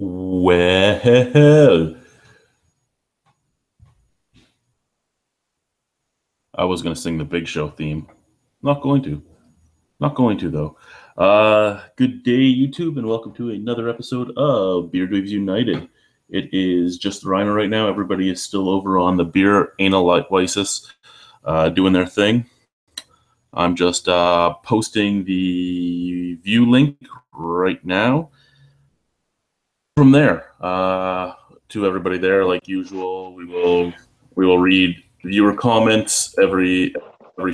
Well, I was going to sing the Big Show theme. Not going to. Not going to, though. Good day, YouTube, and welcome to another episode of Beer Dweebs United. It is just the Rhino right now. Everybody is still over on the Beer Anal Weisis doing their thing. I'm just posting the view link right now. From there, to everybody there, like usual, we will read viewer comments every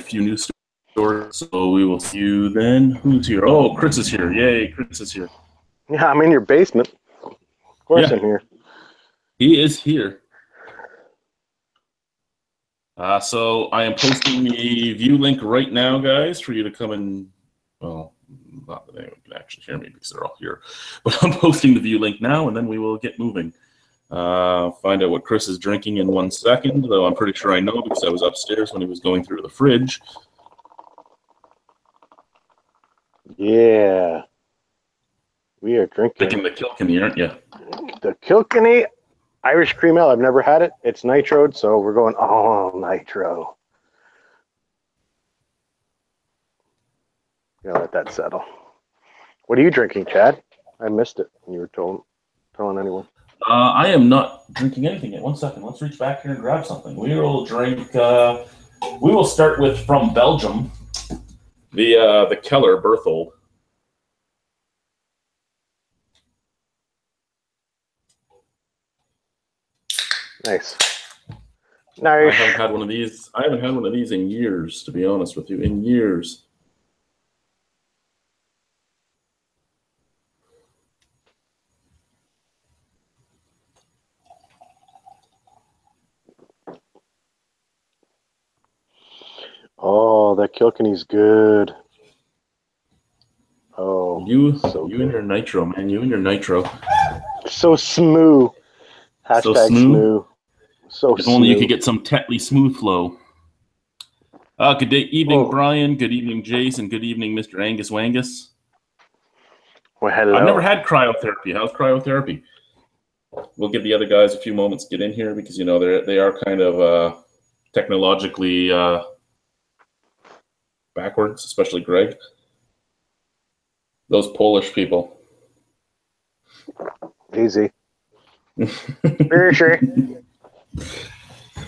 few news stories. So we will see you then. Who's here? Oh, Chris is here! Yay, Chris is here. Yeah, I'm in your basement. Of course, I'm here. He is here. So I am posting the view link right now, guys, for you to come and not that anyone can actually hear me because they're all here, but I'm posting the view link now, and then we will get moving. Find out what Chris is drinking in 1 second, though I'm pretty sure I know because I was upstairs when he was going through the fridge. Yeah. We are drinking the Kilkenny, aren't you? the Kilkenny Irish Cream Ale. I've never had it. It's nitroed, so we're going all nitro. Yeah, let that settle. What are you drinking, Chad? I missed it when you were telling anyone. I am not drinking anything yet. 1 second. Let's reach back here and grab something. We will drink. We will start with from Belgium, the Keller Berthold. Nice. I haven't had one of these. I haven't had one of these in years, to be honest with you. In years. Oh, that Kilkenny's good. Oh, you so and your nitro, man. You and your nitro. So smooth. Hashtag smooth. So if only you could get some Tetley smooth flow. Good day, evening, Brian. Good evening, Jace, and good evening, Mr. Angus Wangus. Well, hello. I've never had cryotherapy. How's cryotherapy? We'll give the other guys a few moments to get in here because they are kind of technologically backwards, especially Greg. Those Polish people. Easy. Sure.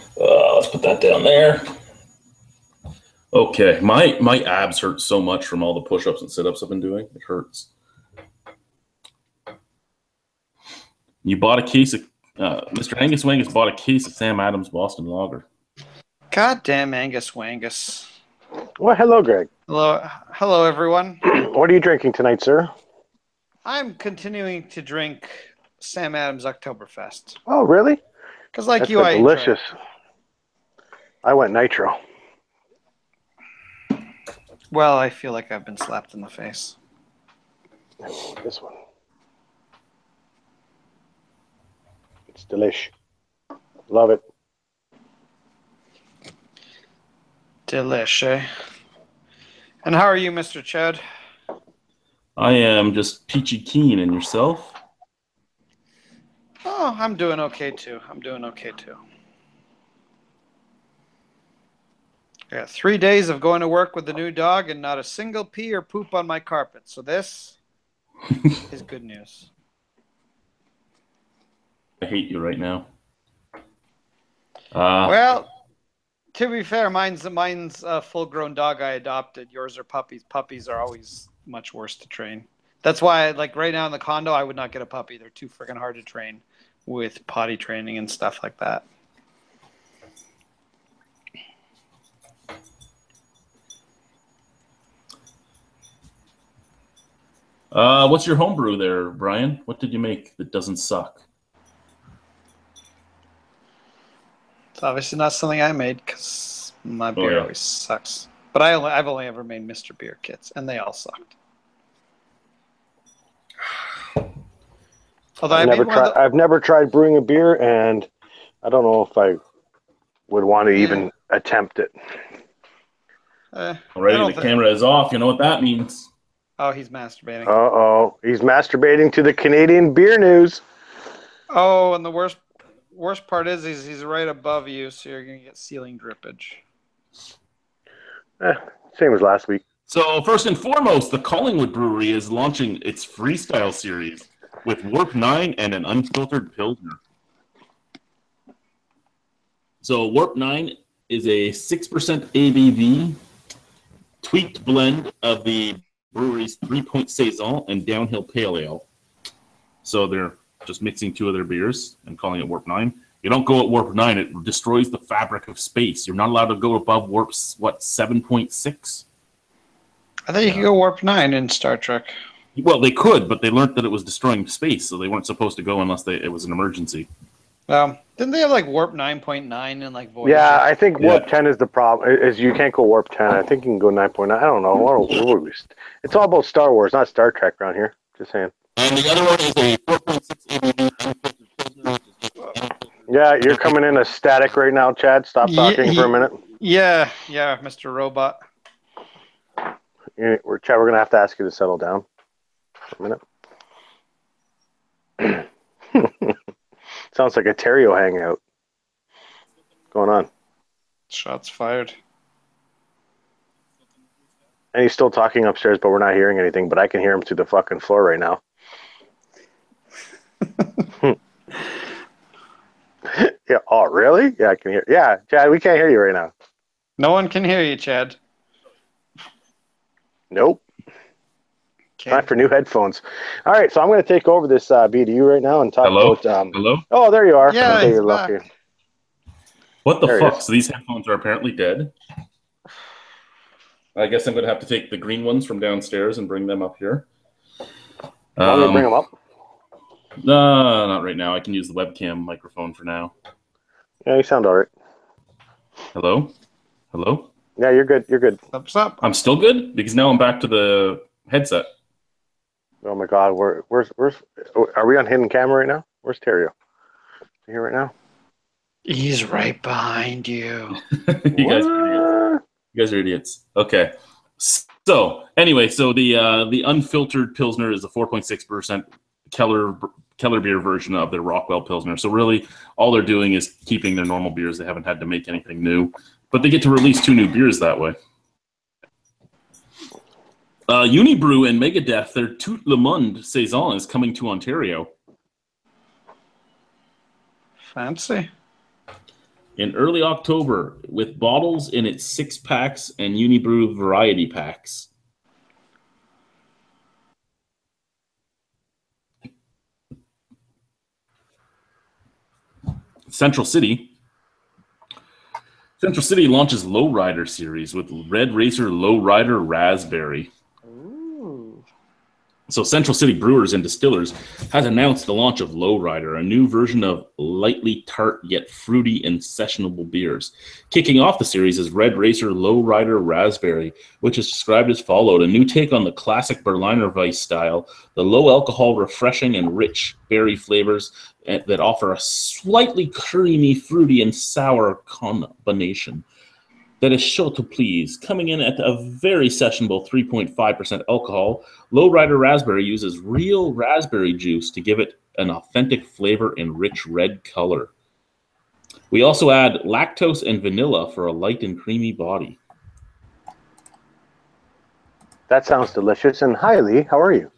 Let's put that down there. Okay, my abs hurt so much from all the push-ups and sit-ups I've been doing. It hurts. You bought a case of Mr. Angus Wangus bought a case of Sam Adams Boston Lager. Goddamn Angus Wangus. Well, hello, Greg. Hello, everyone. What are you drinking tonight, sir? I'm continuing to drink Sam Adams Oktoberfest. Oh, really? Because like That's you, I delicious. I went nitro. Well, I feel like I've been slapped in the face. This one. It's delish. Love it. Delish, eh? And how are you, Mr. Chad? I am just peachy keen. And yourself? Oh, I'm doing okay, too. I got 3 days of going to work with the new dog and not a single pee or poop on my carpet. So this is good news. I hate you right now. Well, to be fair, mine's a full-grown dog I adopted. Yours are puppies. Puppies are always much worse to train. That's why, like right now in the condo, I would not get a puppy. They're too freaking hard to train with potty training and stuff like that. What's your homebrew there, Brian? What did you make that doesn't suck? It's obviously not something I made because my beer always sucks. But I've only ever made Mr. Beer kits, and they all sucked. Although I've never tried brewing a beer, and I don't know if I would want to even attempt it. Already, the camera is off. You know what that means. Oh, he's masturbating. Uh-oh. He's masturbating to the Canadian beer news. Oh, and the worst part is he's right above you, so you're going to get ceiling drippage. Same as last week. So first and foremost, the Collingwood Brewery is launching its freestyle series with Warp 9 and an unfiltered Pilsner. So Warp 9 is a 6% ABV tweaked blend of the brewery's 3-Point Saison and Downhill Pale Ale. So they're just mixing two of their beers and calling it Warp 9. You don't go at Warp 9, it destroys the fabric of space. You're not allowed to go above Warp, 7.6? I thought you could go Warp 9 in Star Trek. Well, they could, but they learned that it was destroying space, so they weren't supposed to go unless it was an emergency. Didn't they have like Warp 9.9 and like Voyager? Yeah, I think Warp 10 is the problem. Is you can't go Warp 10. I think you can go 9.9. I don't know. It's all about Star Wars, not Star Trek around here. Just saying. And the other one is a 4.6 ABV unfiltered Pilsner. Yeah, you're coming in as static right now, Chad. Stop talking for a minute. Yeah, Mr. Robot. Chad, we're going to have to ask you to settle down for a minute. Sounds like a Terrio hangout. What's going on? Shots fired. And he's still talking upstairs, but we're not hearing anything. But I can hear him through the fucking floor right now. Yeah. Oh, really? Yeah, I can hear. Yeah, Chad, we can't hear you right now. No one can hear you, Chad. Nope. Okay. Time for new headphones. All right, so I'm going to take over this BDU right now and talk about. Hello? Oh, there you are. Yeah, okay, he's you're back. lucky. What the There fuck? So these headphones are apparently dead. I guess I'm going to have to take the green ones from downstairs and bring them up here. Want me to bring them up? No, not right now. I can use the webcam microphone for now. Yeah, you sound all right. Hello? Hello? Yeah, you're good. You're good. What's up? I'm still good because now I'm back to the headset. Oh my God, where's? Are we on hidden camera right now? Where's Terrio? Is he here right now? He's right behind you. You guys are idiots. You guys are idiots. Okay. So anyway, the unfiltered Pilsner is a 4.6% Keller beer version of their Rockwell Pilsner. So really, all they're doing is keeping their normal beers. They haven't had to make anything new, but they get to release two new beers that way. Unibrew and Megadeth, their Tout Le Monde Saison is coming to Ontario. Fancy. In early October, with bottles in its 6-packs and Unibrew variety packs. Central City launches Lowrider series with Red Racer Lowrider Raspberry. Ooh. So Central City Brewers and Distillers has announced the launch of Lowrider, a new version of lightly tart yet fruity and sessionable beers. Kicking off the series is Red Racer Lowrider Raspberry, which is described as followed: a new take on the classic Berliner Weiss style, the low-alcohol, refreshing, and rich berry flavors that offer a slightly creamy, fruity, and sour combination that is sure to please. Coming in at a very sessionable 3.5% alcohol, Lowrider Raspberry uses real raspberry juice to give it an authentic flavor and rich red color. We also add lactose and vanilla for a light and creamy body. That sounds delicious. And hi, Lee. How are you?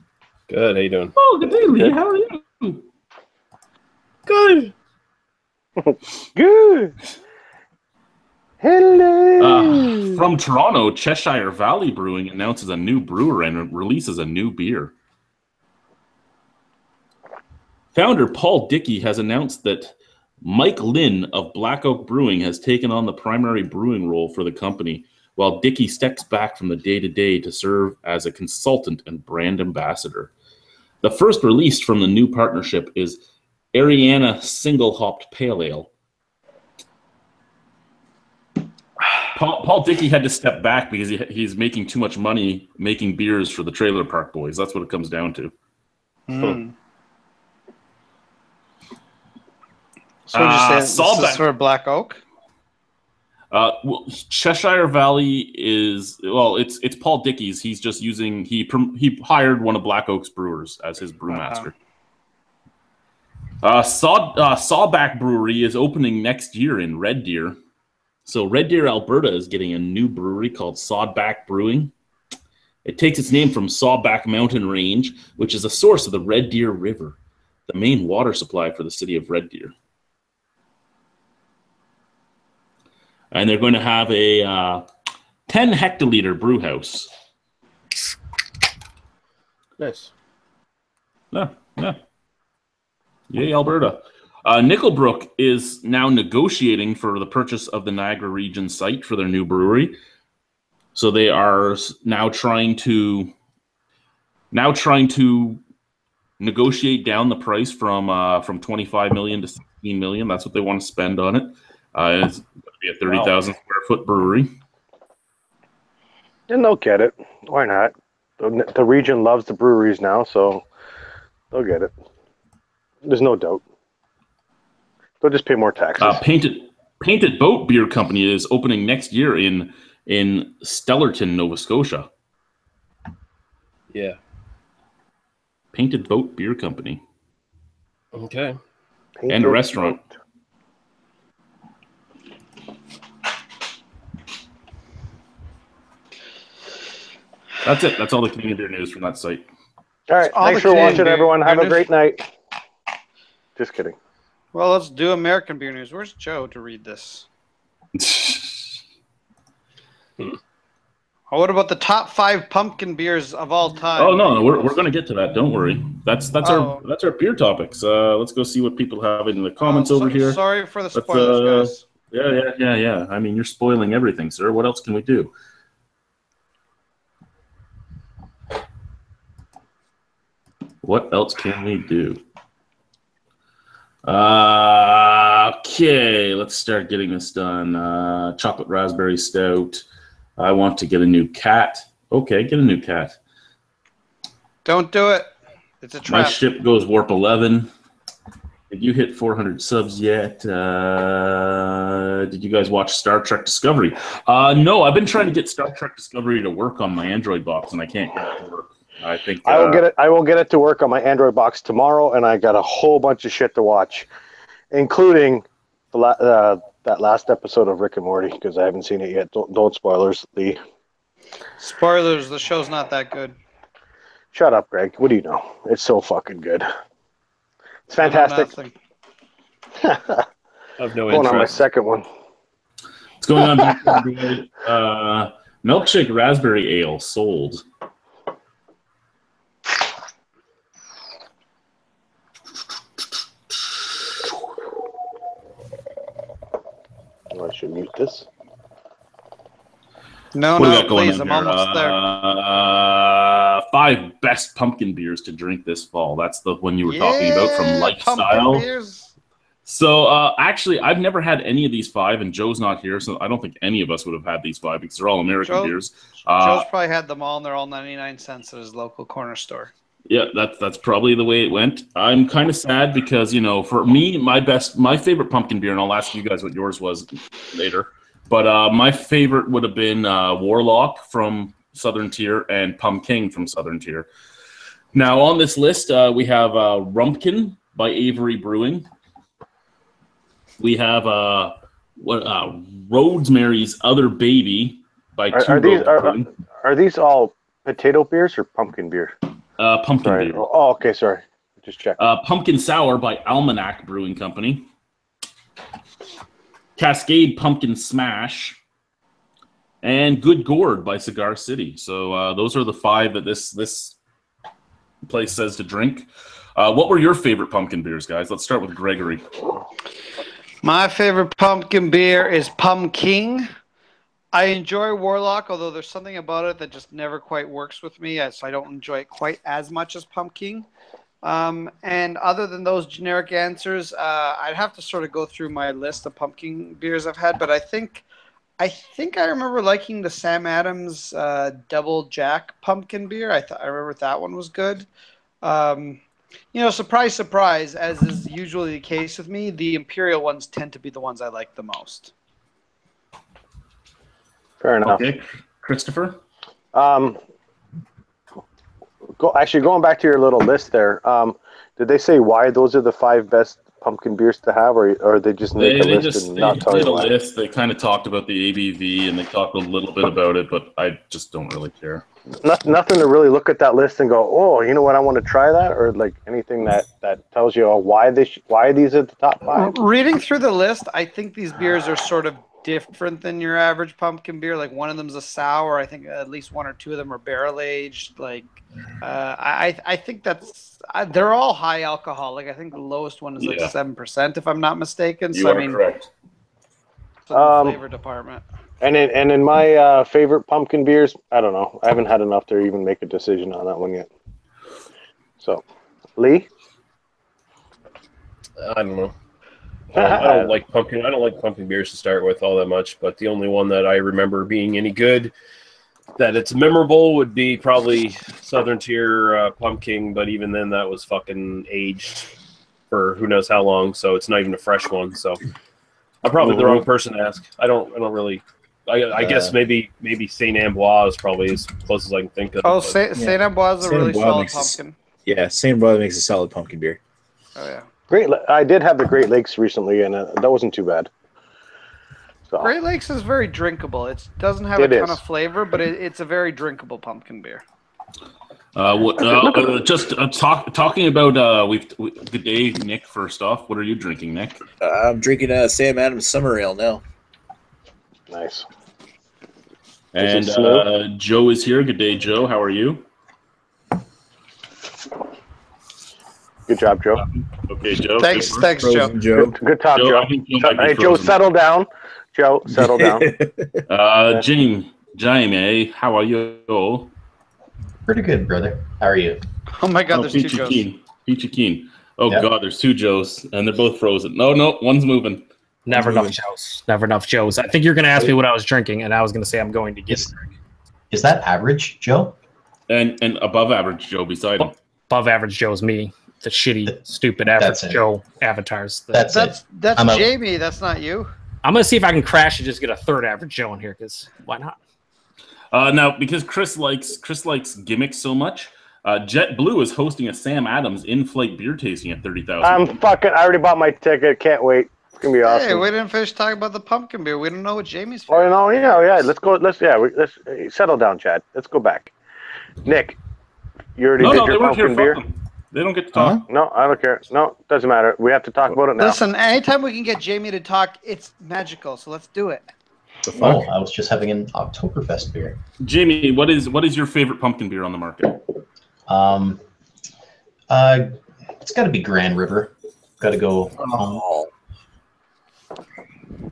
Good. How you doing? Oh, good day, Lee. How are you? Good. Good. Hello. From Toronto, Cheshire Valley Brewing announces a new brewer and releases a new beer. Founder Paul Dickey has announced that Mike Lynn of Black Oak Brewing has taken on the primary brewing role for the company, while Dickey steps back from the day-to-day to serve as a consultant and brand ambassador. The first release from the new partnership is Ariana Single Hopped Pale Ale. Paul Dickey had to step back because he's making too much money making beers for the Trailer Park Boys. That's what it comes down to. Mm. So would you say this is for Black Oak? Well, Cheshire Valley is it's Paul Dickey's. He's just using he hired one of Black Oak's brewers as his brewmaster. Sawback Brewery is opening next year in Red Deer. So Red Deer, Alberta is getting a new brewery called Sawback Brewing. It takes its name from Sawback Mountain Range, which is a source of the Red Deer River, the main water supply for the city of Red Deer. And they're going to have a 10 hectoliter brew house. Nice. Yeah. Yay, Alberta. Nickelbrook is now negotiating for the purchase of the Niagara Region site for their new brewery. So they are now trying to negotiate down the price from 25 million to 16 million. That's what they want to spend on it. It's going to be a 30,000 square foot brewery. And they'll get it. Why not? The region loves the breweries now, so they'll get it. There's no doubt. They'll just pay more taxes. Painted Boat Beer Company is opening next year in Stellarton, Nova Scotia. Yeah. Painted Boat Beer Company. Okay. And a restaurant. That's it. That's all the Canadian beer news from that site. All right. Thanks for watching, everyone. Have a great night. Just kidding. Well, let's do American beer news. Where's Joe to read this? What about the top 5 pumpkin beers of all time? Oh no, we're going to get to that. Don't worry. That's our beer topics. Let's go see what people have in the comments over here. Sorry for the spoilers, guys. Yeah. I mean, you're spoiling everything, sir. What else can we do? What else can we do? Okay, let's start getting this done. Chocolate raspberry stout. I want to get a new cat. Okay, get a new cat. Don't do it. It's a trap. My ship goes warp 11. Did you hit 400 subs yet? Did you guys watch Star Trek Discovery? No, I've been trying to get Star Trek Discovery to work on my Android box, and I can't get it to work. I think I will get it. I will get it to work on my Android box tomorrow, and I got a whole bunch of shit to watch, including that last episode of Rick and Morty because I haven't seen it yet. Don't spoilers, Lee. Spoilers. The show's not that good. Shut up, Greg. What do you know? It's so fucking good. It's fantastic. I have no Going interest. on my second one. What's going on? Milkshake raspberry ale sold. I should mute this. No, please. I'm almost there. 5 best pumpkin beers to drink this fall. That's the one you were talking about from Lifestyle. So actually, I've never had any of these 5, and Joe's not here, so I don't think any of us would have had these 5 because they're all American beers. Joe's probably had them all, and they're all 99 cents at his local corner store. Yeah, that's probably the way it went. I'm kind of sad because, for me, my favorite pumpkin beer, and I'll ask you guys what yours was later, but my favorite would have been Warlock from Southern Tier and Pumpkin from Southern Tier. Now, on this list, we have Rumpkin by Avery Brewing. We have Rosemary's Other Baby by Are these all potato beers or pumpkin beer? Pumpkin beer. Oh, okay, sorry. Just check. Pumpkin Sour by Almanac Brewing Company. Cascade Pumpkin Smash. And Good Gourd by Cigar City. So those are the 5 that this place says to drink. What were your favorite pumpkin beers, guys? Let's start with Gregory. My favorite pumpkin beer is Pumpkin. I enjoy Warlock, although there's something about it that just never quite works with me, so I don't enjoy it quite as much as Pumpkin. And other than those generic answers, I'd have to sort of go through my list of pumpkin beers I've had, but I think I remember liking the Sam Adams Double Jack pumpkin beer. I remember that one was good. Surprise, surprise, as is usually the case with me, the Imperial ones tend to be the ones I like the most. Fair enough. Okay, Christopher. Going back to your little list there. Did they say why those are the 5 best pumpkin beers to have, or they just make a list and not tell made you a why? list. They kind of talked about the ABV and they talked a little bit about it, but I just don't really care. Nothing to really look at that list and go, oh, you know what, I want to try that, or like anything that tells you why these are the top 5. Reading through the list, I think these beers are sort of different than your average pumpkin beer. Like one of them's a sour. I think at least 1 or 2 of them are barrel aged. Like I think they're all high alcohol. Like I think the lowest one is like 7%, if I'm not mistaken. You are correct. So the flavor department. And in my favorite pumpkin beers, I don't know. I haven't had enough to even make a decision on that one yet. So, Lee? I don't know. I don't like pumpkin beers to start with all that much, but the only one that I remember being any good, that it's memorable, would be probably Southern Tier Pumpkin, but even then that was fucking aged for who knows how long, so it's not even a fresh one. So I'm probably the wrong person to ask. I don't really. I guess maybe Saint Amboise is probably as close as I can think of. Oh, Saint Amboise is a really solid pumpkin. Yeah, Saint Amboise makes a solid pumpkin beer. Oh yeah. I did have the Great Lakes recently, and that wasn't too bad. So. Great Lakes is very drinkable. It doesn't have a ton of flavor, but it's a very drinkable pumpkin beer. Talking about good day, Nick. First off, what are you drinking, Nick? I'm drinking Sam Adams Summer Ale now. Nice. And Joe is here. Good day, Joe. How are you? Good job, Joe. Okay, Joe. Thanks, Joe. Good talk, Joe. Hey, Joe, settle down. Joe, settle down. Jaime, how are you? Pretty good, brother. How are you? Oh my God, there's 2 Joes. Peachy Keen. Oh God, there's 2 Joes, and they're both frozen. No, one's moving. Never enough Joes. Never enough Joes. I think you're going to ask me what I was drinking, and I was going to say I'm going to get a drink. Is that average, Joe? And above average Joe beside him. Above average Joe's me. The shitty, stupid average Joe avatars. That's Jamie. That's not you. I'm going to see if I can crash and just get a third average Joe in here, because why not? Now, because Chris likes gimmicks so much, JetBlue is hosting a Sam Adams in-flight beer tasting at 30,000. I already bought my ticket. Can't wait. It's gonna be awesome. Hey, we didn't finish talking about the pumpkin beer. We don't know what Jamie's. Oh no, yeah. Let's go. Let's settle down, Chad. Let's go back. Nick, you already did your pumpkin beer. They don't get to talk. No, I don't care. No, doesn't matter. We have to talk about it now. Listen, anytime we can get Jamie to talk, it's magical. So let's do it. Oh, I was just having an Oktoberfest beer. Jamie, what is your favorite pumpkin beer on the market? It's got to be Grand River. Got to go.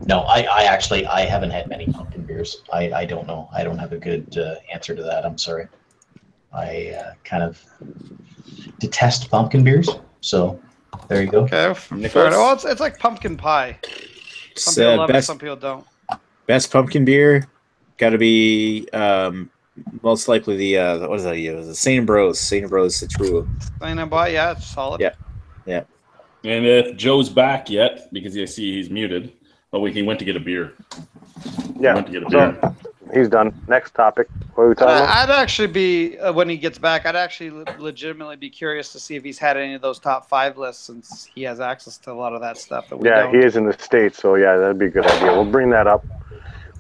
No, I haven't had many pumpkin beers. I don't know. I don't have a good answer to that. I'm sorry. I kind of detest pumpkin beers. So there you go. Okay. Well, it's like pumpkin pie. Some people love it, some people don't. Best pumpkin beer, got to be most likely the what is that? The Saint Ambrose Citrullus. Saint Ambrose, yeah, it's solid. Yeah. And if Joe's back yet, because I see he's muted. Oh wait, he went to get a beer. Yeah, he went to get a beer. So, he's done. Next topic. What are we talking about? I'd actually be when he gets back. I'd actually legitimately be curious to see if he's had any of those top 5 lists, since he has access to a lot of that stuff. That we don't. He is in the States, so yeah, that'd be a good idea. We'll bring that up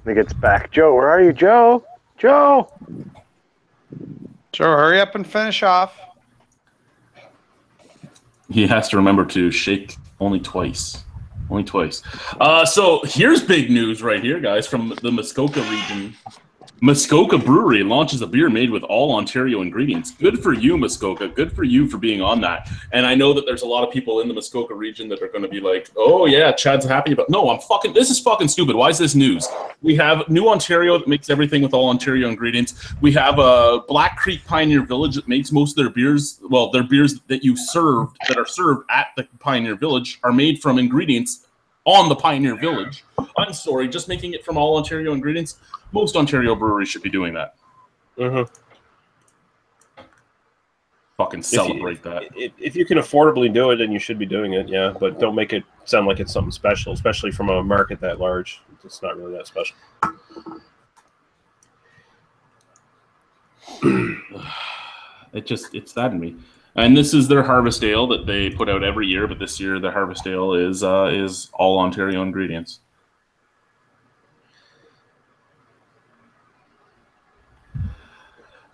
when he gets back. Joe, where are you, Joe? Joe, hurry up and finish off. He has to remember to shake only twice. So here's big news right here, guys, from the Muskoka region. Muskoka Brewery launches a beer made with all Ontario ingredients. Good for you, Muskoka. Good for you for being on that. And I know that there's a lot of people in the Muskoka region that are going to be like, oh, yeah, Chad's happy about. No, this is fucking stupid. Why is this news? We have New Ontario that makes everything with all Ontario ingredients. We have Black Creek Pioneer Village that makes most of their beers. Well, their beers that are served at the Pioneer Village are made from ingredients on the Pioneer Village. I'm sorry, just making it from all Ontario ingredients. Most Ontario breweries should be doing that. Mm-hmm. Fucking celebrate that. If you can affordably do it, then you should be doing it, yeah. But don't make it sound like it's something special, especially from a market that large. It's not really that special. It saddened me. And this is their harvest ale that they put out every year, but this year the harvest ale is all Ontario ingredients.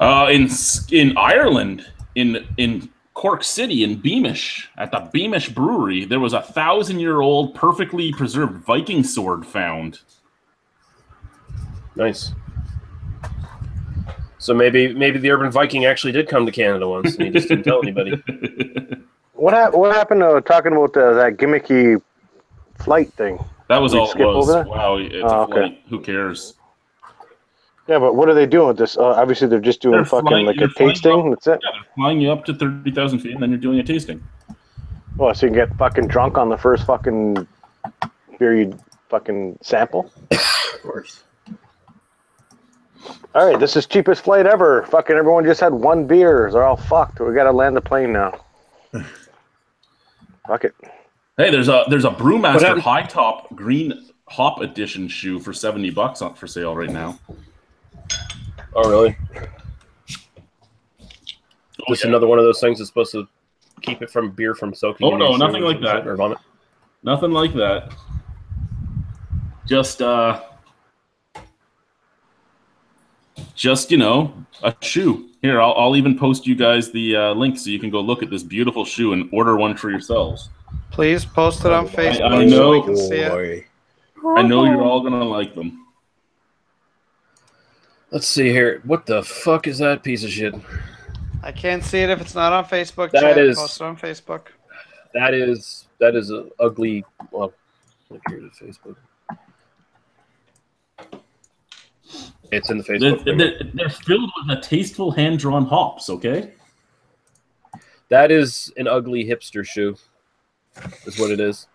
In Ireland, in Cork City, in Beamish, at the Beamish Brewery, there was a 1,000-year-old perfectly preserved Viking sword found. Nice. So maybe the Urban Viking actually did come to Canada once, and he just didn't tell anybody. What happened to talking about that gimmicky flight thing? That was all it was. Wow, it's a okay. flight. Who cares? Yeah, but what are they doing with this? Obviously, they're just doing like a tasting. That's it. Yeah, they're flying you up to 30,000 feet, and then you're doing a tasting. Well, so you can get fucking drunk on the first fucking beer you fucking sample? Of course. All right, this is cheapest flight ever. Fucking everyone just had one beer. They're all fucked. We got to land the plane now. Fuck it. Hey, there's a Brewmaster high top green hop edition shoe for $70 on for sale right now. Oh, really? Just another one of those things that's supposed to keep it from beer from soaking. Oh no, nothing like that. Or vomit. Nothing like that. Just you know, a shoe. Here, I'll even post you guys the link so you can go look at this beautiful shoe and order one for yourselves. Please post it on Facebook I know, so we can see it. I know you're all gonna like them. Let's see here. What the fuck is that piece of shit? I can't see it if it's not on Facebook. That is post it on Facebook. That is an ugly. Well, look here to Facebook. It's in the Facebook. They're filled with a tasteful hand-drawn hops. Okay. That is an ugly hipster shoe. Is what it is.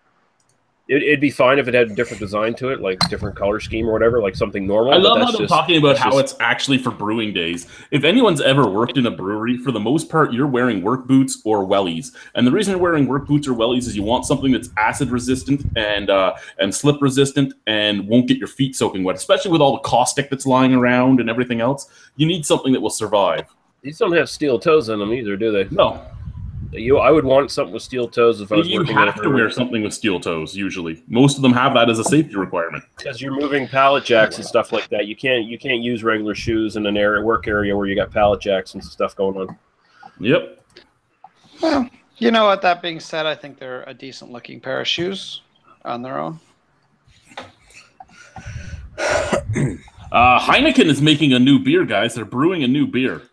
It'd be fine if it had a different design to it, like different color scheme or whatever, like something normal. I love how they're talking about how it's actually for brewing days. If anyone's ever worked in a brewery, for the most part, you're wearing work boots or wellies. And the reason you're wearing work boots or wellies is you want something that's acid resistant and slip resistant and won't get your feet soaking wet, especially with all the caustic that's lying around and everything else. You need something that will survive. These don't have steel toes in them either, do they? No. I would want something with steel toes if I was working. You have to wear something with steel toes. Usually, most of them have that as a safety requirement. Because you're moving pallet jacks and stuff like that. You can't use regular shoes in an work area where you got pallet jacks and stuff going on. Yep. Well, you know what? That being said, I think they're a decent looking pair of shoes on their own. Heineken is making a new beer, guys. They're brewing a new beer.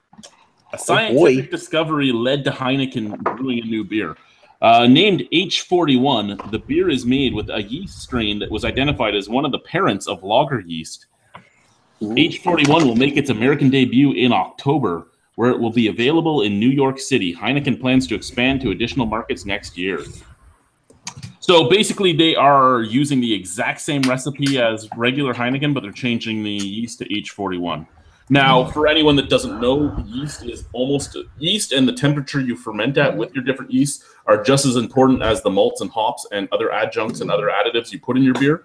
A scientific discovery led to Heineken brewing a new beer. Named H41, the beer is made with a yeast strain that was identified as one of the parents of lager yeast. H41 will make its American debut in October, where it will be available in New York City. Heineken plans to expand to additional markets next year. So basically, they are using the exact same recipe as regular Heineken, but they're changing the yeast to H41. Now, for anyone that doesn't know, yeast and the temperature you ferment at with your different yeasts are just as important as the malts and hops and other adjuncts and other additives you put in your beer.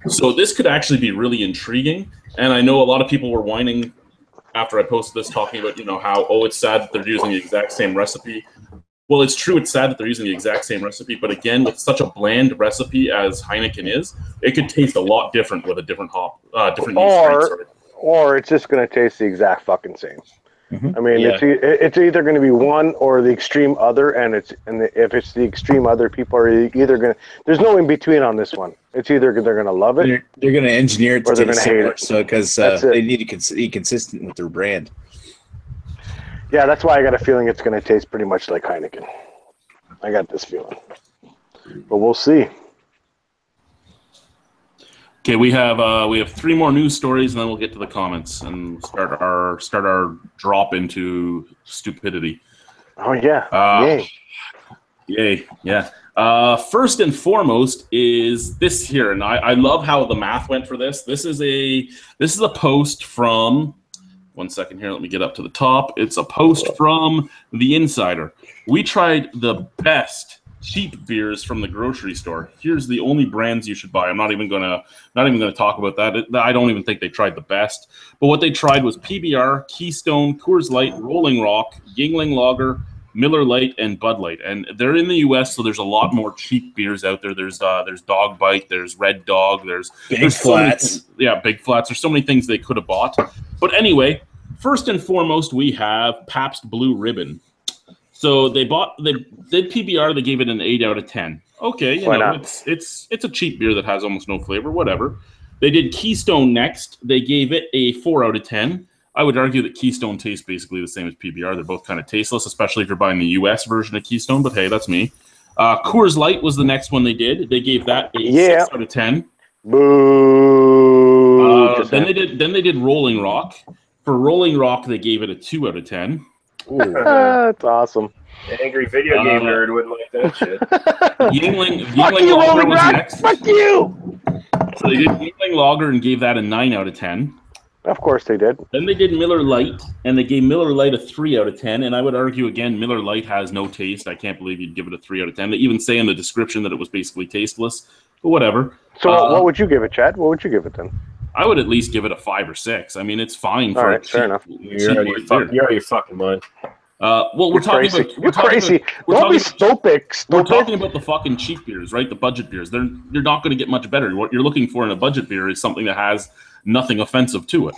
So this could actually be really intriguing. And I know a lot of people were whining after I posted this, talking about, how, it's sad that they're using the exact same recipe. Well, it's true. It's sad that they're using the exact same recipe. But again, with such a bland recipe as Heineken is, it could taste a lot different with a different different yeast strain. Or it's just going to taste the exact fucking same. Mm-hmm. I mean, it's either going to be one or the extreme other, and if it's the extreme other, people are either going to. There's no in between on this one. It's either they're going to love it, they're going to engineer it to taste similar, so because they need to be consistent with their brand. Yeah, that's why I got a feeling it's going to taste pretty much like Heineken. I got this feeling, but we'll see. Okay, we have 3 more news stories, and then we'll get to the comments and start our drop into stupidity. Oh yeah! Yay! Yeah. First and foremost is this here, and I love how the math went for this. This is a post from. One second here. Let me get up to the top. It's a post from The Insider. We tried the best cheap beers from the grocery store. Here's the only brands you should buy. I'm not even gonna talk about that. I don't even think they tried the best. But what they tried was PBR, Keystone, Coors Light, Rolling Rock, Yingling Lager, Miller Lite, and Bud Light. And they're in the U.S., so there's a lot more cheap beers out there. There's Dog Bite, there's Red Dog, there's Flats. Big Flats. There's so many things they could have bought. But anyway, first and foremost, we have Pabst Blue Ribbon. So they did PBR. They gave it an 8 out of 10. Okay, it's a cheap beer that has almost no flavor. Whatever. They did Keystone next. They gave it a 4 out of 10. I would argue that Keystone tastes basically the same as PBR. They're both kind of tasteless, especially if you're buying the U.S. version of Keystone. But hey, that's me. Coors Light was the next one they did. They gave that a 6 out of 10. Boo. Then they did Rolling Rock. For Rolling Rock, they gave it a 2 out of 10. That's awesome. An angry video game nerd wouldn't like that shit. Yingling you, Lager Rolling was Rock! next. Fuck you! So they did Yingling Lager and gave that a 9 out of 10. Of course they did. Then they did Miller Lite, and they gave Miller Lite a 3 out of 10. And I would argue, again, Miller Lite has no taste. I can't believe you'd give it a 3 out of 10. They even say in the description that it was basically tasteless, but whatever. So what would you give it, Chad? What would you give it then? I would at least give it a 5 or 6. I mean, it's fine for right, fair enough. You're out of your fucking mind. Well, we're talking crazy. about You're crazy. Don't be stupid. We're talking about the fucking cheap beers, right? The budget beers. You're not going to get much better. What you're looking for in a budget beer is something that has nothing offensive to it.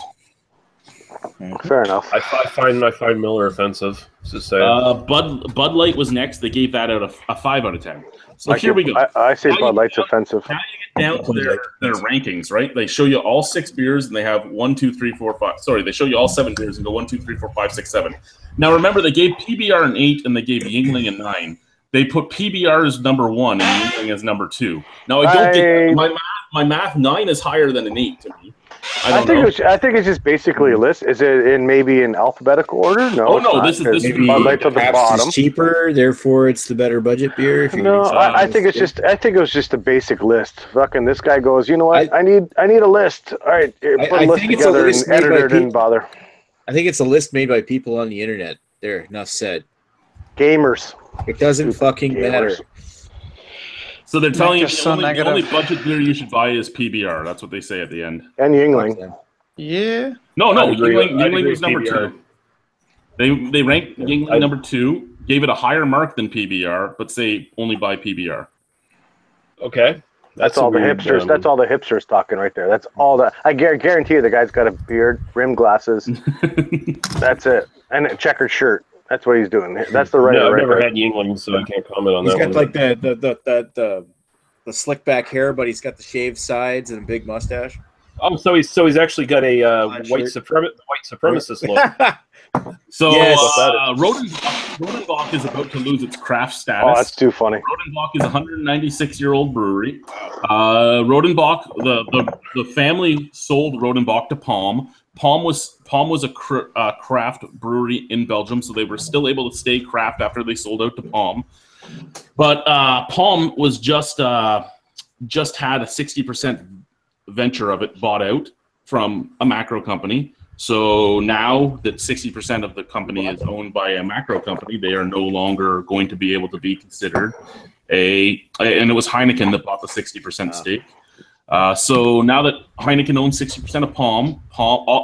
Fair enough. I find Miller offensive. Just saying. Bud Light was next. They gave that out a 5 out of 10. So here we go. I say Bud Light's offensive. Now you get down to their rankings, right? They show you all 6 beers, and they have 1, 2, 3, 4, 5. Sorry, they show you all 7 beers and go 1, 2, 3, 4, 5, 6, 7. Now remember, they gave PBR an 8, and they gave Yingling a 9. They put PBR as number 1 and Yingling as number 2. Now I don't get my math. 9 is higher than an 8 to me. I think it's just basically a list. Is it maybe in alphabetical order? No. Oh no, this is Bud Light's at the bottom. It's cheaper, therefore it's the better budget beer. I think it was just a basic list. Fucking this guy goes, you know what? I need a list. All right, put a list together, and editor didn't bother. I think it's a list made by people on the internet. There, enough said. Gamers. It doesn't fucking matter. So they're telling you the only budget beer you should buy is PBR. That's what they say at the end. And Yingling. Yeah. No, Yingling was number 2. They ranked Yingling number 2, gave it a higher mark than PBR, but say only buy PBR. Okay. That's all the hipsters. That's all the hipsters talking right there. That's all that. I guarantee you, the guy's got a beard, rimmed glasses. That's it, and a checkered shirt. That's what he's doing. That's the right. I've never had Yingling, so I can't comment on that. He's got like the slick back hair, but he's got the shaved sides and a big mustache. Oh, so he's actually got a white supremacist look. So Rodenbach is about to lose its craft status. Oh, that's too funny. Rodenbach is a 196-year-old brewery. Rodenbach, the family sold Rodenbach to Palm. Palm was a craft brewery in Belgium, so they were still able to stay craft after they sold out to Palm. But Palm was just had a 60% venture of it bought out from a macro company. So now that 60% of the company is owned by a macro company, they are no longer going to be able to be considered and it was Heineken that bought the 60% stake. So now that Heineken owns 60% of Palm,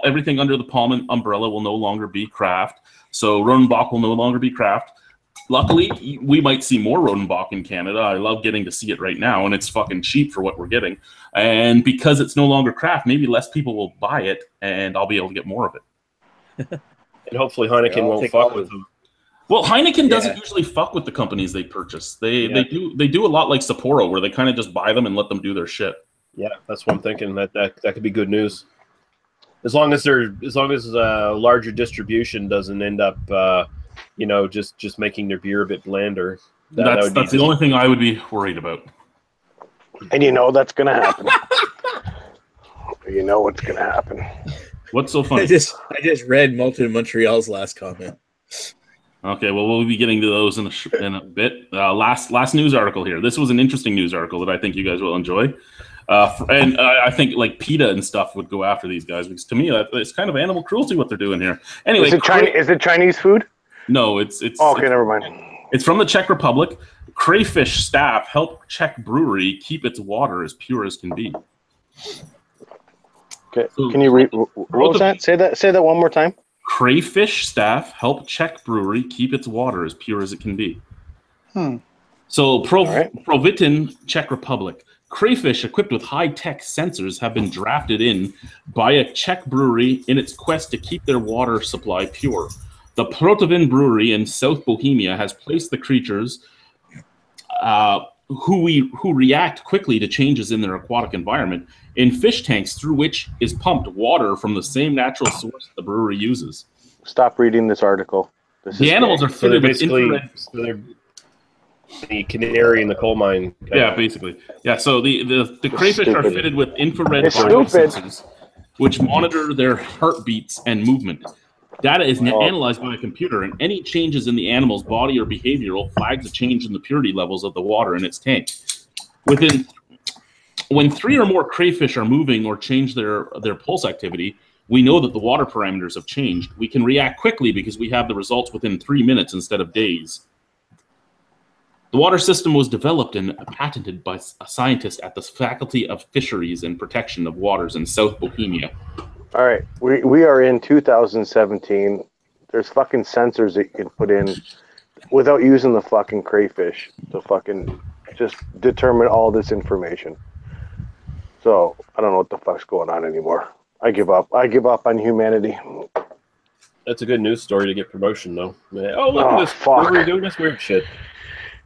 everything under the Palm umbrella will no longer be craft. So Rodenbach will no longer be craft. Luckily, we might see more Rodenbach in Canada. I love getting to see it right now, and it's fucking cheap for what we're getting. And because it's no longer craft, maybe less people will buy it, and I'll be able to get more of it. And hopefully Heineken won't fuck with them. Well, Heineken doesn't usually fuck with the companies they purchase. They do a lot like Sapporo, where they kind of just buy them and let them do their shit. Yeah, that's what I'm thinking. That could be good news. As long as larger distribution doesn't end up, just making their beer a bit blander. That's the only thing I would be worried about. And that's going to happen. You know what's going to happen. What's so funny? I just read Malton Montreal's last comment. Okay, well, we'll be getting to those in a bit. Last news article here. This was an interesting news article that I think you guys will enjoy. And I think like PETA and stuff would go after these guys because to me it's kind of animal cruelty what they're doing here. Anyway, is it Chinese food? No, it's okay. Never mind. It's from the Czech Republic. Crayfish staff help Czech brewery keep its water as pure as can be. Okay. So, Can you read? What was that? Say that one more time. Crayfish staff help Czech brewery keep its water as pure as it can be. So, Provitin, Czech Republic. Crayfish equipped with high-tech sensors have been drafted in by a Czech brewery in its quest to keep their water supply pure. The Protovin brewery in South Bohemia has placed the creatures who react quickly to changes in their aquatic environment in fish tanks through which is pumped water from the same natural source the brewery uses. Stop reading this article. The animals are fitted with infrared. So they're the canary in the coal mine. Yeah, basically. Yeah, so the crayfish are fitted with infrared It's stupid. sensors, which monitor their heartbeats and movement. Data is analyzed by a computer, and any changes in the animal's body or behavioral flags a change in the purity levels of the water in its tank. When 3 or more crayfish are moving or change their pulse activity, we know that the water parameters have changed. We can react quickly because we have the results within 3 minutes instead of days. The water system was developed and patented by a scientist at the Faculty of Fisheries and Protection of Waters in South Bohemia. All right, we are in 2017. There's fucking sensors that you can put in without using the fucking crayfish to fucking just determine all this information. So I don't know what the fuck's going on anymore. I give up. I give up on humanity. That's a good news story to get promotion, though. Oh, look at this. Fuck. We're doing this weird shit.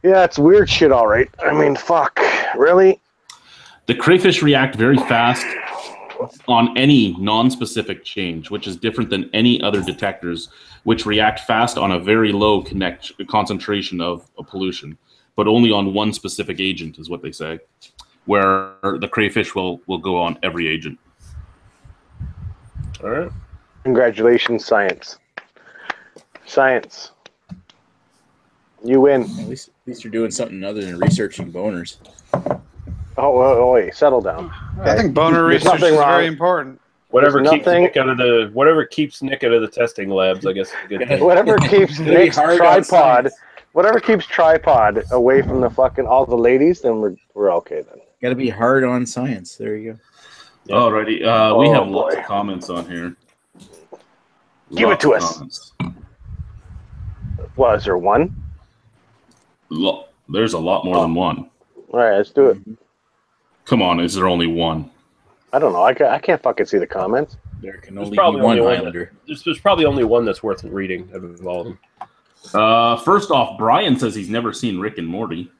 Yeah, it's weird shit, all right. I mean, fuck. Really? The crayfish react very fast on any non-specific change, which is different than any other detectors, which react fast on a very low concentration of pollution, but only on one specific agent, is what they say, where the crayfish will go on every agent. All right. Congratulations, science. Science. You win. At least you're doing something other than researching boners. Oh, wait, settle down. I think boner There's research nothing is wrong. very important. Whatever There's keeps nothing- Nick out of the testing labs, I guess. Is a good thing. Whatever keeps Nick's tripod, whatever keeps tripod away from the fucking all the ladies, then we're okay then. Got to be hard on science. There you go. Yeah. Alrighty, we have lots boy. of comments on here. Give it Lots to of us. comments. What, is there one? There's a lot more than one. All right, let's do it. Come on, is there only one? I don't know. I can't fucking see the comments. There can There's only be probably one only one. Highlander. There's probably only one that's worth reading out of all of them. First off, Brian says he's never seen Rick and Morty.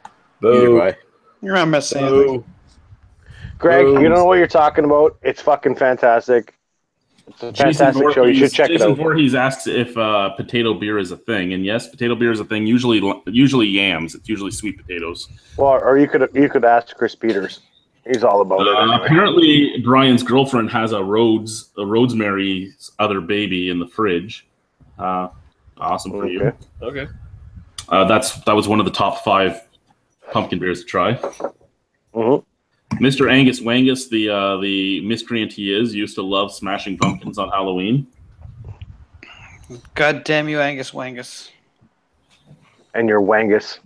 Either Boo. way. You're not missing anything. Boo. Greg, Boom. you don't know what you're talking about. It's fucking fantastic. It's a fantastic show. You should check it Jason out. Voorhees asks if potato beer is a thing, and yes, potato beer is a thing. Usually yams. It's usually sweet potatoes. Well, or you could ask Chris Peters. He's all about it. Anyway. Apparently, Brian's girlfriend has a Rosemary's Other baby in the fridge. Awesome for you. Okay. Okay. That was one of the top 5 pumpkin beers to try. Mm-hmm. Mr. Angus Wangus, the miscreant he is, used to love smashing pumpkins on Halloween. God damn you, Angus Wangus. And your Wangus.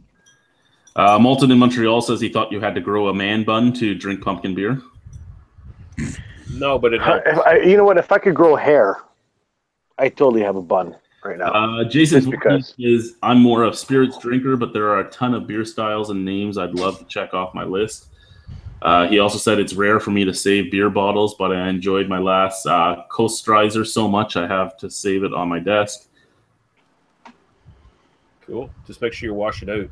Malton in Montreal says he thought you had to grow a man bun to drink pumpkin beer. No, but it helped. You know what? If I could grow hair, I totally have a bun right now. Jason Just because. is I'm more of spirits drinker, but there are a ton of beer styles and names I'd love to check off my list. He also said it's rare for me to save beer bottles, but I enjoyed my last Coastreiser so much I have to save it on my desk. Cool. Just make sure you wash it out.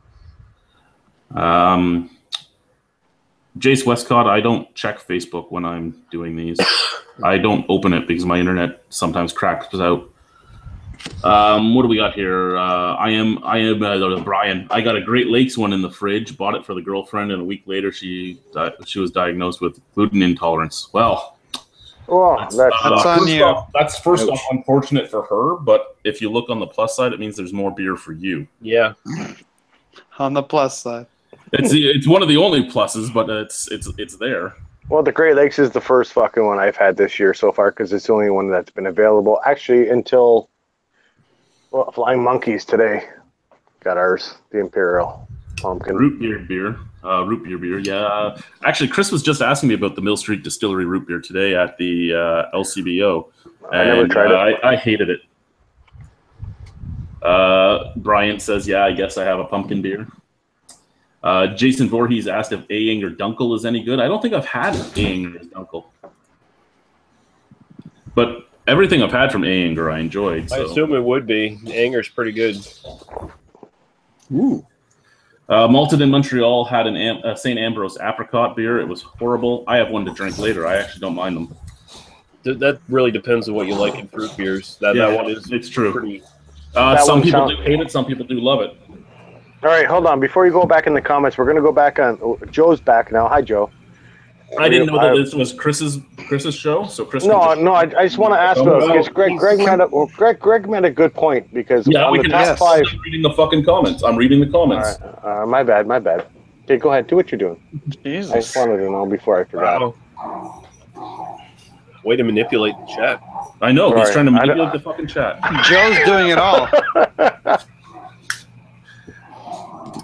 Jace Westcott, I don't check Facebook when I'm doing these. I don't open it because my internet sometimes cracks out. What do we got here? I am Brian. I got a Great Lakes one in the fridge. Bought it for the girlfriend, and a week later she was diagnosed with gluten intolerance. Well, That's on you. That's first off unfortunate for her, but if you look on the plus side, it means there's more beer for you. Yeah. On the plus side. It's one of the only pluses, but it's there. Well, the Great Lakes is the first fucking one I've had this year so far because it's the only one that's been available. Actually, until Flying Monkeys today got ours, the Imperial. pumpkin. Root beer. Root beer. Yeah. Actually, Chris was just asking me about the Mill Street Distillery root beer today at the LCBO. I never tried it. I hated it. Brian says, yeah, I guess I have a pumpkin beer. Jason Voorhees asked if Aying or Dunkel is any good. I don't think I've had Aying or Dunkel. But everything I've had from Ayinger I enjoyed. So. I assume it would be. Ayinger's pretty good. Ooh. Malted in Montreal had a St. Ambrose apricot beer. It was horrible. I have one to drink later. I actually don't mind them. That really depends on what you like in fruit beers. That one is it's true. Pretty... some people do hate it. Some people do love it. All right, hold on. Before you go back in the comments, we're going to go back on. Joe's back now. Hi, Joe. I didn't know that this was Chris's show. So Chris. I just want to ask because Greg made a good point because on the top 5. I'm reading the fucking comments. I'm reading the comments. All right. My bad. Okay, go ahead. Do what you're doing. Jesus. I just wanted to know before I forgot. Wow. Way to manipulate the chat. I know. He's trying to manipulate the fucking chat. Joe's doing it all.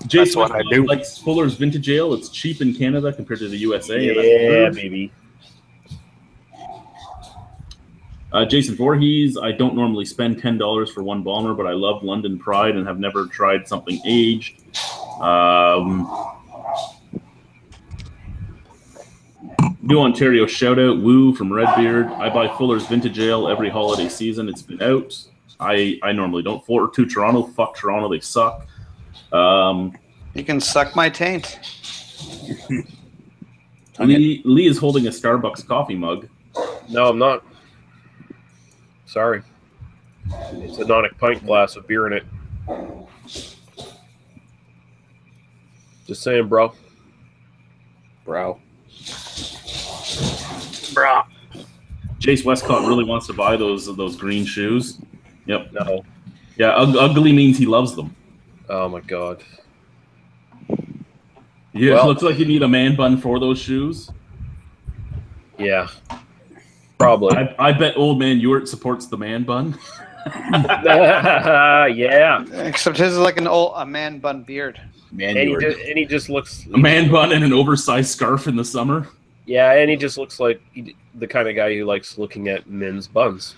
Jason likes Fuller's Vintage Ale. It's cheap in Canada compared to the USA. Yeah, baby. Jason Voorhees, I don't normally spend $10 for one bomber, but I love London Pride and have never tried something aged. New Ontario shout out, Woo from Redbeard. I buy Fuller's Vintage Ale every holiday season. It's been out. I normally don't. 4-2 Toronto. Fuck Toronto. They suck. You can suck my taint. Lee is holding a Starbucks coffee mug. No, I'm not. Sorry. It's a Nonic pint glass with beer in it. Just saying, bro. Jace Westcott really wants to buy those green shoes. Yep. No. Yeah, ugly means he loves them. Oh my god. Yeah, well, it looks like you need a man bun for those shoes. Yeah. Probably. I bet old man Ewart supports the man bun. Yeah. Except his is like a man bun beard. And he just looks a man bun and an oversized scarf in the summer. Yeah, and he just looks like the kind of guy who likes looking at men's buns.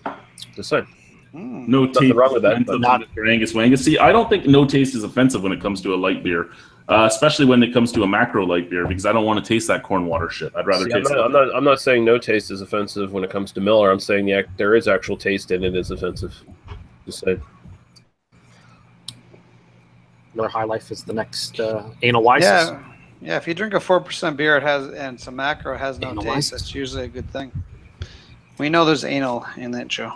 Just saying. No taste. Nothing wrong with that. But not Angus Wangus. See, I don't think no taste is offensive when it comes to a light beer, especially when it comes to a macro light beer, because I don't want to taste that corn water shit. I'd rather taste. I'm not saying no taste is offensive when it comes to Miller. I'm saying there is actual taste in it is offensive. Just saying. Miller High Life is the next anal license. Yeah. If you drink a 4% beer, and some macro has no taste. That's usually a good thing. We know there's anal in that show.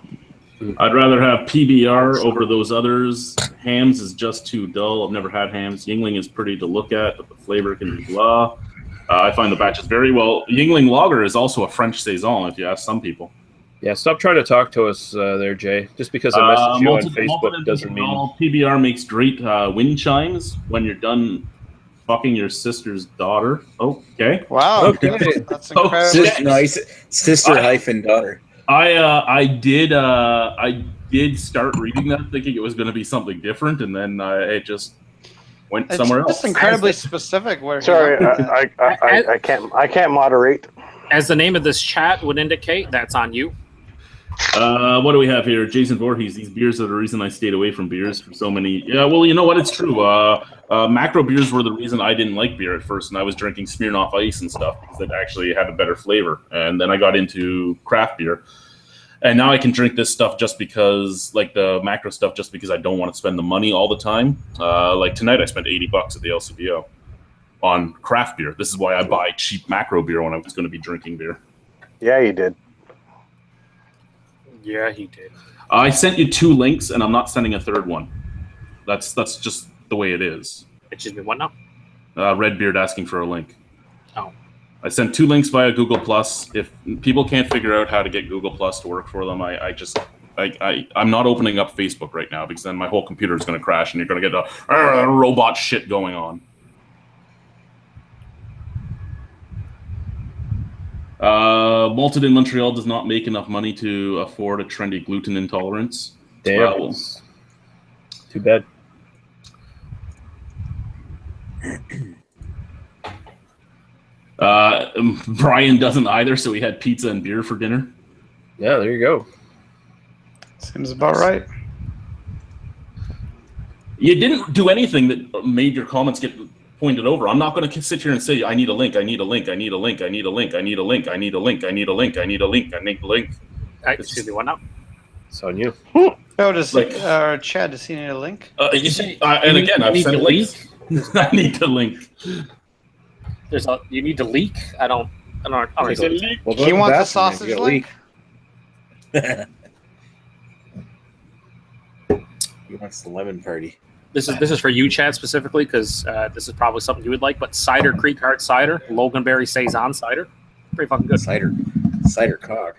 I'd rather have PBR over those others. Hams is just too dull. I've never had Hams. Yingling is pretty to look at, but the flavor can be blah. I find the batches very well. Yingling Lager is also a French saison, if you ask some people. Yeah, stop trying to talk to us there, Jay. Just because I messaged you on Facebook doesn't mean... PBR makes great wind chimes when you're done fucking your sister's daughter. Okay. Wow. Okay. That's incredible. Sister hyphen daughter. I did start reading that thinking it was going to be something different, and then it just went somewhere else. It's incredibly specific. Sorry, I can't moderate. As the name of this chat would indicate, that's on you. What do we have here? Jason Voorhees. These beers are the reason I stayed away from beers for so many. Yeah, well, you know what? It's true. Macro beers were the reason I didn't like beer at first, and I was drinking Smirnoff Ice and stuff because it actually had a better flavor. And then I got into craft beer, and now I can drink this stuff just because, like the macro stuff, just because I don't want to spend the money all the time. Like tonight, I spent $80 at the LCBO on craft beer. This is why I buy cheap macro beer when I was going to be drinking beer. Yeah, you did. Yeah, he did. I sent you 2 links, and I'm not sending a third one. That's just the way it is. Excuse me, what now? Redbeard asking for a link. Oh. I sent 2 links via Google Plus. If people can't figure out how to get Google Plus to work for them, I'm not opening up Facebook right now because then my whole computer is going to crash, and you're going to get a robot shit going on. Malted in Montreal does not make enough money to afford a trendy gluten intolerance. Damn. Too bad. Brian doesn't either, so we had pizza and beer for dinner. Yeah, there you go. Seems about right. You didn't do anything that made your comments get pointed over. I'm not going to sit here and say, I need a link, I need a link, I need a link, I need a link, I need a link, I need a link, I need a link, I need a link, I need a link. Excuse me, what now? It's on you. Oh, Chad, does he need a link? You see, and again, I've sent links. I need to link. You need to leak? I don't Well, He wants a sausage link? He wants the lemon party. This is for you, Chad, specifically, because this is probably something you would like. But Cider Creek Hard Cider, Loganberry Saison cider, pretty fucking good. Cider cock.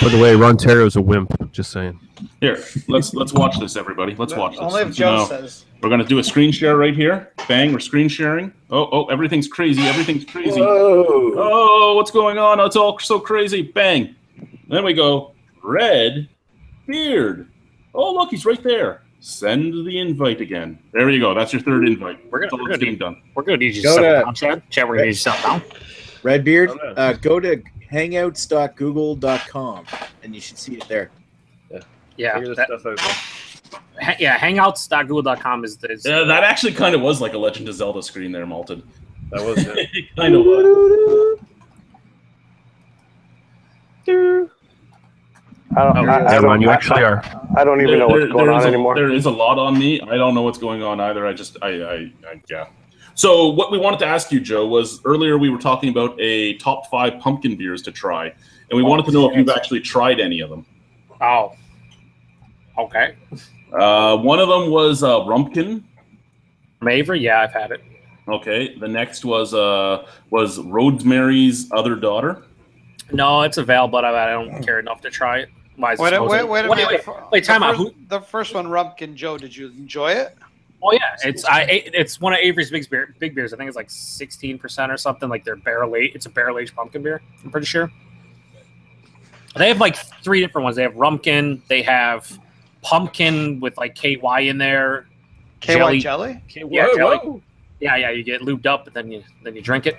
By the way, Ron Terro's a wimp. Just saying. Here, let's watch this, everybody. Let's watch this. Only if Joe says. We're gonna do a screen share right here. Bang, we're screen sharing. Oh, everything's crazy. Everything's crazy. Whoa. Oh, what's going on? It's all so crazy. Bang. Then we go Red Beard. Oh, look, he's right there. Send the invite again. There you go. That's your third invite. We're gonna done. We're gonna need you to settle down, Chad. Chad, we're gonna need you to settle down. Redbeard, go to hangouts.google.com and you should see it there. Yeah. Figure this stuff out. Hangouts.google.com is that actually kind of was like a Legend of Zelda screen there, Malted. That was it. It kind of was. You actually are. I don't even know what's going on anymore. There is a lot on me. I don't know what's going on either. Yeah. So what we wanted to ask you, Joe, was earlier we were talking about a top 5 pumpkin beers to try, and we wanted to know if you've actually tried any of them. Oh. Okay. One of them was Rumpkin. Maver, yeah, I've had it. Okay. The next was Rosemary's Other Daughter. No, it's available, but I don't care enough to try it. Wait a minute. Wait, time out. The first one, Rumpkin Joe, did you enjoy it? Oh yeah, it's one of Avery's big beers. I think it's like 16% or something. Like they're barrel aged. It's a barrel aged pumpkin beer. I'm pretty sure. They have like 3 different ones. They have Rumpkin. They have pumpkin with like KY in there. KY jelly? Yeah, jelly. Yeah. You get lubed up, but then you drink it.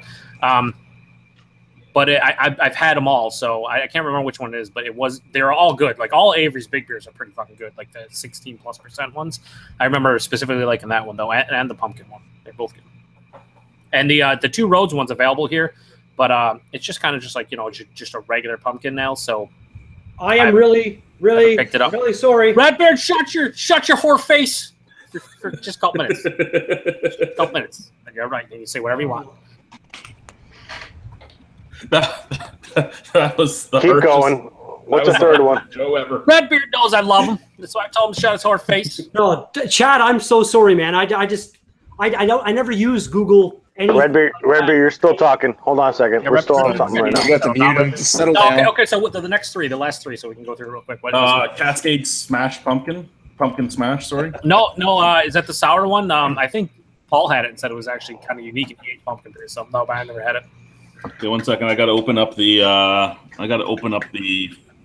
But I've had them all, so I can't remember which one it is, but they're all good. Like all Avery's big beers are pretty fucking good, like the 16+% ones. I remember specifically liking that one though, and the pumpkin one. They're both good. And the 2 Roads one's available here, but it's just kind of just like just a regular pumpkin now. So I am really picked it up. really sorry. Redbeard, shut your whore face for just a couple minutes. You're right. You can say whatever you want. That was the Keep going. What's the third one? Joe ever. Redbeard knows I love him. That's why I told him to shut his whore face. No, Chad, I'm so sorry, man. I never use Google. Redbeard, you're still talking. Hold on a second. We're still on something right now. You got to mute him. Just settle down. Okay. So the next 3, the last 3, so we can go through real quick. Cascade Smash Pumpkin Smash. Sorry. No. Is that the sour one? I think Paul had it and said it was actually kind of unique in the 8 pumpkin beer. So no, but I never had it. Okay, 1 second. I got to open up the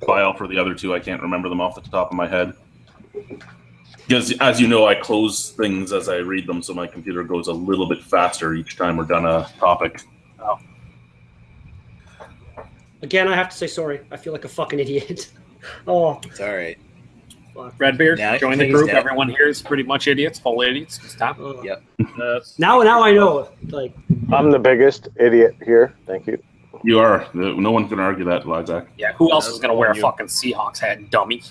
file for the other 2. I can't remember them off the top of my head. Because, as you know, I close things as I read them, so my computer goes a little bit faster each time we're done a topic. Oh. Again, I have to say sorry. I feel like a fucking idiot. Oh. It's all right. Redbeard, join the group. Everyone here is pretty much idiots, full idiots. Stop. Yep. Now I know. Like I'm the biggest idiot here. Thank you. You are. No one can argue that, Lizak. Yeah, who else is going to wear a fucking Seahawks hat, dummy?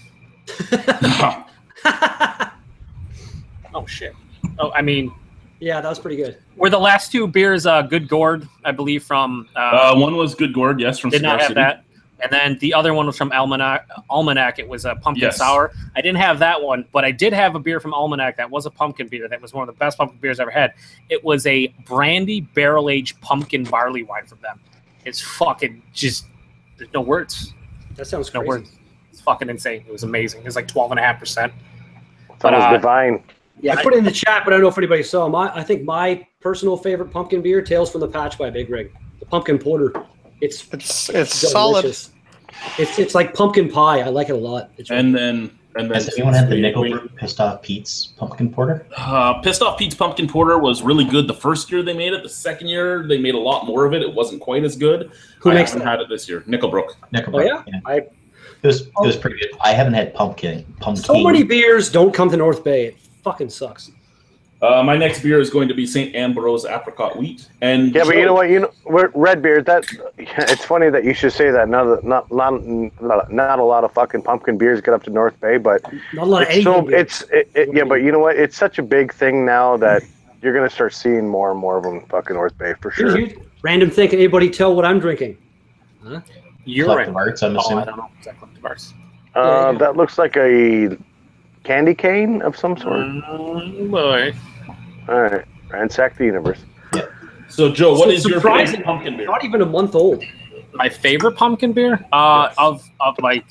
Oh, shit. Oh, I mean... Yeah, that was pretty good. Were the last 2 beers Good Gourd, I believe, from... one was Good Gourd, yes, from Did Cigar not have City. that. And then the other one was from Almanac. It was a pumpkin sour. I didn't have that one, but I did have a beer from Almanac that was a pumpkin beer. That was one of the best pumpkin beers I ever had. It was a brandy barrel-aged pumpkin barley wine from them. It's fucking just... There's no words. That sounds crazy. No words. It's fucking insane. It was amazing. It was like 12.5%. That was divine. Yeah, I put it in the chat, but I don't know if anybody saw them. I think my personal favorite pumpkin beer, Tales from the Patch by Big Rig. The pumpkin porter. It's solid. It's like pumpkin pie. I like it a lot. And then And then Has anyone had the Nickelbrook Pissed Off Pete's Pumpkin Porter? Pissed Off Pete's Pumpkin Porter was really good the first year they made it. The second year they made a lot more of it. It wasn't quite as good. Who I makes haven't that? had it this year. Nickelbrook. Nickelbrook. Oh yeah, It was pretty good. I haven't had pumpkin. so many beers don't come to North Bay. It fucking sucks. My next beer is going to be St. Ambrose Apricot Wheat. And Yeah, but you know what? Red beer. That it's funny that you should say that. Not a lot of fucking pumpkin beers get up to North Bay, but Not a lot of it's anything. yeah. But you know what? It's such a big thing now that you're gonna start seeing more and more of them fucking North Bay for sure. Random thing. Can anybody tell what I'm drinking? Huh? Collective Arts, I'm assuming. I don't know. Is that Collective Arts? That looks like a candy cane of some sort. Boy. All right, ransack the universe. So, Joe, what is your surprising? favorite pumpkin beer? Not even a month old. My favorite pumpkin beer? Of like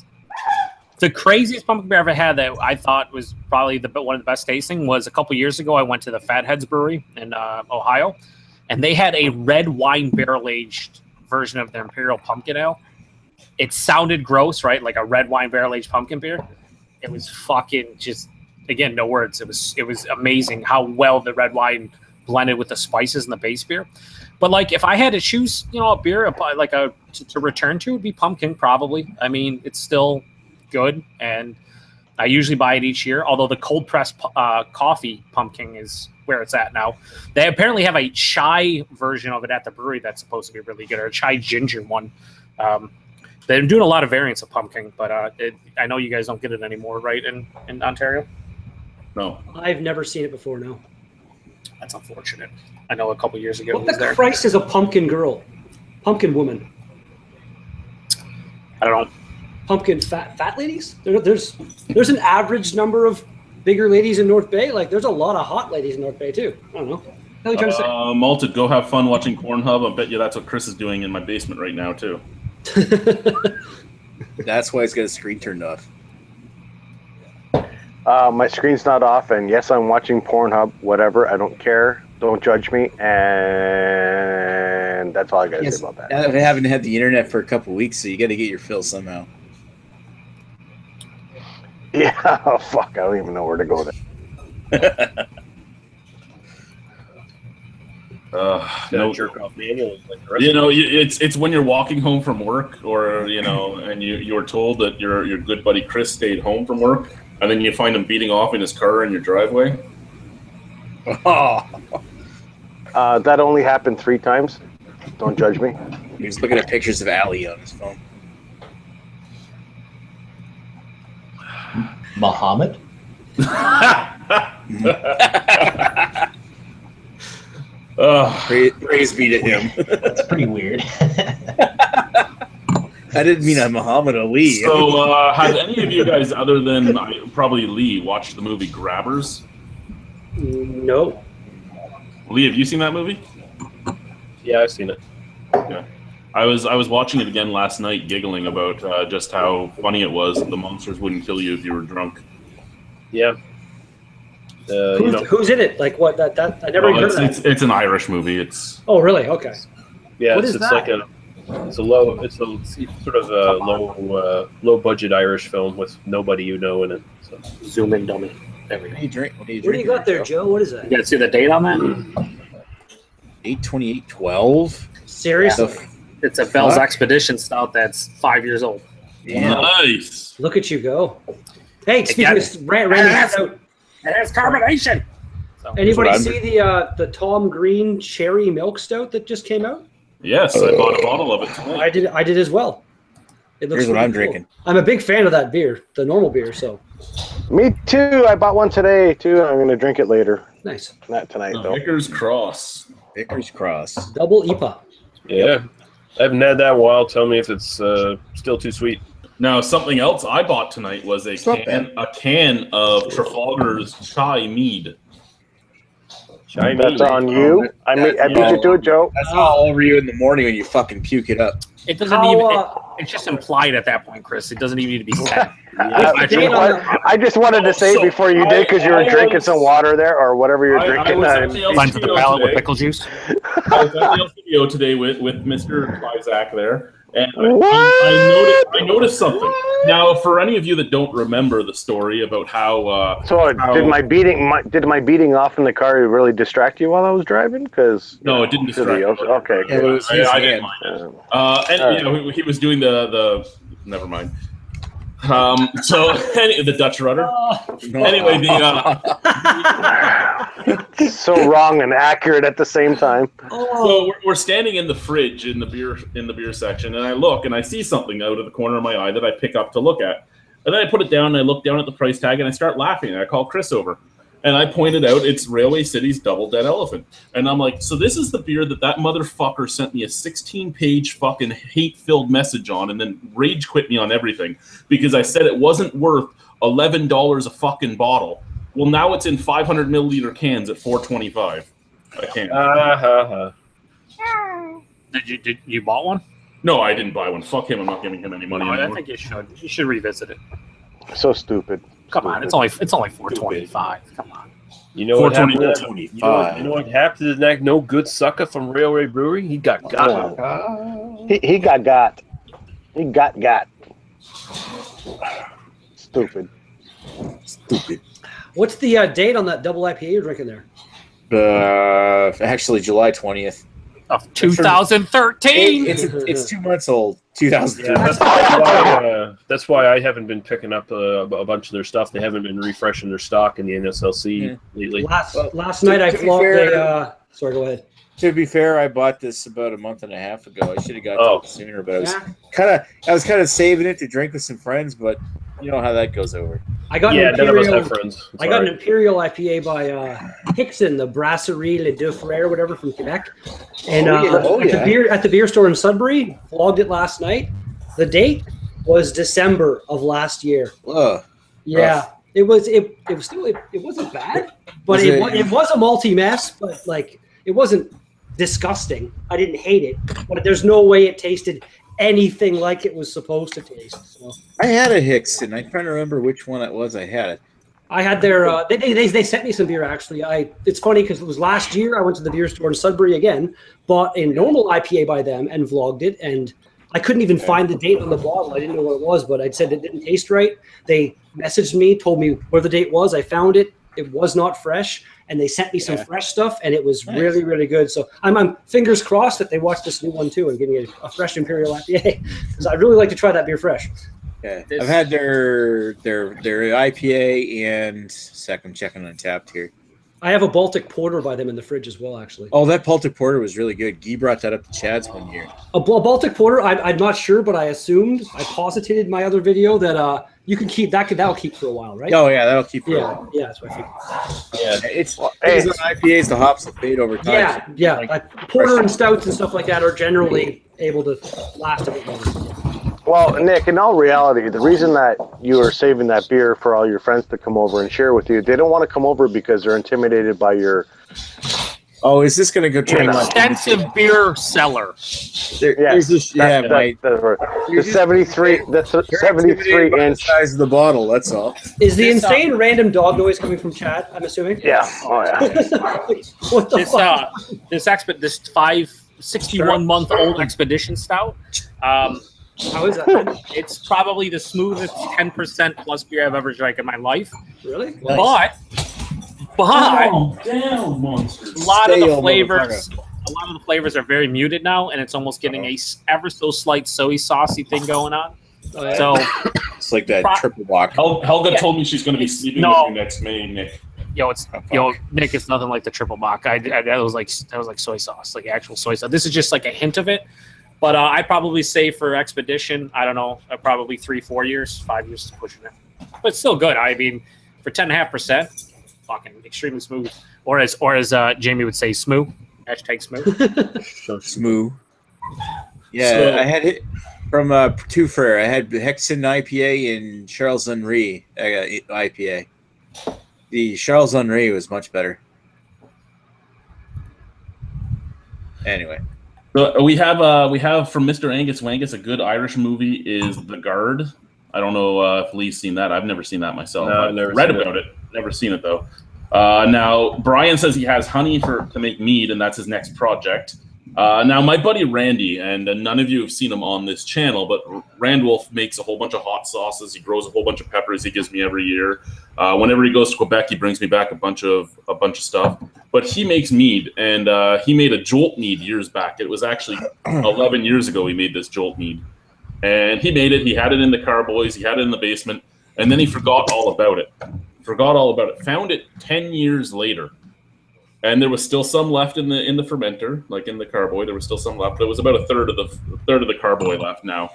the craziest pumpkin beer I've ever had that I thought was probably one of the best tasting was a couple years ago. I went to the Fatheads Brewery in Ohio, and they had a red wine barrel aged version of their Imperial Pumpkin Ale. It sounded gross, right? Like a red wine barrel aged pumpkin beer. It was fucking just, again, no words. It was amazing how well the red wine blended with the spices in the base beer. But like, if I had to choose, a beer to return to, it would be pumpkin probably. I mean, it's still good, and I usually buy it each year. Although the cold pressed coffee pumpkin is where it's at now. They apparently have a chai version of it at the brewery that's supposed to be really good, or a chai ginger one. They're doing a lot of variants of pumpkin, but I know you guys don't get it anymore, right? In Ontario. No. I've never seen it before. No. That's unfortunate. I know a couple years ago. What the Christ is a pumpkin girl? Pumpkin woman? I don't know. Pumpkin fat ladies? There's an average number of bigger ladies in North Bay. Like, there's a lot of hot ladies in North Bay too. I don't know. What are you trying to say? Malted, go have fun watching Pornhub. I bet you that's what Chris is doing in my basement right now too. That's why he's got his screen turned off. My screen's not off, and yes, I'm watching Pornhub. Whatever, I don't care. Don't judge me, and that's all I gotta say about that. I haven't had the internet for a couple weeks, so you got to get your fill somehow. Yeah, oh, fuck, I don't even know where to go there. No jerk off manual. It's when you're walking home from work, or and you're told that your good buddy Chris stayed home from work, and then you find him beating off in his car in your driveway. Oh, that only happened 3 times. Don't judge me. he was looking at pictures of Allie on his phone. Muhammad? Praise be to him. That's pretty weird. I didn't mean Muhammad Ali. So, have any of you guys, other than probably Lee, watched the movie Grabbers? No. Lee, have you seen that movie? Yeah, I've seen it. Yeah. I was watching it again last night, giggling about just how funny it was that the monsters wouldn't kill you if you were drunk. Yeah. Who's in it? Like what? That I never even heard of that. It's an Irish movie. It's Oh, really? Okay. Yeah, What it's is that? like it's sort of a low budget Irish film with nobody in it. So. Zoom in, dummy. There we go. What do you drink? What do you got there, Joe? What is that? You guys see the date on that? 8/28/12. Seriously? It's a Bell's Expedition stout that's 5 years old. Yeah. nice. Look at you go. Hey, speaking Again. of random stout, It has carbonation. So, anybody That's what see the Tom Green cherry milk stout that just came out? Yes, I bought a bottle of it tonight. I did as well. It looks Here's what really I'm cool. drinking. I'm a big fan of that beer, the normal beer. So Me too. I bought one today too. I'm gonna drink it later. nice. Not tonight though. Vickers Cross. Vickers Cross. Double IPA. Yeah. I haven't had that in a while. Tell me if it's still too sweet. Now, something else I bought tonight was a can of Trafalgar's chai mead. That's on you. I beat you to it, Joe. That's all over you in the morning when you fucking puke it up. it doesn't even. It's just implied at that point, Chris. It doesn't even need to be said. I just wanted to say it before you did because you were drinking some water there or whatever you're drinking. Lines with the palate with pickle juice. I was at the LCBO today with Mr. Isaac there, And I noticed something. Now, for any of you that don't remember the story about how, did my beating off in the car really distract you while I was driving? Because no, it didn't distract you. Okay, Yeah, it was his I hand. didn't mind it. And you know, he was doing the never mind. The Dutch rudder. Anyway, so wrong and accurate at the same time. So we're standing in the fridge in the beer section, and I look and I see something out of the corner of my eye that I pick up to look at, and then I put it down and I look down at the price tag and I start laughing. And I call Chris over, and I pointed out it's Railway City's Double Dead Elephant, and I'm like, so this is the beer that motherfucker sent me a 16-page fucking hate-filled message on, and then rage quit me on everything because I said it wasn't worth $11 a fucking bottle. Well, now it's in 500 milliliter cans at $4.25. I can't. Did you bought one? No, I didn't buy one. Fuck him. I'm not giving him any money anymore. I think you should. You should revisit it. So stupid. Come on, it's only $4.25. Come on. You know what happened? $4.25. You know what happened to that no good sucker from Railway Brewery? He got. He got. He got. Stupid. What's the date on that double IPA you're drinking there? Actually, July 20th. Of 2013. It's 2 months old. 2013. Yeah, that's why I haven't been picking up a bunch of their stuff. They haven't been refreshing their stock in the NSLC lately. Last night I flogged a. Sorry, go ahead. To be fair, I bought this about a month and a half ago. I should have got to it sooner, but I was kind of saving it to drink with some friends, but you know how that goes over. I got an none of us have friends. I got an Imperial IPA by Hickson, the Brasserie Le Deux Frères, whatever, from Quebec. And at the beer store in Sudbury, flogged it last night. The date was December of last year. Yeah, rough. It wasn't bad, but it was a malty mess, but like it wasn't disgusting. I didn't hate it, but there's no way it tasted anything like it was supposed to taste. So. I had a Hickson. I'm trying to remember which one it was I had. I had their they sent me some beer actually. It's funny because it was last year I went to the beer store in Sudbury again, bought a normal IPA by them and vlogged it, and I couldn't even find the date on the bottle. I didn't know what it was, but I said it didn't taste right. They messaged me, told me where the date was. I found it. It was not fresh, and they sent me some fresh stuff, and it was really, really good. So I'm fingers crossed that they watch this new one too and give me a fresh Imperial IPA because I'd really like to try that beer fresh. Yeah, I've had their IPA and I'm checking Untapped here. I have a Baltic Porter by them in the fridge as well, actually. Oh, that Baltic Porter was really good. Guy brought that up to Chad's one year. A Baltic Porter, I'm not sure, but I posited my other video that you can keep that'll keep for a while, right? Oh yeah, that'll keep for a while. Yeah, that's what I think. Yeah, it's IPAs, the hops will fade over time. Yeah. Like porter and stouts and stuff like that are generally able to last a bit longer. Well, Nick, in all reality, the reason that you are saving that beer for all your friends to come over and share with you, they don't want to come over because they're intimidated by your... Oh, is this going to go turn an extensive beer cellar? There's this, the 73 inch size of the bottle. That's all. Is the insane random dog noise coming from Chad? I'm assuming. Yeah. Oh yeah. What the fuck? This 61-month-old expedition stout. How is that? It's probably the smoothest 10% plus beer I've ever drank in my life. Really? But down, monsters. a lot of the flavors are very muted now, and it's almost getting a ever so slight soy saucy thing going on. Oh, yeah. So it's like that triple block. Helga told me she's going to be sleeping with you next May, Nick. Nick, it's nothing like the triple bock. That was like soy sauce, like actual soy sauce. This is just like a hint of it. But I'd probably say for Expedition, I don't know, probably 3-4 years, 5 years is pushing it. But it's still good. I mean, for 10.5%, fucking extremely smooth. Or as Jamie would say, smooth. Hashtag smooth. So smooth. Yeah, I had it from Two Frere. I had Hexen IPA and Charles Henry IPA. The Charles Henry was much better. Anyway. So we have from Mr. Angus Wangus a good Irish movie is The Guard. I don't know if Lee's seen that. I've never seen that myself. No, I've never read about it. Never seen it though. Now Brian says he has honey to make mead, and that's his next project. Now, my buddy Randy, and none of you have seen him on this channel, but Randwolf makes a whole bunch of hot sauces. He grows a whole bunch of peppers. He gives me every year. Whenever he goes to Quebec, he brings me back a bunch of stuff. But he makes mead, and he made a Jolt mead years back. It was actually 11 years ago he made this Jolt mead. And he made it. He had it in the carboys. He had it in the basement. And then he forgot all about it. Found it 10 years later. And there was still some left in the fermenter, like in the carboy. There was still some left. There was about a third of the carboy left now.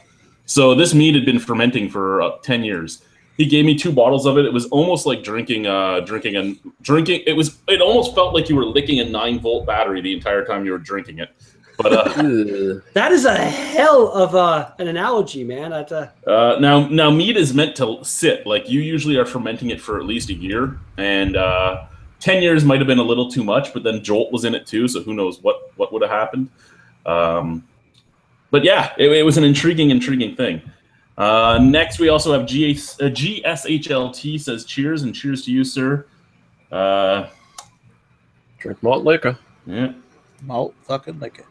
So this mead had been fermenting for 10 years. He gave me 2 bottles of it. It was almost like drinking. It almost felt like you were licking a 9-volt battery the entire time you were drinking it. But that is a hell of an analogy, man. Now mead is meant to sit. Like, you usually are fermenting it for at least a year, and 10 years might have been a little too much, but then Jolt was in it too, so who knows what would have happened. But yeah, it was an intriguing thing. Next, we also have GSHLT says cheers, and cheers to you, sir. Drink malt liquor. Yeah. Malt fucking liquor.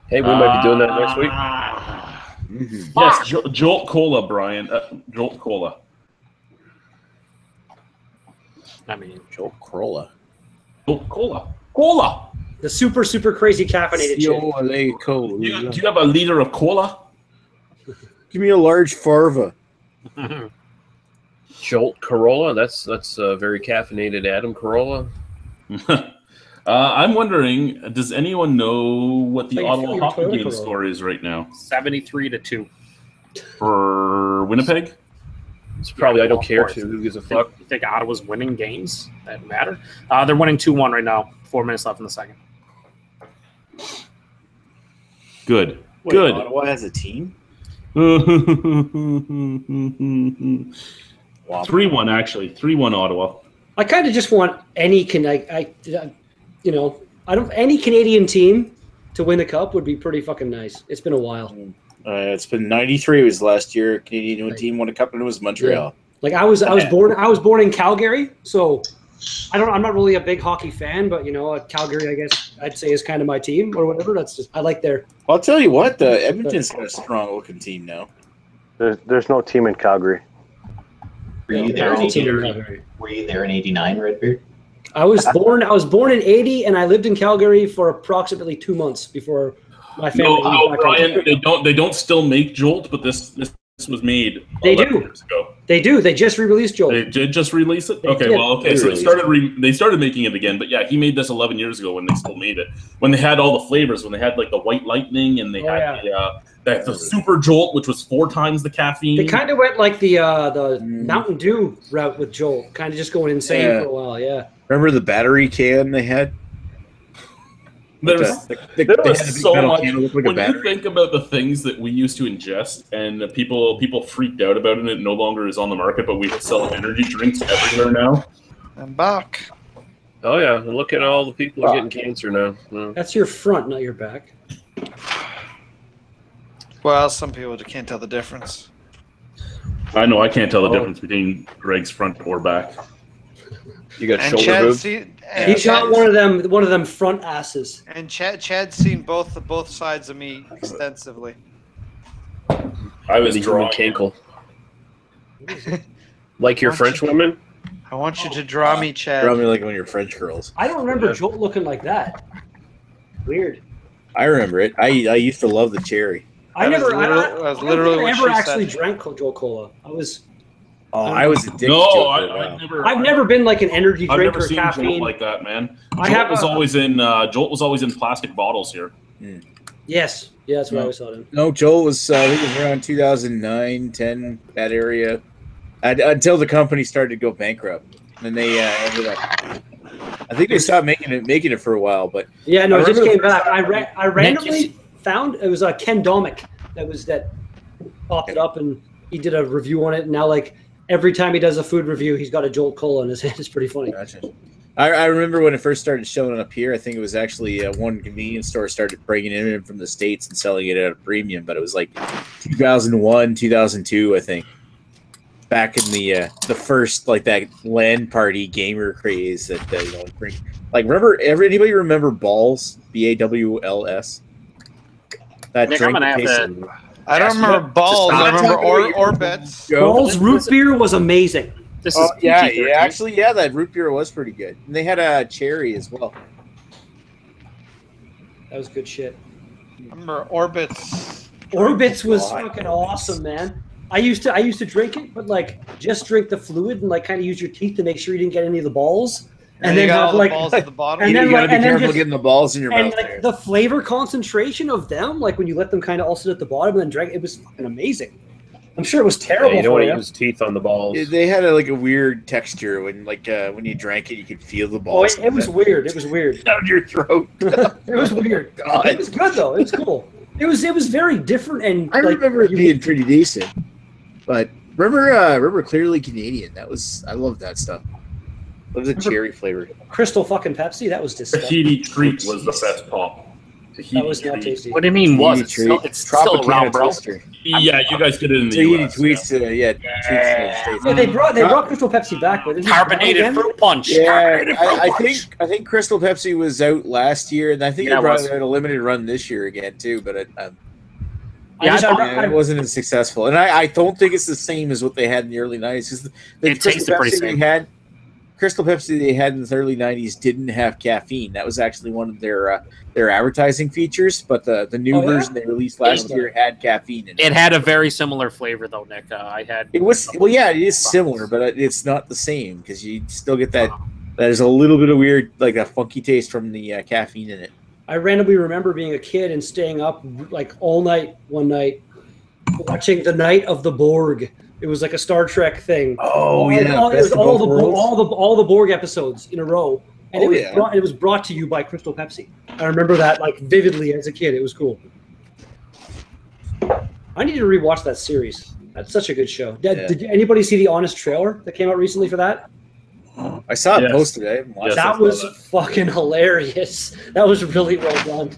Hey, we might be doing that next week. Mm-hmm. Yes, Jolt Cola, Brian. Jolt Cola. I mean, Jolt Corolla. Jolt Cola. Cola. The super crazy caffeinated shit. Do you have a liter of cola? Give me a large Farva. Jolt Corolla. That's a very caffeinated Adam Corolla. I'm wondering, does anyone know what the Like, Ottawa your hockey Toyota game Corolla. score is right now 73-2. for Winnipeg? It's probably I don't care Of to. course. Who gives a fuck? You think Ottawa's winning games that matter? They're winning 2-1 right now. 4 minutes left in the second. Good. Wait, Good. Ottawa has a team? 3-1 actually. 3-1 Ottawa. I kind of just want any any Canadian team to win the cup would be pretty fucking nice. It's been a while. It's been 93 was last year. Canadian team won a cup, and it was Montreal. Like I was born in Calgary, so I'm not really a big hockey fan, but Calgary, I guess I'd say is kind of my team or whatever. That's just I like their. I'll tell you what, the Edmonton's got a strong looking team now. There's no team in Calgary. Were you there in Team in 89? Calgary. Were you there in 89, Redbeard? I was born in 80, and I lived in Calgary for approximately 2 months before my family. No, moved back Brian, home. they don't still make Jolt, but this was made They 11 do. years ago. They do. They just re-released Joel. They did just release it? They Okay, did. well, okay. So they started making it again, but yeah, he made this 11 years ago when they still made it. When they had all the flavors, when they had like the White Lightning and they had the Super Jolt, which was 4 times the caffeine. They kind of went like the Mountain Dew route with Joel, kind of just going insane for a while. Yeah. Remember the battery can they had? There was so much. Can look like When a you battery. think about the things that we used to ingest, and people freaked out about it, and it no longer is on the market, but we sell energy drinks everywhere now. I'm back. Oh yeah, and look at all the people who are getting cancer now. That's your front, not your back. Well, some people can't tell the difference. I know I can't tell the difference between Greg's front or back. You got And shoulder boob. He's got one of them front asses. And Chad's seen both sides of me extensively. I was He's drawing. Kinkle. Like your French women? I want you to draw me, Chad. Probably like one of your French girls. I don't remember Joel looking like that. Weird. I remember it. I used to love the cherry. I That never, was literally what I never she actually said. drank Joel Cola. I was addicted No, to it. for a while. I've never been like an energy I've drink never or seen Jolt caffeine. like that, man. I Jolt have was a- always in plastic bottles here. Yes, yeah, that's what I always thought in. No, Joel was I think it was around 2009, 10, that area. Until the company started to go bankrupt. And then they ended up I think they stopped making it for a while, but Yeah, no, I it just remember came the back. I randomly Nick, found it was Ken Domick that popped it up, and he did a review on it. And now, like every time he does a food review, he's got a Jolt Cola in his hand. It's pretty funny. Gotcha. I remember when it first started showing up here. I think it was actually one convenience store started bringing it in from the States and selling it at a premium, but it was like 2001, 2002, I think. Back in the first like that LAN party gamer craze that Like, anybody remember Balls? BAWLS. That Nick, drink I'm gonna have tasted. to. I don't remember balls. I remember Orbits. Balls root beer was amazing. This is Yeah, PG-13. actually, that root beer was pretty good. And they had a cherry as well. That was good shit. I remember Orbits. Orbits was fucking awesome, man. I used to drink it, but like just drink the fluid and like kind of use your teeth to make sure you didn't get any of the balls. And then you got have all like the balls at the bottom. and You then, gotta like, be and then careful just- getting the balls in your and mouth. like there. the flavor concentration of them, like when you let them kind of all sit at the bottom and then drink, it was fucking amazing. I'm sure it was terrible Yeah, you don't for want to you. use teeth on the balls. They had a weird texture when you drank it, you could feel the Oh, balls. it was weird. It was weird. down your throat. It was weird. God. It was good though. It was cool. It was very different and I like, remember it being pretty decent, but remember Clearly Canadian. I love that stuff. Love the cherry flavor. Crystal fucking Pepsi. That was disgusting. Tahiti Treat was the best pop. Tahiti That was not Treat. tasty. What do you mean? Was it's Treat. still, it's still around, bro? Twister. Yeah, you guys get it in the Tahiti US. Tweets. Yeah. Tweets Yeah, they brought Crystal Pepsi back, but Carbonated fruit punch. Yeah, Carbonated fruit I punch. think Crystal Pepsi was out last year, and I think Yeah, they it brought was. out a limited run this year again too. But it I wasn't as successful, and I don't think it's the same as what they had in the early '90s. Because the It tasted pretty same. Crystal Pepsi they had in the early '90s didn't have caffeine. That was actually one of their advertising features. But the new Oh, yeah? version they released last year had caffeine in it. It had a very similar flavor, though, Nick. It was it is similar, but it's not the same because you still get that. There's a little bit of weird, like a funky taste from the caffeine in it. I randomly remember being a kid and staying up like all night one night watching The Night of the Borg. It was like a Star Trek thing. Oh It was all the Borg episodes in a row, and Oh, it was brought to you by Crystal Pepsi. I remember that like vividly as a kid. It was cool. I need to rewatch that series. That's such a good show. Did anybody see the Honest trailer that came out recently for that? I saw it Yes. posted. I haven't watched Yes, it. I That saw was that. fucking hilarious. That was really well done.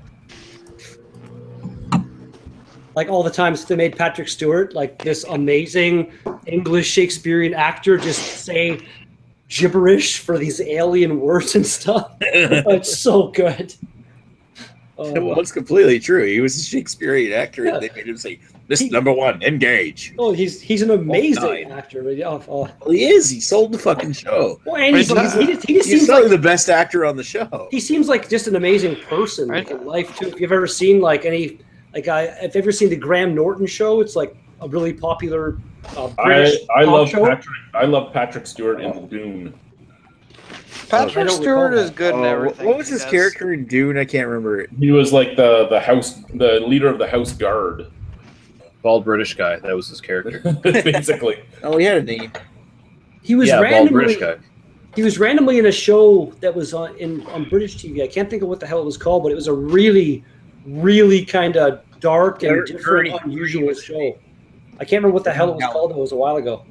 Like all the times they made Patrick Stewart, like this amazing English Shakespearean actor, just say gibberish for these alien words and stuff. It's so good. Well, it's completely true. He was a Shakespearean actor, and they made him say, "This is number one, engage." Oh, he's an amazing nine. actor. Oh. Well, he is. He sold the fucking show. Well, and he just He's seems probably like the best actor on the show. he seems like just an amazing person like, in life too. If you've ever seen like any if you've ever seen the Graham Norton show, it's like a really popular British I talk love show. Patrick Stewart in Dune. I Patrick don't Stewart recall is good in everything. What was he his does. character in Dune? I can't remember it. He was like the leader of the house guard, Bald British guy. That was his character. basically. Oh, he had a name. He was Bald British randomly guy. he was randomly in a show that was on British TV. I can't think of what the hell it was called, but it was a really, really kind of dark and different, unusual show. I can't remember what the hell it was called. It was a while ago.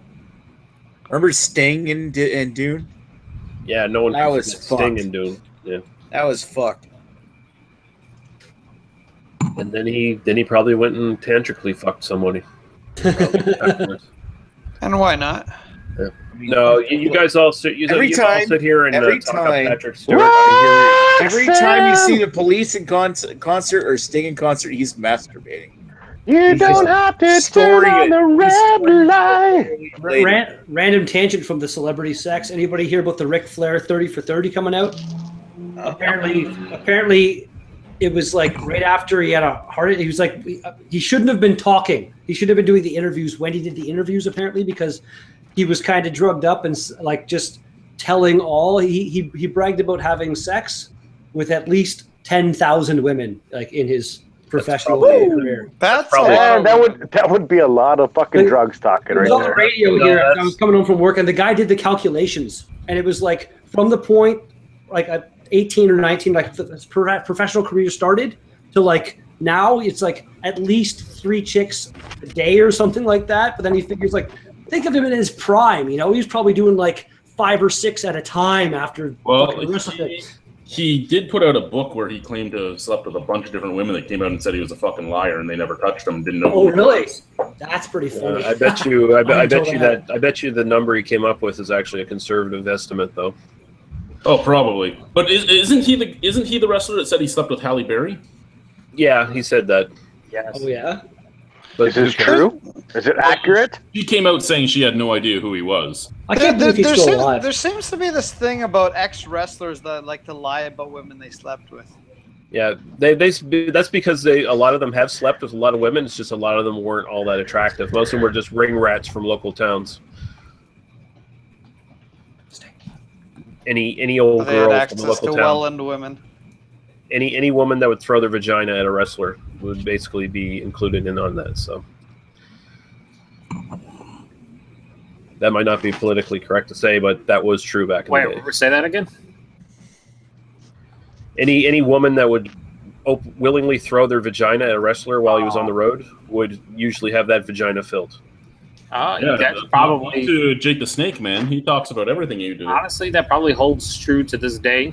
Remember Sting in Dune? Yeah, no one That can was forget Sting fucked. and Dune. Yeah, That was fucked. and then he probably went and tantrically fucked somebody. And why not? No, you guys all sit. You Every all time- sit here and every talk time- about Patrick Stewart. Every time you see the Police in concert or Sting in concert, he's masturbating. You He's don't just have to storing turn on it. the red light. Random tangent from the celebrity sex. Anybody hear about the Ric Flair 30 for 30 coming out? Apparently, it was like right after he had a heart. He was like, he shouldn't have been talking. He should have been doing the interviews when he did the interviews. Apparently, because he was kind of drugged up and like just telling all. He bragged about having sex with at least 10,000 women, like in his professional career. That's probably- a lot Man, of that would be a lot of fucking drugs talking It was right on the there. radio No, here. that's- I was coming home from work, and the guy did the calculations, and it was like from the point, like at 18 or 19, like his professional career started, to like now, it's like at least 3 chicks a day or something like that. But then he figures like, think of him in his prime. You know, he's probably doing like 5 or 6 at a time after. Well, fucking the rest of it. he did put out a book where he claimed to have slept with a bunch of different women that came out and said he was a fucking liar and they never touched him. Didn't know. Oh, who he really? was. That's pretty funny. I bet you. I bet told you that. that. I bet you the number he came up with is actually a conservative estimate, though. Oh, probably. But isn't he the wrestler that said he slept with Halle Berry? Yeah, he said that. Yes. Oh yeah. But Is this true? Is it accurate? She came out saying she had no idea who he was. I can't believe he's still alive. There seems to be this thing about ex-wrestlers that like to lie about women they slept with. Yeah, that's because a lot of them have slept with a lot of women. It's just a lot of them weren't all that attractive. Most of them were just ring rats from local towns. Any old They had girl from a access local to town. well-end women. Any woman that would throw their vagina at a wrestler would basically be included in on that. So that might not be politically correct to say, but that was true back in the day. Wait, say that again. Any woman that would willingly throw their vagina at a wrestler while he was on the road would usually have that vagina filled. That's probably to Jake the Snake, man. He talks about everything you do. Honestly, that probably holds true to this day.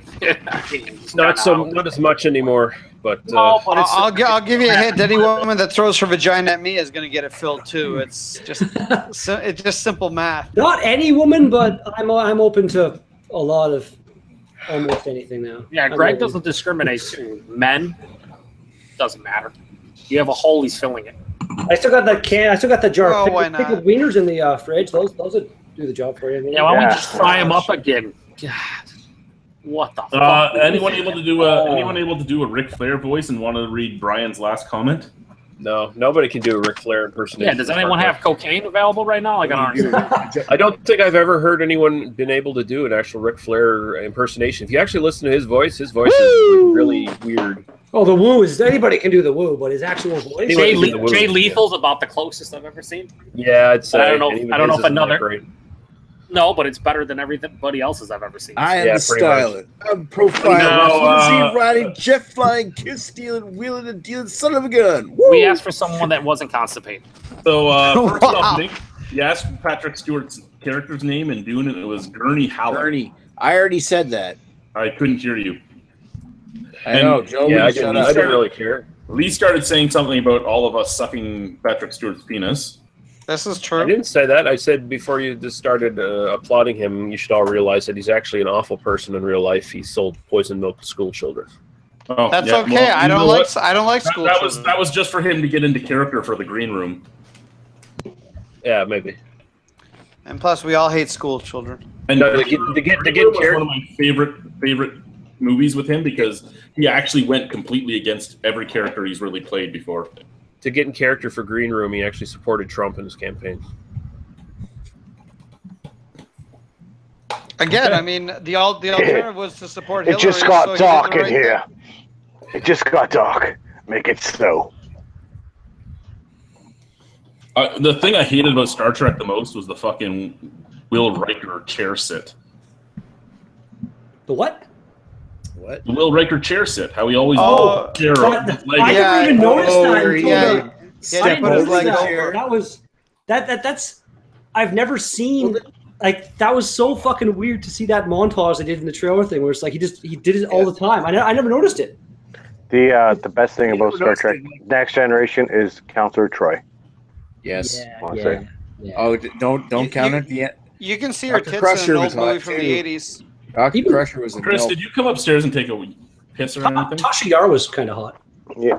Not as much anymore, but I'll give you a hint. Any woman that throws her vagina at me is going to get it filled too. It's just simple math. Not any woman, but I'm open to a lot of almost anything now. Yeah, Greg doesn't discriminate to men. Doesn't matter. You have a hole, he's filling it. I still got that can. I still got that jar Oh, why of not? pickled wieners in the fridge. Those would do the job for you. Yeah, why don't we just fry him up again? God, what the fuck? Anyone able to do a Ric Flair voice and want to read Brian's last comment? no, nobody can do a Ric Flair impersonation. Yeah, does anyone have cocaine available right now? Like, I don't know. I don't think I've ever heard anyone been able to do an actual Ric Flair impersonation. If you actually listen to his voice is really weird. Oh, the woo is anybody can do the woo, but his actual voice. Jay Lethal's about the closest I've ever seen. Yeah, I'd say. I don't know if another. Great. No, but it's better than everybody else's I've ever seen. I am the styler. I'm profiling. Riding, jet flying, kiss stealing, wheeling and dealing, son of a gun. Woo! We asked for someone that wasn't constipated. So first off, Nick, you asked Patrick Stewart's character's name and doing it was Gurney Howler. Gurney. I already said that. I couldn't hear you. I know, Joe. Yeah, I didn't really care. Lee started saying something about all of us sucking Patrick Stewart's penis. This is I true. didn't say that. I said before you just started applauding him, you should all realize that he's actually an awful person in real life. He sold poison milk to school children. Oh, That's yeah, okay. well, I don't like school children. That was just for him to get into character for the green room. Yeah, maybe. And plus, we all hate school children. And No, to get was character. one of my favorite movies with him because he actually went completely against every character he's really played before. To get in character for Green Room, he actually supported Trump in his campaign. Again, I mean, the alternative was to support Hillary. It just got so he did dark the in right here. thing. It just got dark. Make it so. The thing I hated about Star Trek the most was the fucking Will Riker chair sit. The what? What? The Will Riker chair sit. How he always Oh, chair up his leg. I Yeah, never even noticed that. Until yeah. the- Yeah, I he didn't put his notice leg that. over. That was that's. I've never seen like that. Was so fucking weird to see that montage they did in the trailer thing, where it's like he did it all the time. I never noticed it. The best thing about Star Trek Next Generation is Counselor Troy. Yes. Honestly. Oh, don't count it yet. You can see her Dr. tits Crusher in an was old movie hot, from too. the 80s. Dr. Crusher was a Chris, milf. did you come upstairs and take a piss or anything? Tasha Yar was kind of hot.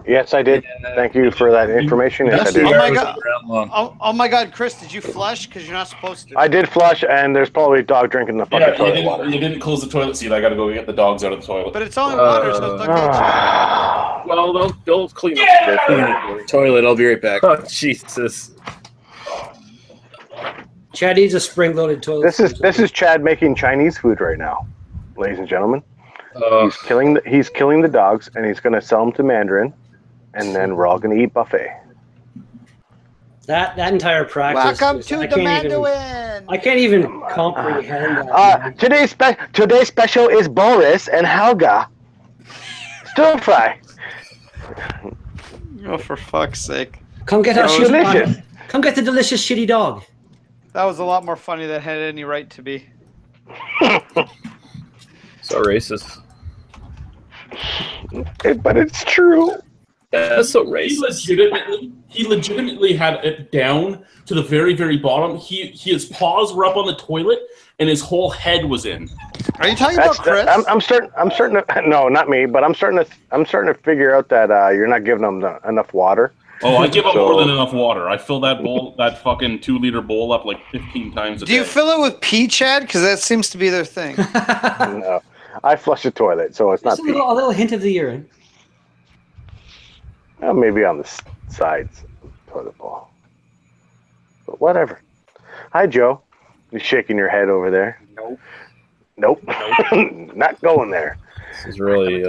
Yes, I did. Thank you for that information. Yes, I did. Oh my god! Oh my god, Chris, did you flush? Because you're not supposed to. I did flush, and there's probably a dog drinking the fucking Yeah, toilet water. you didn't close the toilet seat. I got to go get the dogs out of the toilet. But it's only water, so it's not Well, they'll clean up the Toilet, I'll be right back. Oh, Jesus. Chad needs a spring-loaded toilet. This is Chad making Chinese food right now, ladies and gentlemen. He's killing the dogs, and he's going to sell them to Mandarin, and then we're all going to eat buffet. That entire practice. Welcome to the Mandarin. I can't even comprehend that. Today's special is Boris and Helga. Stir fry. Oh, for fuck's sake! Come get our delicious. Come get the delicious shitty dog. That was a lot more funny than it had any right to be. So racist. But it's true. That's so racist. He legitimately had it down to the very, very bottom. His paws were up on the toilet, and his whole head was in. Are you talking about Chris? I'm starting to. No, not me, but I'm starting to figure out that you're not giving them enough water. Oh, I give them more than enough water. I fill that fucking 2-liter bowl up like 15 times a day. Do you fill it with pee, Chad? Because that seems to be their thing. No, I flush the toilet, so it's not Just a little hint of the urine. Well, maybe on the sides of the toilet bowl. But whatever. Hi, Joe. You're shaking your head over there. Nope. Not going there. This is really.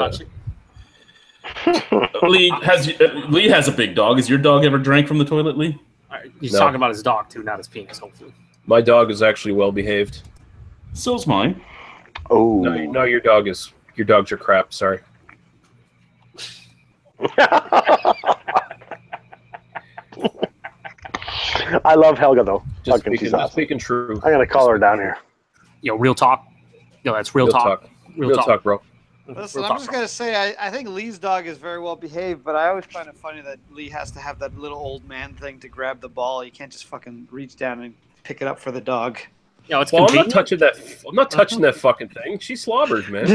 Lee has a big dog. Has your dog ever drank from the toilet, Lee? He's talking about his dog too, not his penis. Hopefully, my dog is actually well behaved. So's mine. Oh no, your dogs are crap. Sorry. I love Helga though. Just speaking true. I'm gonna call her down here. Yo, real talk. Yo, that's real talk. Real talk, bro. Listen, I'm just going to say, I think Lee's dog is very well behaved, but I always find it funny that Lee has to have that little old man thing to grab the ball. You can't just fucking reach down and pick it up for the dog. Yo, it's I'm not touching that. I'm not touching that fucking thing. She slobbers, man.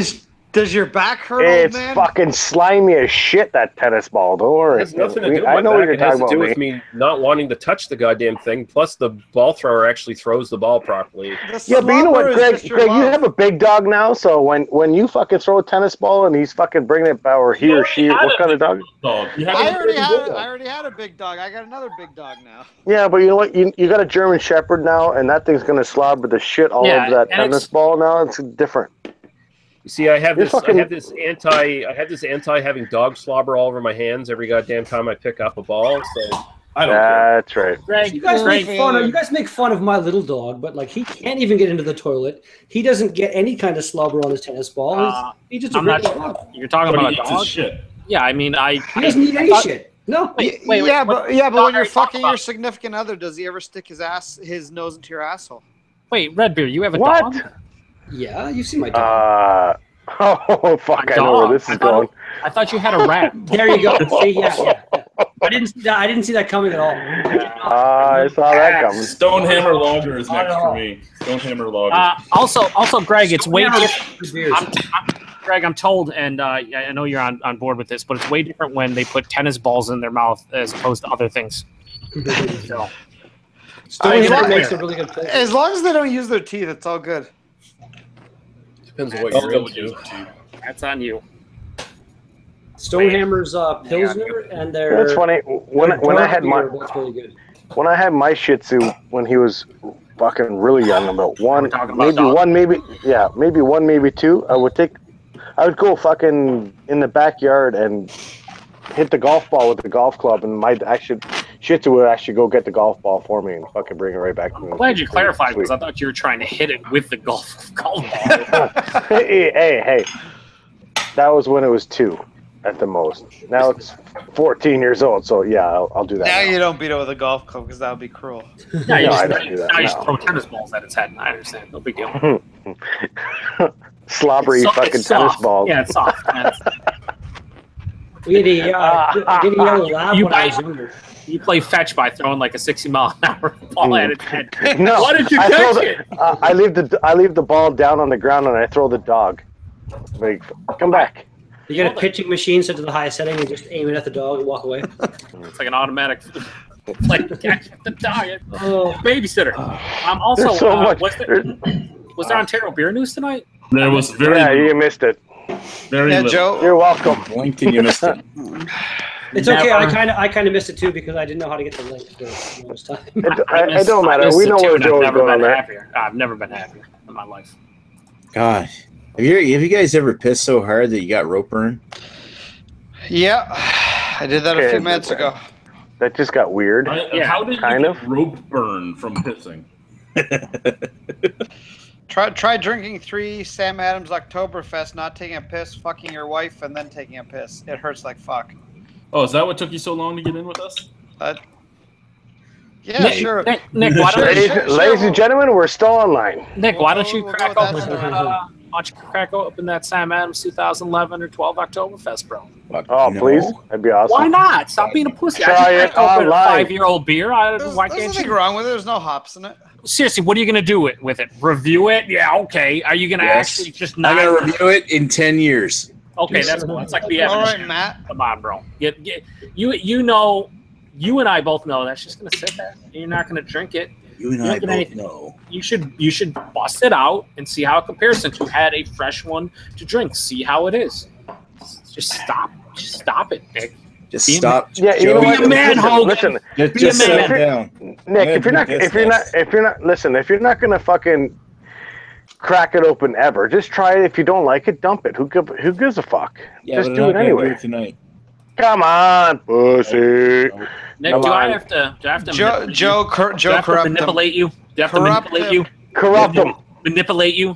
Does your back hurt, old man? It's fucking slimy as shit, that tennis ball. Don't worry. It has nothing to do with my back. It has to do with me not wanting to touch the goddamn thing. Plus, the ball thrower actually throws the ball properly. Yeah, but you know what, Greg, you have a big dog now, so when you fucking throw a tennis ball and he's fucking bringing it, or he or she, what kind of dog? I already had a big dog. I got another big dog now. Yeah, but you know what? You got a German Shepherd now, and that thing's going to slobber the shit all over that tennis ball now. It's different. You see, I have this anti having dog slobber all over my hands every goddamn time I pick up a ball. So I don't care. That's right. Greg, you guys make fun of my little dog, but like he can't even get into the toilet. He doesn't get any kind of slobber on his tennis ball. He's just a great dog. You're talking about a dog? Shit. Yeah, I mean, he doesn't need any shit. No. Wait, but when you're fucking your significant other, does he ever stick his nose into your asshole? Wait, Redbeard, you have a dog? Yeah, you've seen my dog. Oh fuck! I know where this is going. I thought you had a rat. There you go. See, yeah. I didn't see that coming at all. I saw that coming. Stonehammer Lager is next for me. Stonehammer Lager. Also, Greg, it's way different. Greg, I'm told, and I know you're on board with this, but it's way different when they put tennis balls in their mouth as opposed to other things. Stonehammer makes a really good play. As long as they don't use their teeth, it's all good. Depends on what you're into. That's on you. Stonehammer's Pilsner and their. It's funny when I had my really good. When I had my Shih Tzu when he was fucking really young, about one, maybe one, maybe two. I would go fucking in the backyard and hit the golf ball with the golf club, and my Shih Tzu would actually go get the golf ball for me and fucking bring it right back to me. I'm glad you clarified because I thought you were trying to hit it with the golf ball. hey, that was when it was 2 at the most. Now it's 14 years old, so yeah, I'll do that. Now you don't beat it with a golf club because that would be cruel. I don't do that. Now you just throw tennis balls at its head. I understand. No big deal. Slobbery fucking tennis balls. Yeah, it's soft. We had a yellow lab when I was younger. You play fetch by throwing like a 60-mile-an-hour ball at its head. No, why did you catch it? I leave the ball down on the ground and I throw the dog. Like, come back. You get a pitching machine set to the highest setting and just aim it at the dog and walk away. It's like an automatic play catch the dog. Babysitter. Also, was there Ontario beer news tonight? There was very. Yeah, you missed it. Very little. Joe. You're welcome. Blinked and you missed it. It's okay. I kind of missed it too because I didn't know how to get the link for the longest time. It don't matter. We know where Joe's going on there. I've never been happier in my life. God, have you guys ever pissed so hard that you got rope burn? Yeah, I did that a few minutes ago. That just got weird. How did you get rope burn from pissing? Try drinking 3 Sam Adams Oktoberfest, not taking a piss, fucking your wife, and then taking a piss. It hurts like fuck. Oh, is that what took you so long to get in with us? Yeah, sure. Nick, why don't Ladies and gentlemen, we're still online. Nick, why don't you crack open Why don't you crack open that Sam Adams 2011 or 12 Oktoberfest, bro? Oh, please. That'd be awesome. Why not? Stop being a pussy. Try I it just cracked open a online. 5-year-old beer. Why There's can't nothing you? wrong with it. There's no hops in it. Seriously, what are you going to do with it? Review it? Yeah, okay. Are you going to actually just not? I'm gonna review it in 10 years. Okay, that's cool. That's like the All evidence. right, Matt. Come on, bro. You know, you and I both know that's just going to sit there. You're not going to drink it. You and You're I not gonna- both know. You should bust it out and see how it compares since you had a fresh one to drink. See how it is. Just stop. Just stop it, Nick. Just Be a stop. Yeah, you Joe. know Be what? a man, Hogan. Listen, Just, Be a just man. settle down. Nick, if you're not fucking crack it open ever, just try it. If you don't like it, dump it. Who gives a fuck? Yeah, Just but do I'm it not gonna anyway. do it tonight. Come on, pussy. Nick, Come do I on. have to Joe manipulate you? Do I have to corrupt him. manipulate you? Do I have to Corrupt manipulate him. you? Corrupt them. Manipulate you?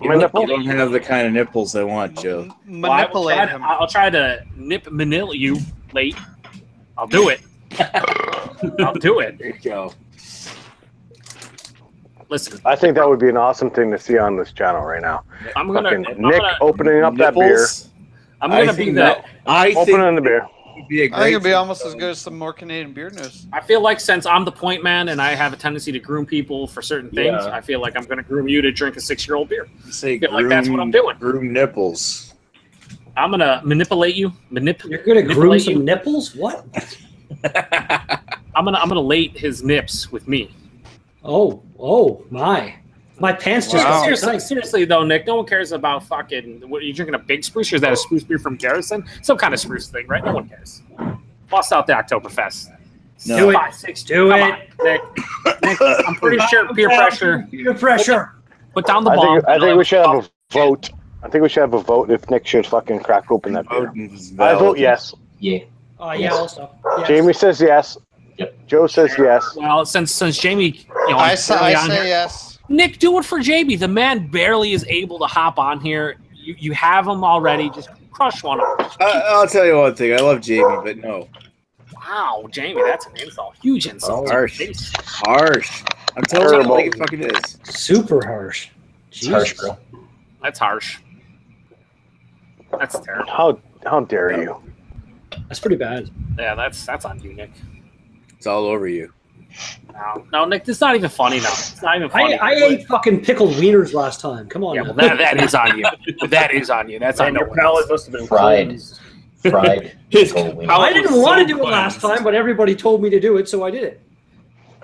You don't have the kind of nipples I want, Joe. Manipulate him. I'll try to manipulate you late. I'll do it. I'll do it. There you go. Listen, I think that would be an awesome thing to see on this channel right now. I'm gonna Fucking Nick opening up that beer, Nipples? I'm gonna be think that. I think opening the beer. it'd be a I think great it'd be almost as good as some more Canadian beer news. I feel like since I'm the point man and I have a tendency to groom people for certain things, Yeah. I feel like I'm gonna groom you to drink a 6-year-old beer. say I feel like that's what I'm doing. Groom nipples. I'm gonna manipulate you. You're gonna groom Manipulate some you. nipples? What? I'm gonna late his nips with me. Oh my pants just got Seriously, tight. seriously though, Nick, no one cares about fucking. What are you drinking? A big spruce? Or is that a spruce beer from Garrison? Some kind of spruce thing, right? No one cares. Bust out the Oktoberfest. No. Do it. 5, 6, Do come it. on, Nick. Nick, I'm pretty sure peer pressure. Peer pressure. Put down the I bomb. think we should have a vote. I think we should have a vote if Nick should fucking crack open that beer. I vote yes. Yeah. Yeah, also. Yes. Jamie says yes. Yep. Joe says yes. Well, since Jamie, I say on here- yes. Nick, do it for Jamie. The man barely is able to hop on here. You have him already. Just crush one of them. I'll tell you one thing. I love Jamie, but no. Wow, Jamie, that's an insult. Huge insult. Harsh. Jeez. Harsh. I'm telling you like it fucking is. Super harsh. It's harsh, bro. That's harsh. That's terrible. How dare you? That's pretty bad. Yeah, that's on you, Nick. It's all over you. No, Nick, this is not even funny now. It's not even funny. I ate fucking pickled wieners last time. Come on. Yeah, now. well, that is on you. That is on you. That's on And no your one palate else. must have been Fried. cleansed. Fried. His Gold wing. palate I didn't was want to so do it last cleansed. time, but everybody told me to do it, so I did it.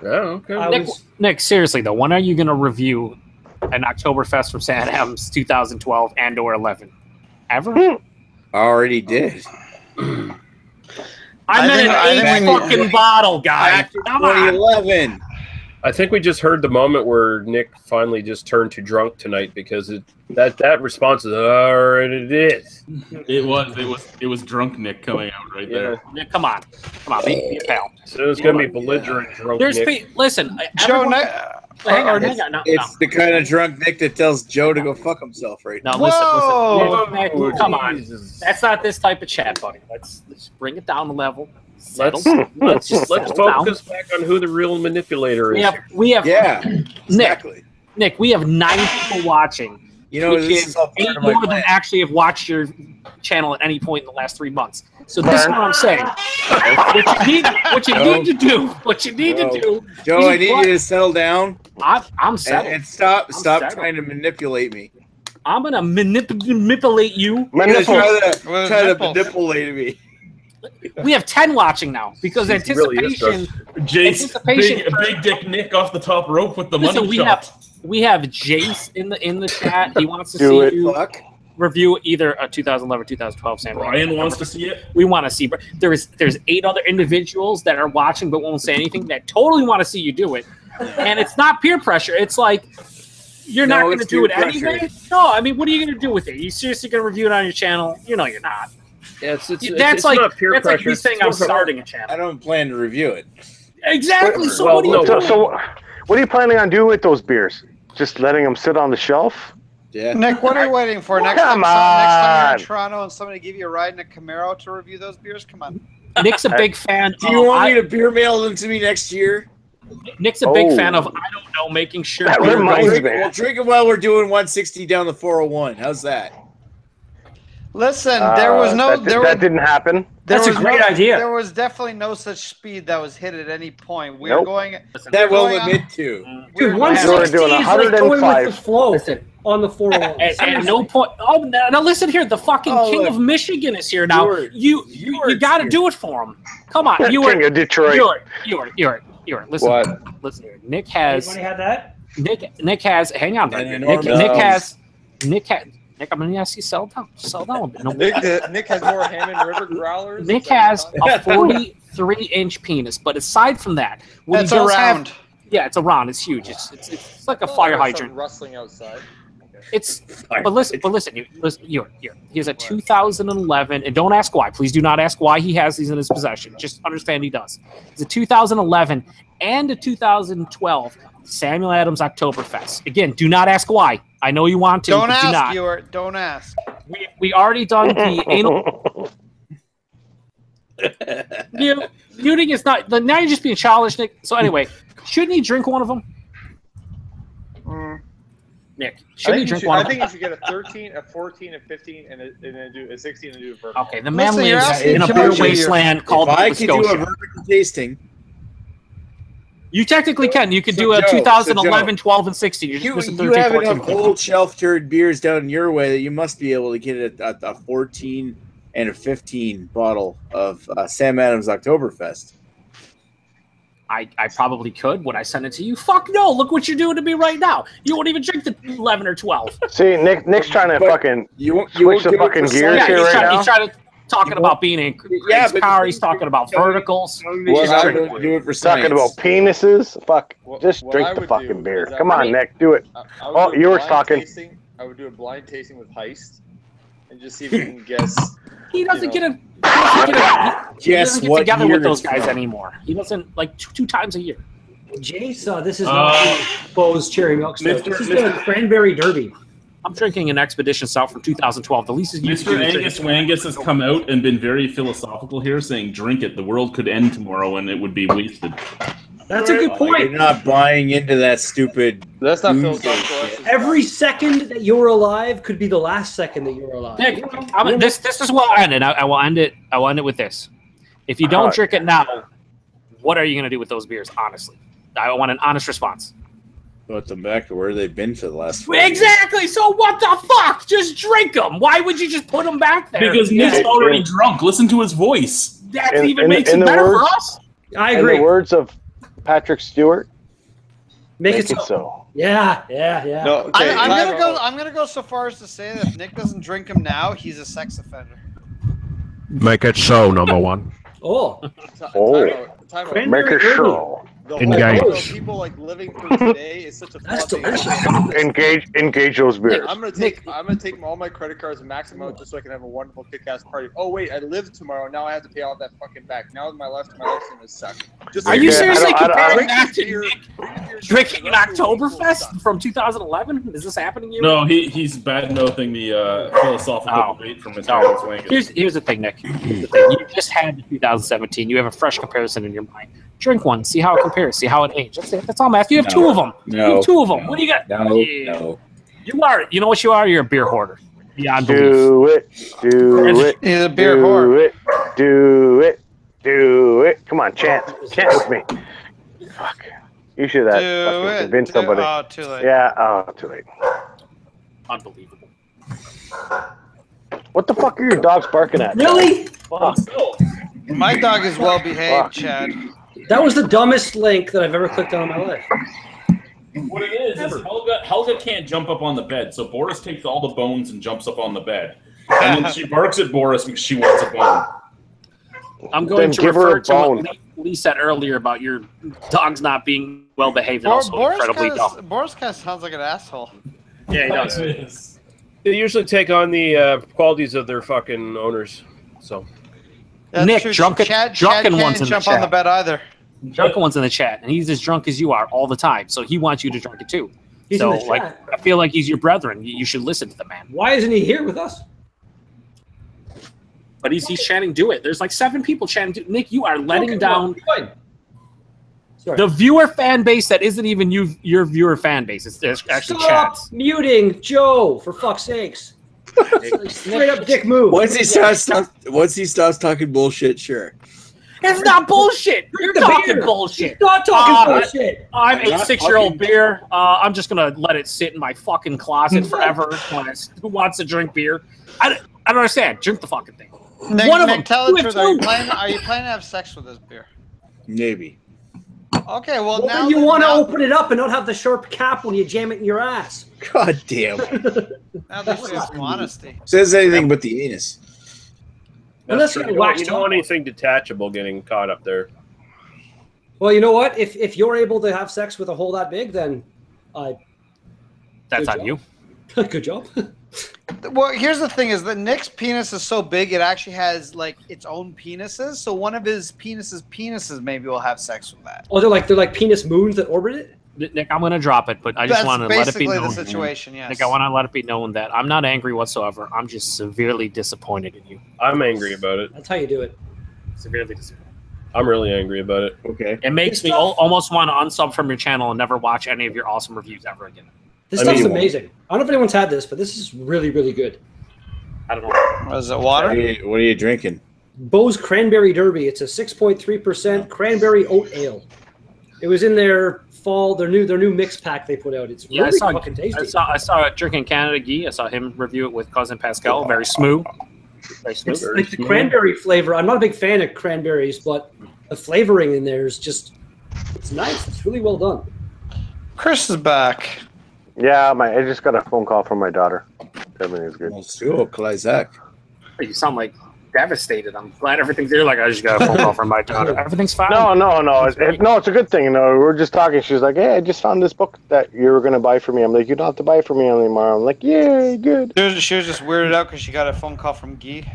Oh, okay. I Nick, was- Nick, seriously though, when are you going to review an Oktoberfest from San Adams 2012 and or 11? Ever? I already did. I meant think- I an think 8 we need- fucking bottle, guys. Come on. 2011. I think we just heard the moment where Nick finally just turned to drunk tonight because that response is all right. It is. It was drunk Nick coming out right there. Nick, come on, be a pal. So it's gonna be belligerent drunk There's Nick. listen, Joe, everyone- hang on, It's, hang on, no, it's the kind of drunk Nick that tells Joe to go fuck himself right now. no, listen, Whoa! Nick, Oh, come on. Jesus. That's not this type of chat, buddy. Let's bring it down a level. Let's Let's just let's settle down. focus back on who the real manipulator is. We have Yeah, Nick. exactly. Nick, we have 9 people watching. You know, which this is is all 8 part of my more than plan. actually have watched your channel at any point in the last 3 months. So this is what I'm saying. What you need to do, Joe, I need you to settle down I'm settled. and stop I'm stop settled. trying to manipulate me. I'm gonna manipulate you. You're gonna try to With nipples. manipulate me. We have 10 watching now because He really is anticipation. Jace, Anticipation big dick Nick off the top rope with the Listen, money we shot. have Jace in the chat. He wants to Do see it. you Fuck. review either a 2011 or 2012 Sam. Brian wants to see it. We want to see. There's 8 other individuals that are watching but won't say anything that totally want to see you do it. And it's not peer pressure. It's like you're No, not going to it's do it peer pressure. anyway. No, I mean, what are you going to do with it? You seriously going to review it on your channel? You know you're not. Yeah, That's it's like not peer that's like pressure. me it's saying I'm sort of- starting a channel. I don't plan to review it. Exactly. So Well, what are you no, doing? So, what are you planning on doing with those beers? Just letting them sit on the shelf? Yeah. Nick, what are you waiting for? Next Come time you're on. in Toronto and somebody give you a ride in a Camaro to review those beers? Come on. Nick's a big fan. Do you want me to beer mail them to me next year? Nick's a big fan of, I don't know, making sure. That reminds me. We'll drink it while we're doing 160 down the 401. How's that? Listen, there was no. That didn't happen. That's a great idea. There was definitely no such speed that was hit at any point. We Nope. were going. That will admit to. Dude, were 160 doing is like going with 105. the flow on the 401. At no point. Oh, now listen here. The fucking king of Michigan is here now. You got to do it for him. Come on, King of Detroit. Listen, What? listen here. Nick has. Anybody had that? Nick has. Hang on. Nick has. Nick, I'm going to ask you sell down a bit. No, Nick has more Hammond River growlers. Nick has a 43-inch penis, but aside from that, what That's he does a round. have, yeah, it's a round. It's huge. It's like a fire hydrant. Rustling outside. It's but listen, he has a 2011, and don't ask why. Please do not ask why he has these in his possession. Just understand he does. It's a 2011 and a 2012 Samuel Adams Oktoberfest. Again, do not ask why. I know you want to. Don't but ask, do not. Ewart. Don't ask. We already done the anal. Muting is not. Now you're just being childish, Nick. So anyway, shouldn't he drink one of them? Nick, shouldn't he drink one of them? I think you should get a 13, a 14, a 15, and then do a 16 and do a vertical. Okay, the man Listen, you're lives asking in a too beer much of your- wasteland called If I Nova could do a Scotia. vertical tasting, You technically can. You could do a Joe, 2011, 12, and 16. You're just you missing have 13, 14, enough old shelf turd beers down your way that you must be able to get a 14 and a 15 bottle of Sam Adams Oktoberfest. I probably could. Would I send it to you? Fuck no. Look what you're doing to me right now. You won't even drink the 11 or 12. See, Nick's trying to But fucking You switch won't the do it fucking for gears Yeah, here he's right trying, now. he's trying to talking about being in Greg's but car. He's talking about verticals. He's trying to do it for science. Talking about penises. Fuck. Just What drink I the would fucking do beer. is I Come would- on, Nick. Do it. I would Oh, do a you were blind talking. tasting. I would do a blind tasting with Heist and just see if you can guess. He doesn't You know. get a. He Guess doesn't get what together year with those it's guys from. anymore. He doesn't like two times a year. Jace, this is not Bo's cherry milk stout. This is the cranberry derby. I'm drinking an Expedition Stout from 2012. The least is you Mr. Angus Wangus has come out and been very philosophical here, saying, drink it. The world could end tomorrow and it would be wasted. That's a good You're point. not buying into that stupid. That's not doomsday philosophical. shit. That's just Every second that you're alive could be the last second that you're alive. Nick, this is what I'll end it. I will end it. I will end it with this. If you don't drink it now, what are you going to do with those beers? Honestly, I want an honest response. Put them back to where they've been for the last 4 years. Exactly. So what the fuck? Just drink them. Why would you just put them back there? Because Nick's already drunk. Listen to his voice. That In- even in- makes in it the better for words- us. I In agree. the words of Patrick Stewart, Make make it so. it so. Yeah. No, okay, I'm time gonna go. out. I'm gonna go so far as to say that if Nick doesn't drink him now, he's a sex offender. Make it so, number one. Oh, Oh. Time out. Cranberry Make it derby. so. The Engage. whole idea of people like living for today is such a That's flawed thing. delicious. Engage those beers. I'm gonna take all my credit cards and max them out just so I can have a wonderful kick-ass party. Oh wait, I live tomorrow. Now I have to pay all that fucking back. Now my life's gonna suck. Just Are like you Yeah, seriously I don't- comparing drink that your to beer- Nick drink your beer, drinking an the rest of your world will Oktoberfest suck. from 2011? Is this happening to you? No, he's bad-mouthing the philosophical debate from Mr. No. Angus Wangus. Here's the thing, Nick. Here's the thing. You just had the 2017. You have a fresh comparison in your mind. Drink one. See how it compares. See how it aged. That's it. That's all I'm asking. You have two of them. No, You have two of them. no, What do you got? No, Yeah. no. You are. You know what you are? You're a beer hoarder. Beyond belief. Do it. Do it. He's a beer Do whore. it. Do it. Do it. Come on, chant. Chant with me. Fuck. You should have Do fucking it. convinced somebody. Oh, too late. Yeah. Oh, too late. Unbelievable. What the fuck are your dogs barking at? Really? Fuck. My dog is well behaved, Fuck. Chad. That was the dumbest link that I've ever clicked on in my life. What it is Helga can't jump up on the bed, so Boris takes all the bones and jumps up on the bed. And then she barks at Boris because she wants a bone. I'm going Then to give her refer a to what bone. Lee said earlier about your dogs not being well behaved and also incredibly dumb. Boris kind of sounds like an asshole. Yeah, he does. They usually take on the qualities of their fucking owners. So That's Nick, true. drunken Chad ones can't in the jump on the chat. bed either. Drunken one's in the chat, and he's as drunk as you are all the time. So he wants you to drink it too. He's so, in the like, chat. I feel like he's your brethren. You should listen to the man. Why isn't he here with us? But he's chanting, do it. There's like 7 people chanting. Nick, you are letting Okay, down. well, good. Sorry. The viewer fan base that isn't even your viewer fan base. It's actually Stop chats. muting Joe, for fuck's sakes. Straight up dick move. Once he stops talking bullshit, sure. It's not bullshit. You're the talking beer. bullshit. He's not talking bullshit. I'm a not 6-year-old talking- beer. I'm just gonna let it sit in my fucking closet forever. Who wants to drink beer? I don't understand. Drink the fucking thing. Nick, One of Nick, them. tell the Do it truth. Are you too. planning to have sex with this beer? Maybe. Okay, well, Well, now then you want to now, open it up and not have the sharp cap when you jam it in your ass. God damn. now there's some honesty. Says anything but the anus. Unless You you're don't, waxed you don't up. want anything detachable getting caught up there. Well, you know what? If you're able to have sex with a hole that big, then That's Good on job. you. good job. Well, here's the thing: is that Nick's penis is so big, it actually has like its own penises. So one of his penises maybe will have sex with that. Oh, they're like penis moons that orbit it. Nick, I'm gonna drop it, but I just That's want to let it be basically known. the situation. Yes. Nick, I want to let it be known that I'm not angry whatsoever. I'm just severely disappointed in you. I'm angry about it. That's how you do it. Severely disappointed. I'm really angry about it. Okay. It makes me almost want to unsub from your channel and never watch any of your awesome reviews ever again. This I stuff's mean, amazing. I don't know if anyone's had this, but this is really, really good. I don't know. What is it? Water? What are you drinking? Bo's Cranberry Derby. It's a 6.3% cranberry oat ale. It was in their new mix pack they put out. It's Yeah, really I fucking tasty. saw Drinking Canada Gee. I saw him review it with cousin Pascal. Very smooth. Very smooth. It's like the cranberry flavor. I'm not a big fan of cranberries, but the flavoring in there is just, it's nice. It's really well done. Chris is back. Yeah, I just got a phone call from my daughter. Everything's good. Well, still, Klizak. You sound like devastated. I'm glad everything's there. Like, I just got a phone call from my daughter. Everything's fine. No. It's a good thing. You know, we were just talking. She's like, "Hey, I just found this book that you were gonna buy for me." I'm like, "You don't have to buy it for me anymore." I'm like, "Yay, good." She was just weirded out because she got a phone call from Guy.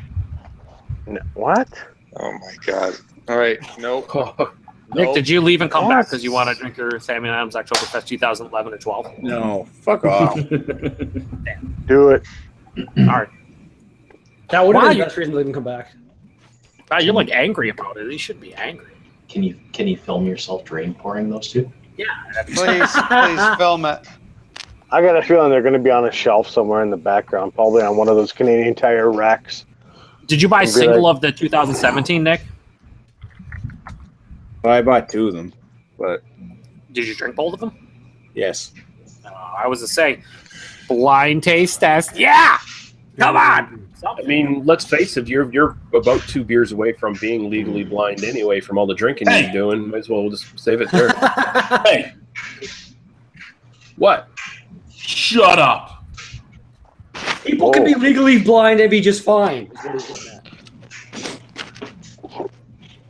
No, what? Oh my god. All right. Nope. Nick, Nope. did you leave and come back because you want to drink your Sammy Adams Oktoberfest 2011 or 12? No, fuck off. Do it. All right. That would have Why? been the best reason to let him come back. Wow, you're like angry about it. You should be angry. Can you film yourself drain pouring those two? Yeah. Please film it. I got a feeling they're gonna be on a shelf somewhere in the background, probably on one of those Canadian Tire racks. Did you buy a Be single like- of the 2017, Nick? Well, I bought two of them, but Did you drink both of them? yes. I was to say, blind taste test. Yeah, come on. I mean, let's face it. You're about 2 beers away from being legally blind anyway from all the drinking you're doing. Might as well just save it there. Hey, what? Shut up. People can be legally blind and be just fine. is what he's getting at.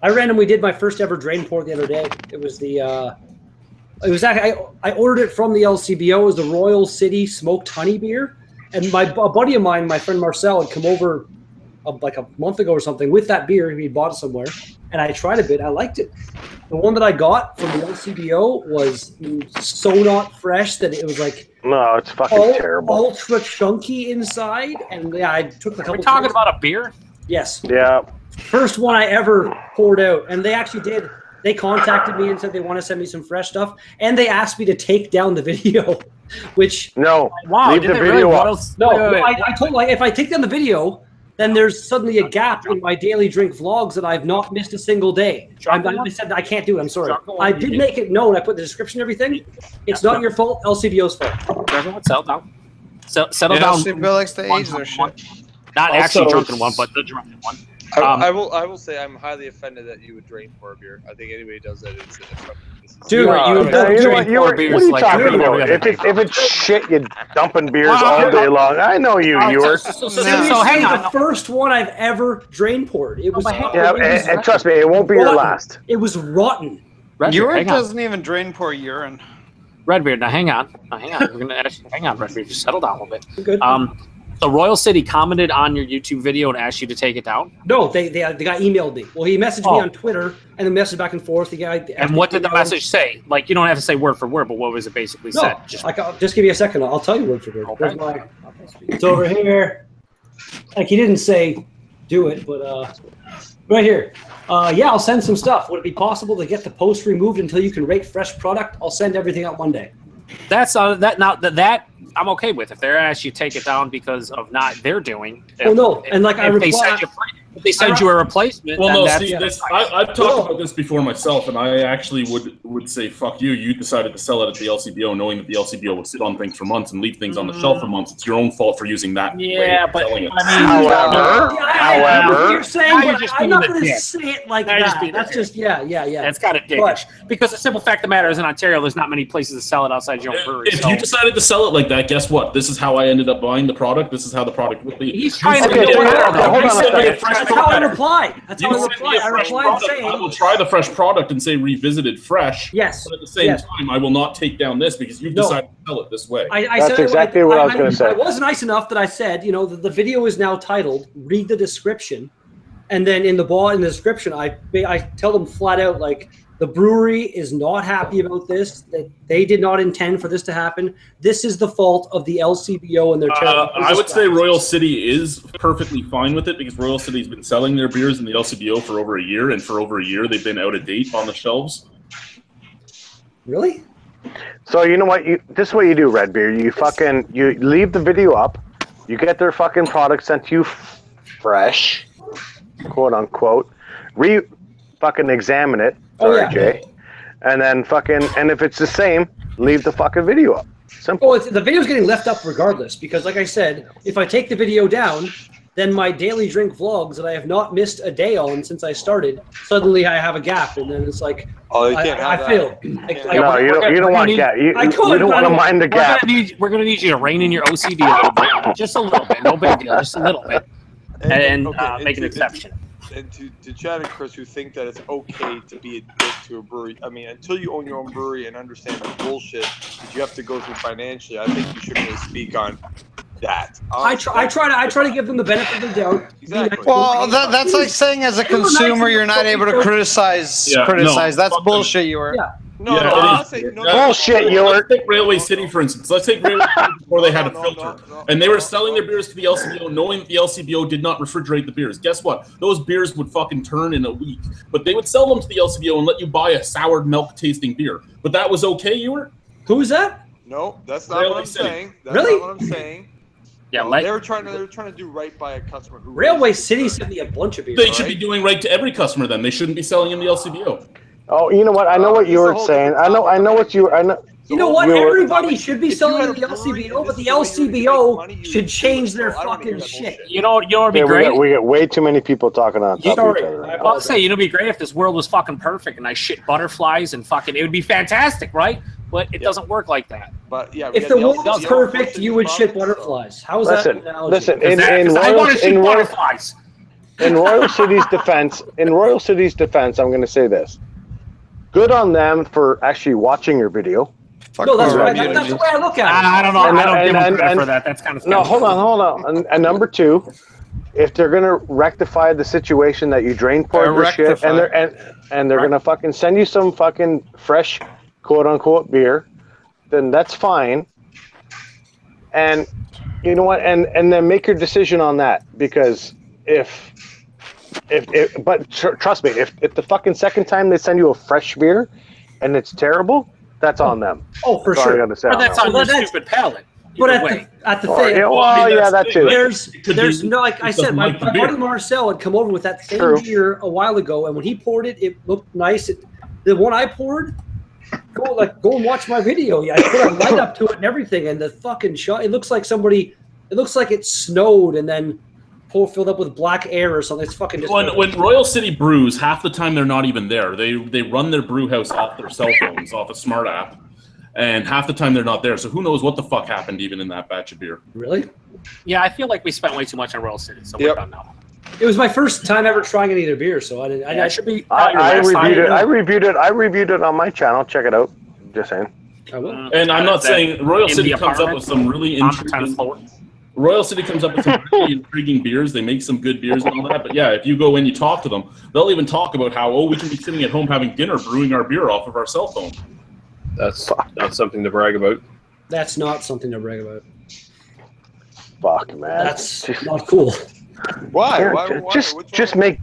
I randomly did my first ever drain pour the other day. It was I ordered it from the LCBO. It was the Royal City Smoked Honey beer. And a buddy of mine, my friend Marcel, had come over like a month ago or something with that beer. He bought it somewhere. And I tried a bit. I liked it. The one that I got from the LCBO was so not fresh that it was like No, it's fucking terrible. ultra chunky inside. And yeah, I took a Are couple. we talking about a beer? Yes. Yeah. First one I ever poured out. And they actually did. They contacted me and said they want to send me some fresh stuff. And they asked me to take down the video, which No. Wow. Leave did the they video really? up. What else? no, Wait, wait, wait. I told like if I take down the video, then there's suddenly a gap in my daily drink vlogs that I've not missed a single day. I said I can't do it. I'm sorry. I did make it known. I put the description and everything. It's not your fault. LCBO's fault. Everyone settle down. Settle Yeah, down. Bill likes to age their shit. Not Also- actually drunken one, but the drunken one. I will say I'm highly offended that you would drain pour a beer. I think anybody does that is Dude, No, you you know what? drink You four were, beers what are you like talking every about? other If it's shit, you're dumping beers all day long. I know you. You were. So Seriously, hang on. the first one I've ever drain poured. It was. Yeah, and trust me, it won't be your rotten. last. It was rotten. Redbeard, Urine hang on. doesn't even drain pour urine. Redbeard, now hang on. We're gonna actually hang on, Redbeard. Just settle down a little bit. Good. So Royal City commented on your YouTube video and asked you to take it down. No, they got emailed me. Well, he messaged me on Twitter and then messaged back and forth. And what did the message say? Like, you don't have to say word for word, but what was it basically No, said? just give me a second. I'll tell you word for word. Okay. Where's my- It's over here. Like he didn't say do it, but right here. Yeah, I'll send some stuff. Would it be possible to get the post removed until you can rate fresh product? I'll send everything out Monday. That's that I'm okay with. If they're actually take it down because of not they're doing. Oh no, and like I reply. If they send you a replacement, well, then no. See, I've talked about this before myself, and I actually would say, "Fuck you." You decided to sell it at the LCBO, knowing that the LCBO would sit on things for months and leave things on the shelf for months. It's your own fault for using that. Yeah, but selling it. However, you're saying, I'm not going to say it like that. That's just yeah. That's kind of dickish. Because the simple fact of the matter is, in Ontario, there's not many places to sell it outside your own brewery. If you decided to sell it like that, guess what? This is how I ended up buying the product. This is how the product would be. He's trying to hold on. That's how I reply. That's how I reply. I reply saying, I will try the fresh product and say revisited fresh. Yes. But at the same time, I will not take down this because you've decided to sell it this way. That's exactly what I was going to say. I was nice enough that I said, the video is now titled, read the description. And then in the description, I tell them flat out, like, the brewery is not happy about this, that they did not intend for this to happen. This is the fault of the LCBO and their terrible I would say Royal City is perfectly fine with it because Royal City's been selling their beers in the LCBO for over a year, and for over a year they've been out of date on the shelves. Really? So you know what? This is what you do, Red Beer. You leave the video up. You get their fucking product sent to you fresh, quote unquote. Fucking examine it. Sorry, Jay. And then and if it's the same, leave the fucking video up. Simple. Well, the video's getting left up regardless because, like I said, if I take the video down, then my daily drink vlogs that I have not missed a day on since I started, suddenly I have a gap, and then it's like, I failed. No, you don't want gap. You don't want to mind the gap. We're going to need you to rein in your OCD a little bit. Just a little bit. No big deal. Just a little bit. And make an exception. And to Chad and Chris, who think that it's okay to be a dick to a brewery, I mean, until you own your own brewery and understand the bullshit that you have to go through financially, I think you shouldn't really speak on that. I try to give them the benefit of the doubt. Exactly. Well, that's like saying as a consumer you're not able to criticize. That's bullshit. You were. Yeah. Bullshit, you were. Let's take Railway City, for instance. Let's take Railway City before they had a filter. And they were selling their beers to the LCBO knowing that the LCBO did not refrigerate the beers. Guess what? Those beers would fucking turn in a week. But they would sell them to the LCBO and let you buy a soured milk tasting beer. But that was okay, Ewer? Who is that? No, that's not what I'm saying. That's really? not what I'm saying. Yeah, they were trying to do right by a customer. Railway City sent me a bunch of beers. They should be doing right to every customer then. They shouldn't be selling in the LCBO. Oh, you know what? I know what you were saying. I know what you. I know. You know what? Everybody should be selling in the LCBO, but the LCBO should change their fucking shit. You know it'd be great? We get way too many people talking on top of each other. I'll say, it'd be great if this world was fucking perfect and I shit butterflies and fucking, it would be fantastic, right? But it doesn't work like that. But yeah, if the world was perfect, you would shit butterflies. How is that an analogy? Listen, in Royal City's defense, I'm going to say this. Good on them for actually watching your video. No, that's right. That's the way I look at it. I don't know. I don't give them credit for that. That's kind of no. Hold on. And number two, if they're gonna rectify the situation that you drain poured the shit, and they're gonna fucking send you some fucking fresh, quote unquote beer, then that's fine. And you know what? And then make your decision on that, because but trust me, if the fucking second time they send you a fresh beer and it's terrible, that's on them. Oh, for sure. But that's on your stupid palate. But at the thing, that too. There's no, like I said, my buddy Marcel had come over with that same beer a while ago, and when he poured it, it looked nice. The one I poured, go and watch my video. Yeah, I put a light up to it and everything, and the fucking shot. It looks like it snowed and then filled up with black air or something. It's fucking. When Royal City brews, half the time they're not even there. They run their brew house off their cell phones, off a smart app, and half the time they're not there. So who knows what the fuck happened even in that batch of beer? Really? Yeah, I feel like we spent way too much on Royal City, so we're done now. It was my first time ever trying any of their beer, so I didn't. I should be. I reviewed it on my channel. Check it out. Just saying. I will. And I'm not saying Royal City comes up with some really interesting. Royal City comes up with some really intriguing beers. They make some good beers and all that. But yeah, if you go in, you talk to them, they'll even talk about how, we can be sitting at home having dinner, brewing our beer off of our cell phone. That's not something to brag about. That's not something to brag about. Fuck, man. That's not cool. Why? Yeah, Why? just make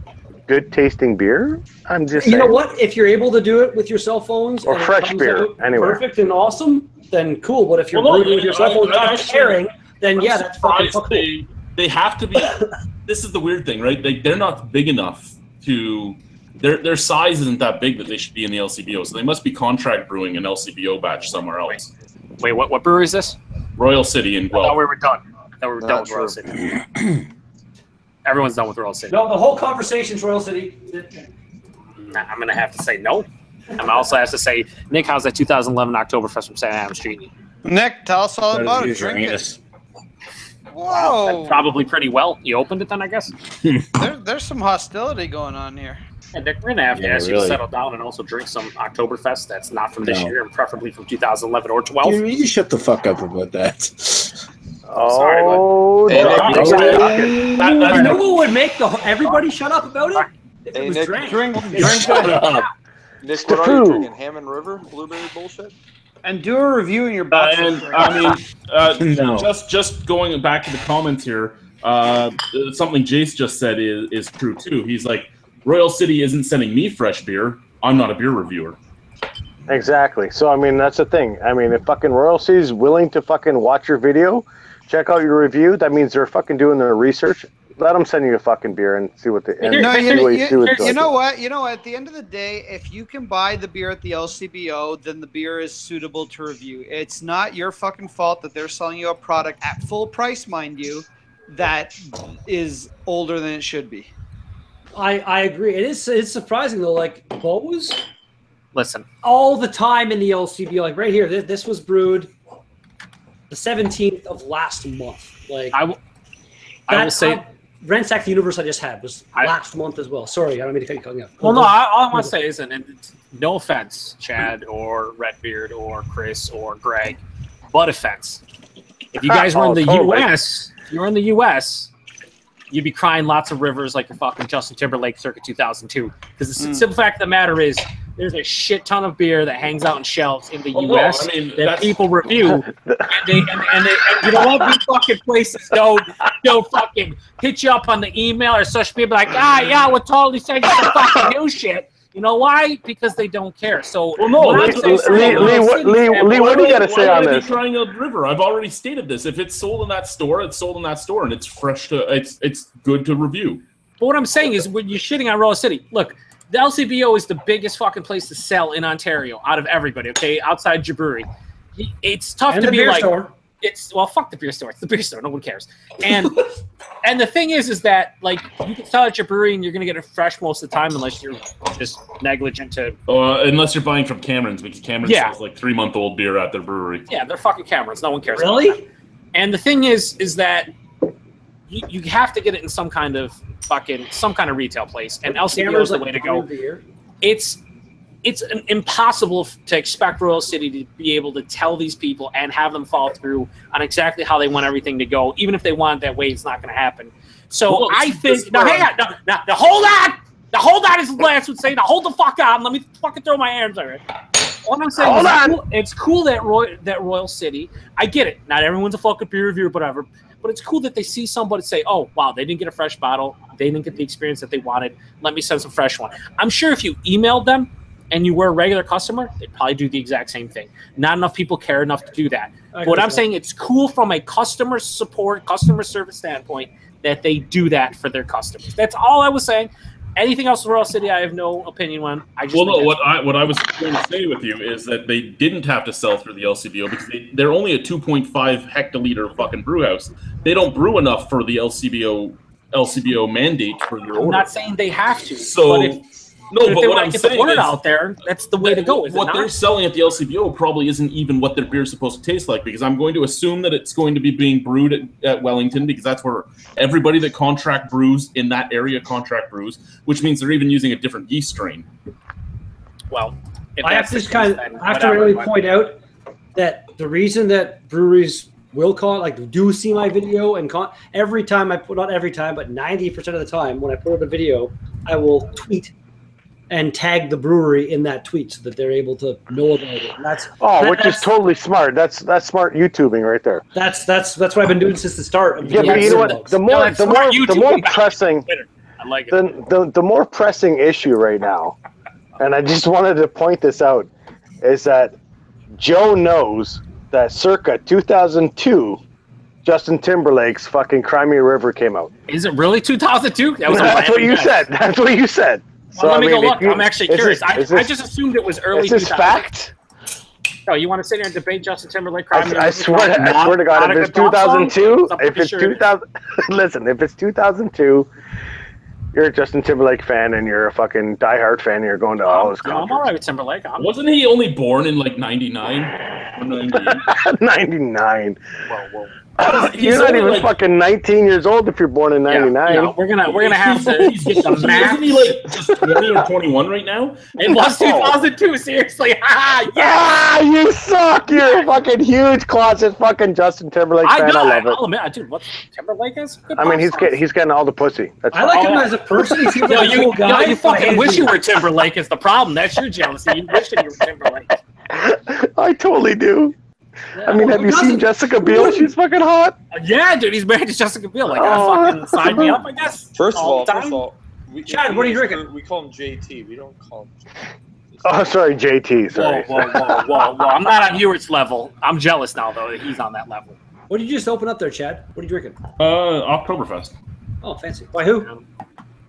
good tasting beer. I'm just You saying. know what? If you're able to do it with your cell phones Or and it fresh comes beer, out anywhere. perfect and awesome, then cool. But if you're Well, no, brewing with your cell phone I not actually- sharing, then I'm yeah, that's fucking surprised cool. they have to be. This is the weird thing, right? They're not big enough to. Their size isn't that big that they should be in the LCBO, so they must be contract brewing an LCBO batch somewhere else. Wait, what brewery is this? Royal City in I thought Guelph. we were done. I thought we were Not done with true. Royal City. Everyone's done with Royal City. No, the whole conversation's Royal City. Nah, I'm gonna have to say no. I'm also have to say, Nick, how's that 2011 Oktoberfest from St. Adams treating you? Nick, tell us all about it. Drink it. Whoa. Probably pretty well. You opened it then, I guess. There's some hostility going on here. And Nick, we're gonna have to ask you to settle down and also drink some Oktoberfest that's not from this year and preferably from 2011 or 12. You shut the fuck up about that. Oh, Hey, You know what would make everybody shut up about it? If it Hey, was Nick, drank. Drink Shut up. Nick, the what are you food. drinking? Hammond River? Blueberry bullshit? and do a review in your box. And I mean, No. just going back to the comments here, something Jace just said is true too. He's like, Royal City isn't sending me fresh beer. I'm not a beer reviewer. Exactly. So I mean, that's the thing. I mean, if fucking Royal City's willing to fucking watch your video, check out your review, that means they're fucking doing their research. Let them send you a fucking beer and see what they. And No, see what it's you like. know what? You know what? At the end of the day, if you can buy the beer at the LCBO, then the beer is suitable to review. It's not your fucking fault that they're selling you a product at full price, mind you, that is older than it should be. I agree. It's surprising though. Like Bose, Listen, all the time in the LCBO. Like right here, this was brewed the 17th of last month. Like I will say. Rensack the Universe I just had was I- last month as well. Sorry, I don't mean to cut you off. Well, no, all I want to say is, and no offense, Chad or Redbeard or Chris or Greg, but offense. If you guys were in the totally. U.S., if you were in the U.S., you'd be crying lots of rivers like your fucking Justin Timberlake circa 2002. Because the simple fact of the matter is, there's a shit ton of beer that hangs out on shelves in the U.S. I mean, that that's- people review, and you know what? These fucking places don't fucking hit you up on the email or social media like, yeah, we'll totally send you some fucking new shit. You know why? Because they don't care. So, Well, no, what I'm Lee, saying is, Lee, what do you got to say on Why would I be this? trying a river? I've already stated this. If it's sold in that store, it's sold in that store, and it's fresh to. It's good to review. But what I'm saying is, when you're shitting on Royal City, look, the LCBO is the biggest fucking place to sell in Ontario out of everybody. Okay, outside your brewery, it's tough And to the be beer like. store. Well, fuck the beer store. It's the beer store. No one cares. And and the thing is that like you can sell at your brewery and you're gonna get it fresh most of the time unless you're just negligent to. Unless you're buying from Cameron's, because Cameron's Yeah. sells like 3-month-old beer at their brewery. Yeah, they're fucking Camerons. No one cares. about Really? that. And the thing is that you have to get it in some kind of retail place, and LCBO is the way to go. It's impossible to expect Royal City to be able to tell these people and have them follow through on exactly how they want everything to go. Even if they want it that way, it's not going to happen. So Well, I this think is now, where hang on, now hold on. Now hold on, as Lance would say. Now hold the fuck on. Let me fucking throw my arms over it. What I'm saying is it's cool that Royal City. I get it. Not everyone's a fucking beer reviewer, whatever. But it's cool that they see somebody say, "Oh, wow, they didn't get a fresh bottle. They didn't get the experience that they wanted. Let me send some fresh one." I'm sure if you emailed them and you were a regular customer, they'd probably do the exact same thing. Not enough people care enough to do that. But what I'm saying, it's cool from a customer service standpoint that they do that for their customers. That's all I was saying. Anything else with Royal City, I have no opinion on. I just What I was going to say with you is that they didn't have to sell through the LCBO because they're only a 2.5 hectoliter fucking brew house. They don't brew enough for the LCBO mandate for their order. I'm not saying they have to. So but if but they what want I'm to get the saying word is out there, that's the way to go. Is it what not? they're selling at the LCBO probably isn't even what their beer is supposed to taste like, because I'm going to assume that it's going to be being brewed at Wellington, because that's where everybody that contract brews in that area contract brews, which means they're even using a different yeast strain. Well, if I have that's to the case, then I have to whatever, really but- point out that the reason that breweries will do see my video and every time I put, not every time, but 90% of the time when I put out a video, I will tweet and tag the brewery in that tweet so that they're able to know about it. And which is totally smart. That's smart YouTubing right there. That's what I've been doing since the start of the but you know what? The more pressing, I like it. The more pressing issue right now, and I just wanted to point this out, is that Joe knows that circa 2002, Justin Timberlake's fucking Cry Me a River came out. Is it really 2002? That's what you said. That's what you said. So, let me go look. I'm actually curious. I just assumed it was early 2000s. Is this fact? Oh, you want to sit here and debate Justin Timberlake? I swear to God, if it's 2002, if it's 2000, listen, if it's 2002, you're a Justin Timberlake fan and you're a fucking diehard fan and you're going to all his concerts. I'm all right with Timberlake. Wasn't he only born in like 99 or 98? 99. Whoa. You're not even fucking 19 years old if you're born in 99. Yeah, we're gonna have to get the math. Isn't he like just 20 or 21 right now? It was 2002. Seriously, you suck. You're a fucking huge closet fucking Justin Timberlake fan. I love it. I'll admit, dude, what Timberlake is? I mean, he's getting all the pussy. That's I like him as a person. He seems like a cool guy. You fucking wish you were Timberlake is the problem. That's your jealousy. You wish that you were Timberlake. I totally do. Yeah, I mean, have you seen Jessica Biel? She's fucking hot. Yeah, dude, he's married to Jessica Biel. Like, fucking sign me up, I guess. First of all, Chad, what are you drinking? We call him JT. We don't call him. Oh, sorry, JT. Sorry. Whoa. I'm not on Hewitt's level. I'm jealous now, though, that he's on that level. What did you just open up there, Chad? What are you drinking? Oktoberfest. Oh, fancy. By who?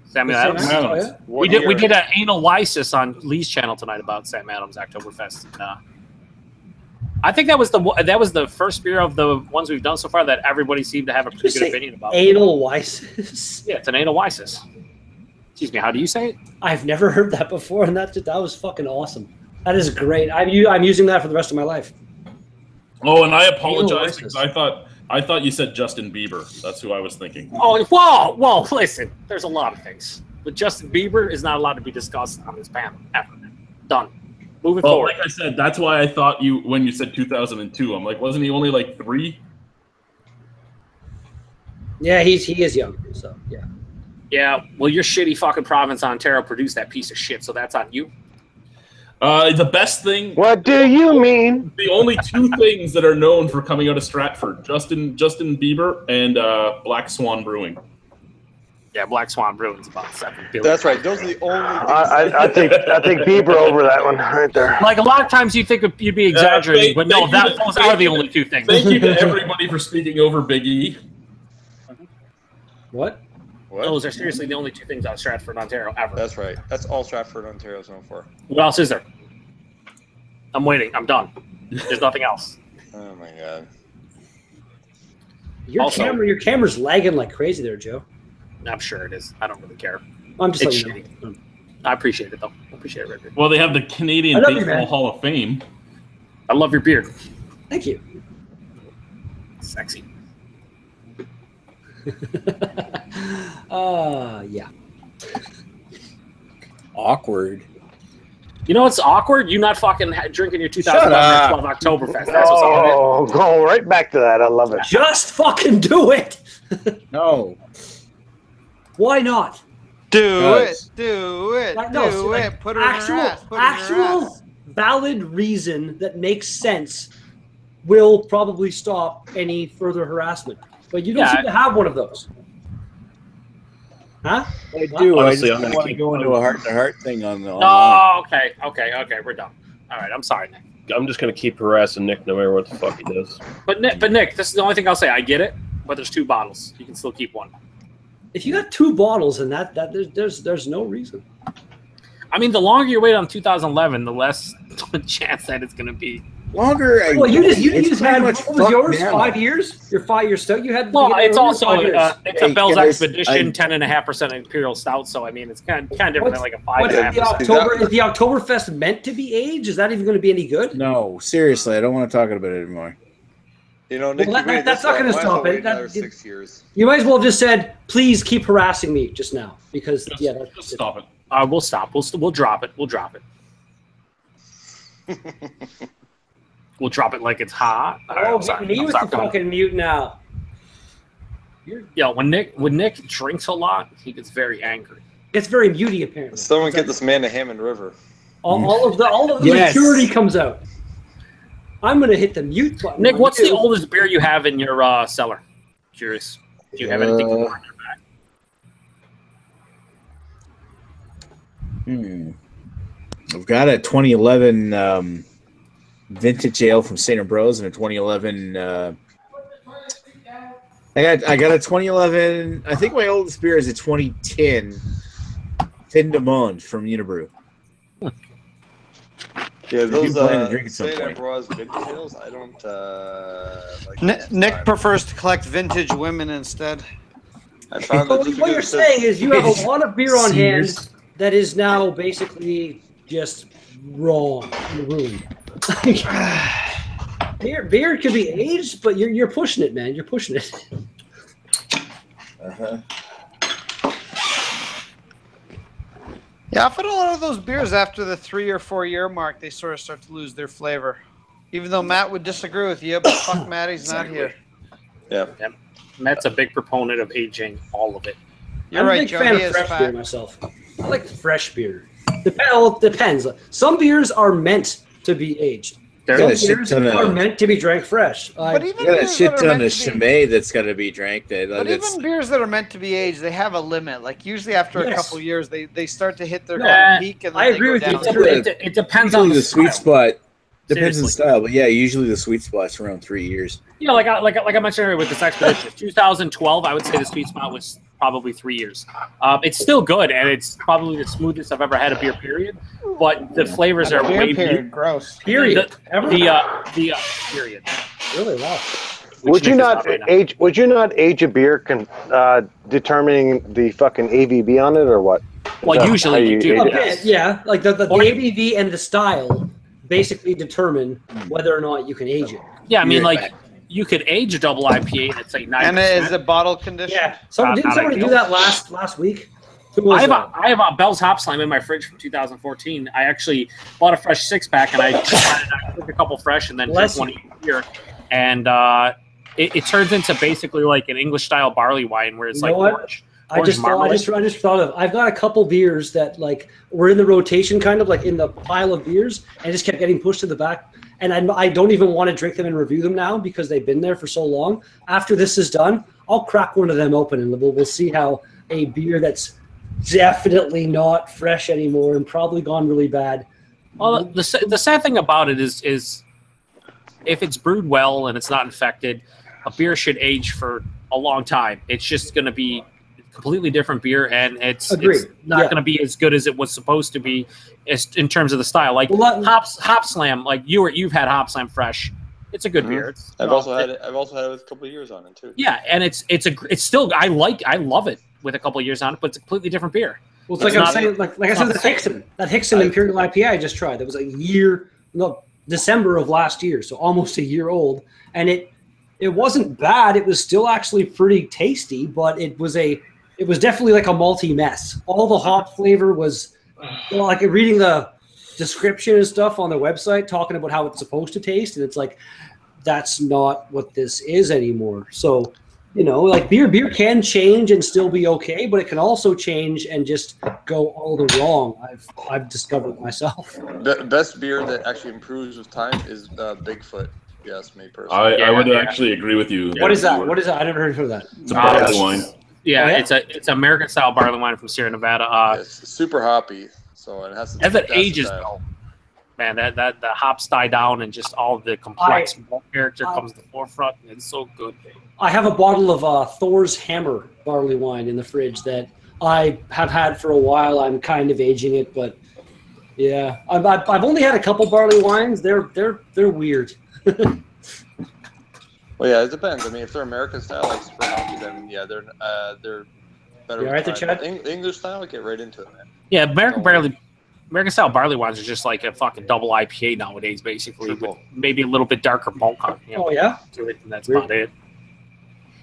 Samuel Adams. Oh, yeah? We did an anal lysis on Lee's channel tonight about Sam Adams Oktoberfest. I think that was the first beer of the ones we've done so far that everybody seemed to have a pretty good opinion about. Anal Weisis? Yeah, it's an anal Weisis. Excuse me, how do you say it? I've never heard that before, and that was fucking awesome. That is great. I'm using that for the rest of my life. Oh, and I apologize because I thought you said Justin Bieber. That's who I was thinking. Oh, whoa, listen. There's a lot of things. But Justin Bieber is not allowed to be discussed on this panel ever. Done. Moving forward. Like I said, that's why I thought when you said 2002, I'm like, wasn't he only like 3? Yeah, he is young, so yeah. Yeah, well, your shitty fucking province, Ontario, produced that piece of shit, so that's on you. The best thing. What do you mean? The only 2 things that are known for coming out of Stratford: Justin Bieber and Black Swan Brewing. Yeah, Black Swan Brewing's about 7 billion. That's right. Those are the only. I think Bieber over that one right there. Like a lot of times you'd think you'd be exaggerating, but no, those are the only 2 things. Thank you to everybody for speaking over Big E. What? Those are seriously the only 2 things out of Stratford, Ontario ever. That's right. That's all Stratford, Ontario is known for. What else is there? I'm waiting. I'm done. There's nothing else. Oh my god. Your camera's lagging like crazy there, Joe. I'm sure it is. I don't really care. I'm just it's letting you know. I appreciate it, though. I appreciate it, Richard. Well, they have the Canadian Baseball Hall of Fame. I love your beard. Thank you. Sexy. Yeah. Awkward. You know what's awkward? You not fucking drinking your 2012 Oktoberfest. That's what's awkward. Go right back to that. I love it. Just fucking do it. No. Why not? Do it. Like, put it actual valid reason that makes sense will probably stop any further harassment. But you don't seem to have one of those. Huh? I do. Honestly, I just want to go into a heart-to-heart thing on the. Oh, okay. We're done. All right, I'm sorry, Nick. I'm just gonna keep harassing Nick no matter what the fuck he does. But Nick, this is the only thing I'll say. I get it, but there's 2 bottles. You can still keep one. If you got 2 bottles, and that there's no reason. I mean, the longer you wait on 2011, the less chance that it's going to be longer. Well, you just had what was yours? 5 years. Your 5 year stout. You had. Well, it's also it's a Bell's Expedition 10.5% Imperial Stout. So I mean, it's kind of different than like a 5.5%. Is the Oktoberfest meant to be aged? Is that even going to be any good? No, seriously, I don't want to talk about it anymore. You know, Nick, that's not going to stop it. Another 6 years. You might as well have just said, "Please keep harassing me" just now, because just stop it. We'll stop. We'll drop it. We'll drop it. We'll drop it like it's hot. He was the fucking mute now. Yeah, when Nick drinks a lot, he gets very angry. Gets very muty apparently. Someone get this man to Hammond River. All of the maturity comes out. I'm gonna hit the mute button. Nick, what's the oldest beer you have in your cellar? Curious. Do you have anything on your back? I've got a 2011 vintage ale from St. Ambrose and a 2011. I got a 2011. I think my oldest beer is a 2010 Tin de Monde from Unibrew. Yeah, those drink at some St. point. Ambrose vintage ales, I don't like. Nick prefers to collect vintage women instead. I found What you're saying is you have a lot of beer on hand that is now basically just wrong in the room. Beer could be aged, but you're pushing it, man. You're pushing it. Yeah, I find a lot of those beers after the 3 or 4 year mark, they sort of start to lose their flavor. Even though Matt would disagree with you, but fuck Matt, he's not here. Yeah. Matt's a big proponent of aging all of it. I'm a big fan of fresh beer myself. I like fresh beer. Depends. Some beers are meant to be aged. Some beers are meant to be drank fresh. But even got a shit ton of Chimay that's got to be drank. But even beers that are meant to be aged, they have a limit. Like usually after a couple of years, they start to hit their peak. And then I agree with you. It depends on the sweet spot. Depends on style, but yeah, usually the sweet spot's around 3 years. You know, like I mentioned earlier with this expedition, 2012, I would say the sweet spot was probably 3 years. It's still good, and it's probably the smoothest I've ever had a beer. Period. But the flavors are way gross. Period. The period. Really wow. Would you not age a beer determining the fucking ABV on it or what? Well, usually you do. Yeah, like the ABV and the style basically determine whether or not you can age it. Yeah, I mean, like you could age a double IPA and it's like 9%. And is it bottle condition? Yeah. Didn't somebody do that last week? I have a Bell's Hop Slam in my fridge from 2014. I actually bought a fresh 6-pack and I took a couple fresh and then drank one here. And it turns into basically like an English style barley wine where it's like orange. I just thought of. I've got a couple beers that like were in the rotation, kind of like in the pile of beers, and just kept getting pushed to the back. And I don't even want to drink them and review them now because they've been there for so long. After this is done, I'll crack one of them open and we'll see how a beer that's definitely not fresh anymore and probably gone really bad. Well, the sad thing about it is if it's brewed well and it's not infected, a beer should age for a long time. It's just going to be completely different beer, and it's not going to be as good as it was supposed to be in terms of the style. Like Hop Slam, like you've had Hop Slam fresh. It's a good beer. I've also had it with a couple of years on it too. Yeah, and it's still I love it with a couple of years on it, but it's a completely different beer. Well, it's like I'm saying, like I said, that Hickson Imperial IPA I just tried. That was December of last year, so almost a year old, and it wasn't bad. It was still actually pretty tasty, but it was definitely like a malty mess. All the hop flavor was, like reading the description and stuff on their website, talking about how it's supposed to taste, and it's like, that's not what this is anymore. So, like beer can change and still be okay, but it can also change and just go all the wrong. I've discovered myself. The best beer that actually improves with time is Bigfoot. Yes, me personally. I would actually agree with you. What is that? I never heard of that. It's a barley wine. Yeah, it's American style barley wine from Sierra Nevada. It's super hoppy, so it has to. As it ages, though, man, that the hops die down and just all the complex character comes to the forefront. And it's so good. I have a bottle of Thor's Hammer barley wine in the fridge that I have had for a while. I'm kind of aging it, but yeah, I've only had a couple barley wines. They're weird. Well, yeah, it depends. I mean, if they're American style, like super hoppy, then yeah, they're better. You all right there, Chad? English style, get right into it, man. Yeah, American style barley wines are just like a fucking double IPA nowadays, basically, with maybe a little bit darker malt content. Oh yeah, to it, and that's about it.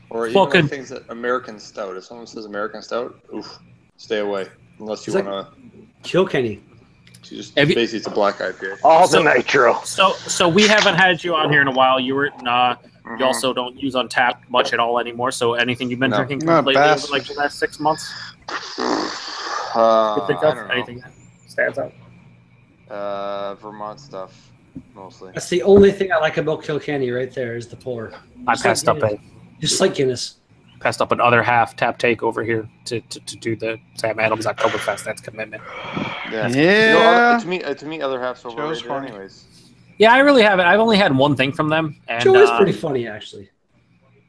Or even like things that American stout. If someone says American stout, stay away unless you want to kill Kenny. Basically, it's a black IPA. All the nitro. So we haven't had you on here in a while. You were you also don't use Untapped much at all anymore. So anything you've been drinking lately, like the last 6 months? You think I of don't know. anything that stands out? Vermont stuff, mostly. That's the only thing I like about Kilkenny right there is the pour. I passed up Guinness. Just like Guinness. another half tap take over here to do the Sam Adams Oktoberfest. That's commitment. Yeah. Yeah. To me, other half's overrated, funny. anyways. Yeah, I really haven't. I've only had one thing from them, and Joe is pretty funny, actually.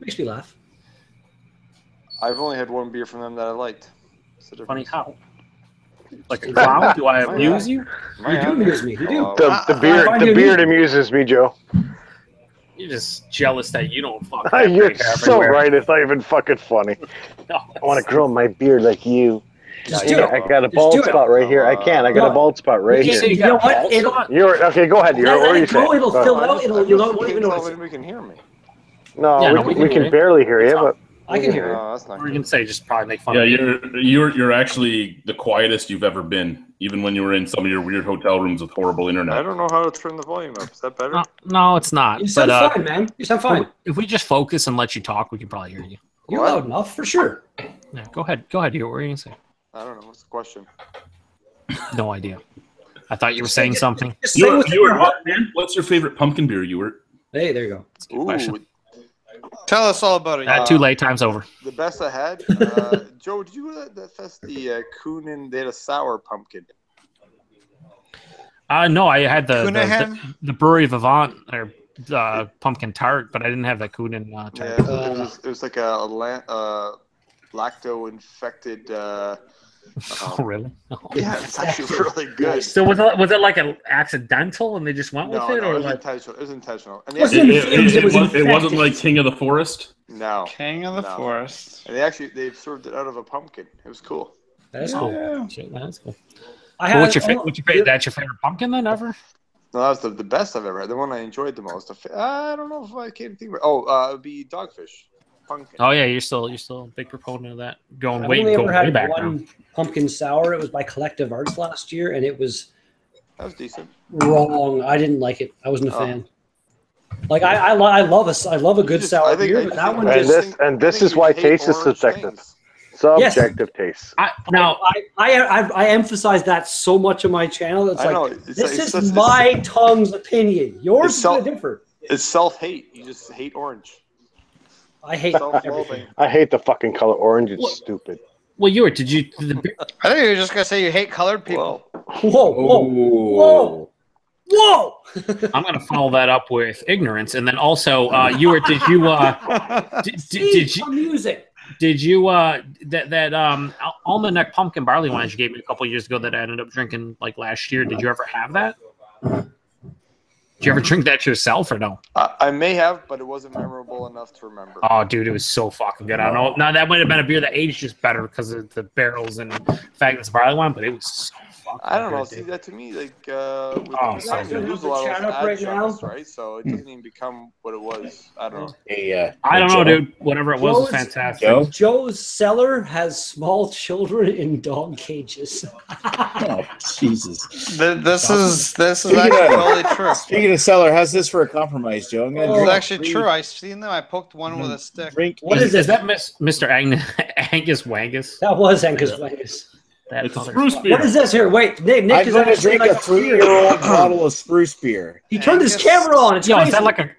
Makes me laugh. I've only had one beer from them that I liked. funny how? Like a clown? Do I amuse you? You do amuse me. You do. The beard amuses me, Joe. You're just jealous that you don't fuck. You're so right. It's not even fucking funny. No, I want to grow my beard like you. Just do it. I got a bald spot right here. I can't. I got a bald spot right You here. know what? You're okay. Go ahead. What are you saying? It'll fill out. You won't even notice. We can hear me. No, we can barely hear you, but I can hear it. That's not What are you gonna say? Just probably make fun Yeah, of me. you're actually the quietest you've ever been, even when you were in some of your weird hotel rooms with horrible internet. I don't know how to turn the volume up. Is that better? No, it's not. You sound fine, man. You sound fine. If we just focus and let you talk, we can probably hear you. You're loud enough for sure. Yeah, go ahead. Go ahead. What were you gonna say? I don't know. What's the question? No idea. I thought you were saying something. You were what, man? What's your favorite pumpkin beer, you were? Hey, there you go. That's a good question. Tell us all about it. Too late. Time's over. The best I had, Joe. Did you go to that fest? The Kunin. They had a sour pumpkin. No, I had Cunahan? the Brewery of Avant or pumpkin tart, but I didn't have that Kunin tart. Yeah, it was like a lacto-infected. Oh, really? Oh. Yeah, it's actually really good. So was it like an accidental and they just went with it, No, or it was like intentional. It was intentional. And It wasn't like King of the Forest. No. King of the Forest. And they served it out of a pumpkin. It was cool. That's cool. Yeah. Shit, that's cool. That's What's your favorite? That's your favorite pumpkin then ever? No, that was the best I've ever had. The one I enjoyed the most. I don't know if I can't think of it. Oh, it would be Dogfish. Pumpkin. Oh yeah, you're still a big proponent of that. I've only ever way had back one now. pumpkin sour. It was by Collective Arts last year, and it was That was decent. wrong. I didn't like it. I wasn't a fan. Like I love a good sour beer, but that one just. This is why taste is subjective. Subjective taste. I emphasize that so much on my channel. It's I know. like this is my tongue's opinion. Yours is going to differ. It's self-hate. You just hate orange. I hate everything. I hate the fucking color orange. It's stupid. Well, I thought you were just gonna say you hate colored people. Whoa! I'm gonna follow that up with ignorance, and then also, Did you that almanac pumpkin barley wines you gave me a couple years ago that I ended up drinking like last year? Did you ever have that? Did you ever drink that yourself or no? I may have, but it wasn't memorable enough to remember. Oh, dude, it was so fucking good. I don't know. Now that might have been a beer that aged just better because of the barrels and the fact it's barley wine, but it was so fucking I don't know. good, See, dude. that to me, like, with you lose a lot of those adjuncts, right? So it doesn't even become what it was. I don't know. I don't know, dude. Whatever it was fantastic. Joe's cellar has small children in dog cages. Oh, Jesus. This is actually totally true. Speaking of cellar, how's this for a compromise, Joe? I'm gonna It's actually true. I've seen them. I poked one with a stick. What is this? Is that Mr. Angus Wangus? That was Angus Wangus. It's a spruce beer. What is this here? Wait, Nick I'm is going to actually drink a 3-year-old bottle of spruce beer. He turned his camera on. It's crazy.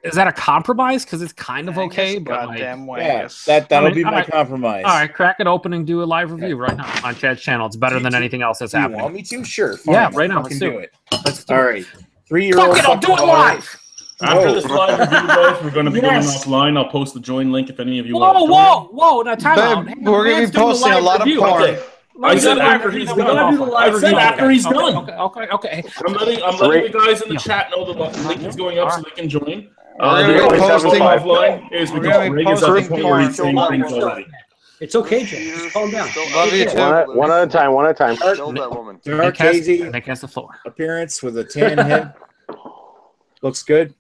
Is that a compromise? Because it's kind of okay, but goddamn Wangus. Yeah, that'll be my compromise. All right, crack it open and do a live review right now on Chad's channel. It's better than anything else that's happening. You want me to? Sure. Fine. Yeah, right now. I can Let's do it. Let's do All right. 3-year-old. Fuck it, I'll do it live. After this live review, guys, we're going to be going offline. I'll post the join link if any of you want to join. Whoa! Now time out. We're going to be posting a lot of porn. I said after he's done. I said after he's done. Okay. I'm letting the guys in the chat know the link is going up so they can join. We're going to be posting offline. We got Reagan's at the point where he's saying things already. It's okay, Jay. Just calm down. Love you too. One at a time. Kill that woman. Dark hazy Nick has the floor. appearance with a tan head. Looks good.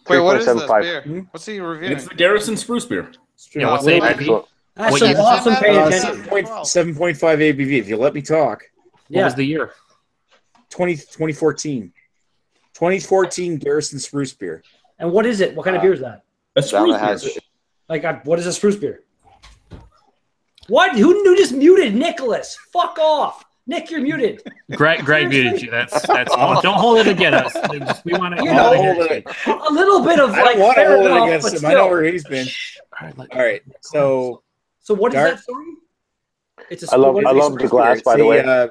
Wait, what is this 3.75. beer? What's he reviewing? It's the Garrison Spruce beer. Yeah, what's the ABV? Excellent. That's What some year? awesome pay attention. 7.5 ABV. If you let me talk. What was the year? 2014. 2014 Garrison Spruce beer. And what is it? What kind of beer is that? A Down spruce the hatch. beer. Like, what is a spruce beer? What? Who just muted Nicholas? Fuck off. Nick, you're muted. Greg muted you. That's don't hold it against us. We want to. A little bit of I don't want to hold it against him. Still. I know where he's been. All right. So what is that story? I love the glass, by the way.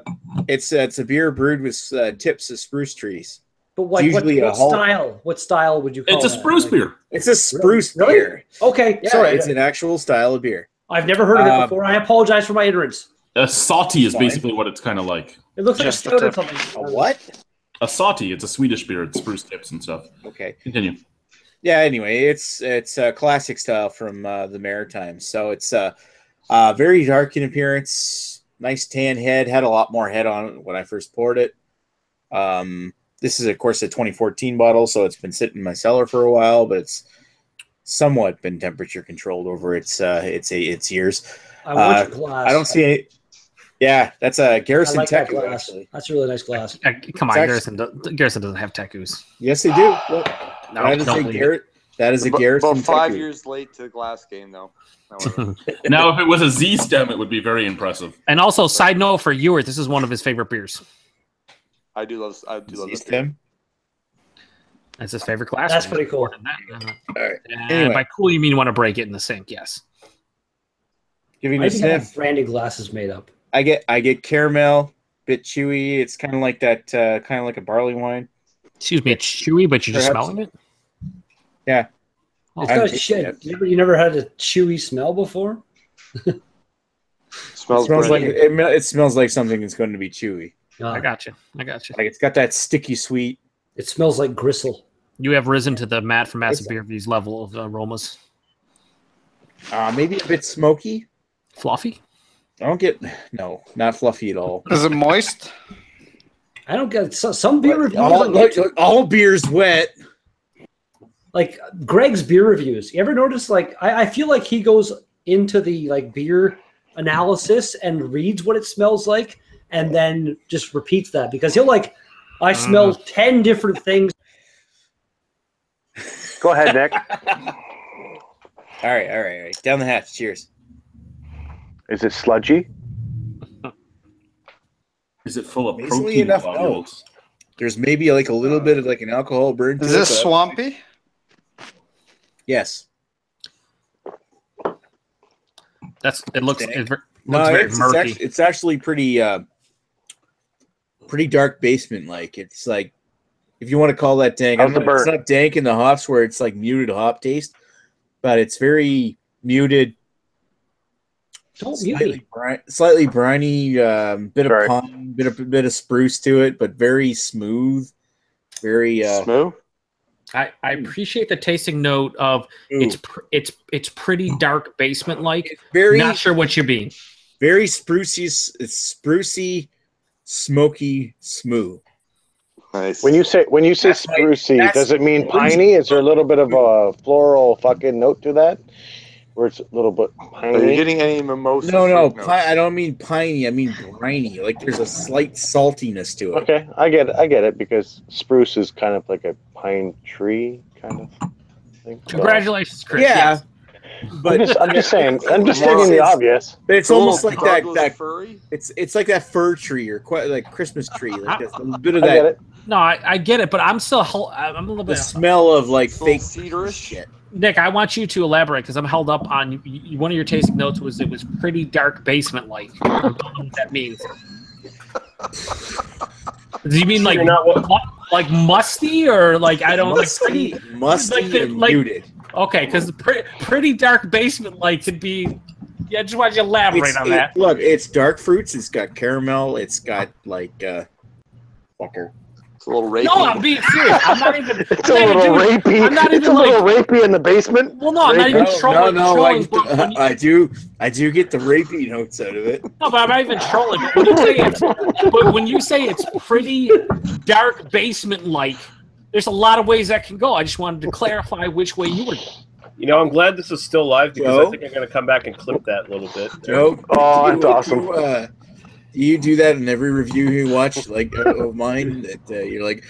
It's a beer brewed with tips of spruce trees. But what style? What style would you call it? It's a spruce beer. It's a spruce beer. Okay, yeah, sorry. It's an actual style of beer. I've never heard of it before. I apologize for my ignorance. A sauté is basically what it's kind of like. It looks like a stout or something. A what? A sauté. It's a Swedish beer. It's spruce tips and stuff. Okay. Continue. Yeah. Anyway, it's a classic style from the Maritimes. So it's very dark in appearance. Nice tan head. Had a lot more head on it when I first poured it. This is, of course, a 2014 bottle, so it's been sitting in my cellar for a while, but it's somewhat been temperature controlled over its years. I want your glass. I don't see any. Yeah, that's a Garrison I like that Teku, glass. actually. That's a really nice glass. Come on, Garrison doesn't have Tekus. Yes, they do. Look, No, that is a Garrison About 5 Teku. years late to the glass game, though. Now, if it was a Z stem, it would be very impressive. And also, side note for Ewart, this is one of his favorite beers. I do love Z this. stem. That's his favorite glass. That's pretty cool. All right. And by cool, you mean you want to break it in the sink? Yes. Giving I a think I have sniff. branded glasses made up. I get caramel, bit chewy. It's kind of like that, kind of like a barley wine. Excuse me, it's chewy, but you're just smelling it. Yeah. It's got a shit. You never had a chewy smell before? Smells like it smells like something that's going to be chewy. I got you. Like it's got that sticky sweet. It smells like gristle. You have risen to the Matt from Massive Beer Reviews level of aromas. Maybe a bit smoky. Fluffy? Not fluffy at all. Is it moist? I don't get some beer reviews. All beer's wet. Like Greg's beer reviews. You ever notice? Like I feel like he goes into the beer analysis and reads what it smells like, and then just repeats that because he'll I smell 10 different things. Go ahead, Nick. All right. Down the hatch. Cheers. Is it sludgy? Is it full of Basically protein enough, globules? There's maybe a little bit of an alcohol burn. Is this swampy? Yes. It looks very murky. It's actually pretty dark basement like. It's like, if you want to call that dank. It's not dank in the hops where it's like muted hop taste, but it's very muted. Slightly briny, bit of pine, bit of spruce to it, but very smooth. Very smooth. I appreciate the tasting note of it's pretty dark basement like. Very not sure what you're being. Very sprucey. It's sprucey, smoky, smooth. Nice. When you say sprucey, does it mean piney? Is there a little bit of a floral fucking note to that? Where it's a little bit piney? Are you getting any mimosa? No. I don't mean piney. I mean briny. Like there's a slight saltiness to it. Okay, I get it because spruce is kind of like a pine tree kind of thing. Congratulations, Chris. Yeah. Yes. But I'm just saying. I'm just stating the obvious. But it's almost like that. Furry? It's like that fir tree or quite like Christmas tree. Like a little bit of I that. get it. No, I get it, but I'm a little bit. The smell of like fake cedarish shit. Nick, I want you to elaborate because I'm held up on one of your tasting notes was it was pretty dark basement like. I don't know what that means. Do you mean like musty or like I don't musty, like musty and muted? Okay, because pretty dark basement like could be. Yeah, just want you to elaborate on that. Look, it's dark fruits. It's got caramel. It's got fucker. It's a little rapey. No, I'm being serious. I'm not even. It's a little rapey. It's a little rapey in the basement. Well, no, I'm not even trolling. I do get the rapey notes out of it. No, but I'm not even trolling. When you say it's pretty dark basement like, there's a lot of ways that can go. I just wanted to clarify which way you were going. I'm glad this is still live because I think I'm going to come back and clip that a little bit. Joe, that's awesome. Do you do that in every review you watch, like of mine? That you're like,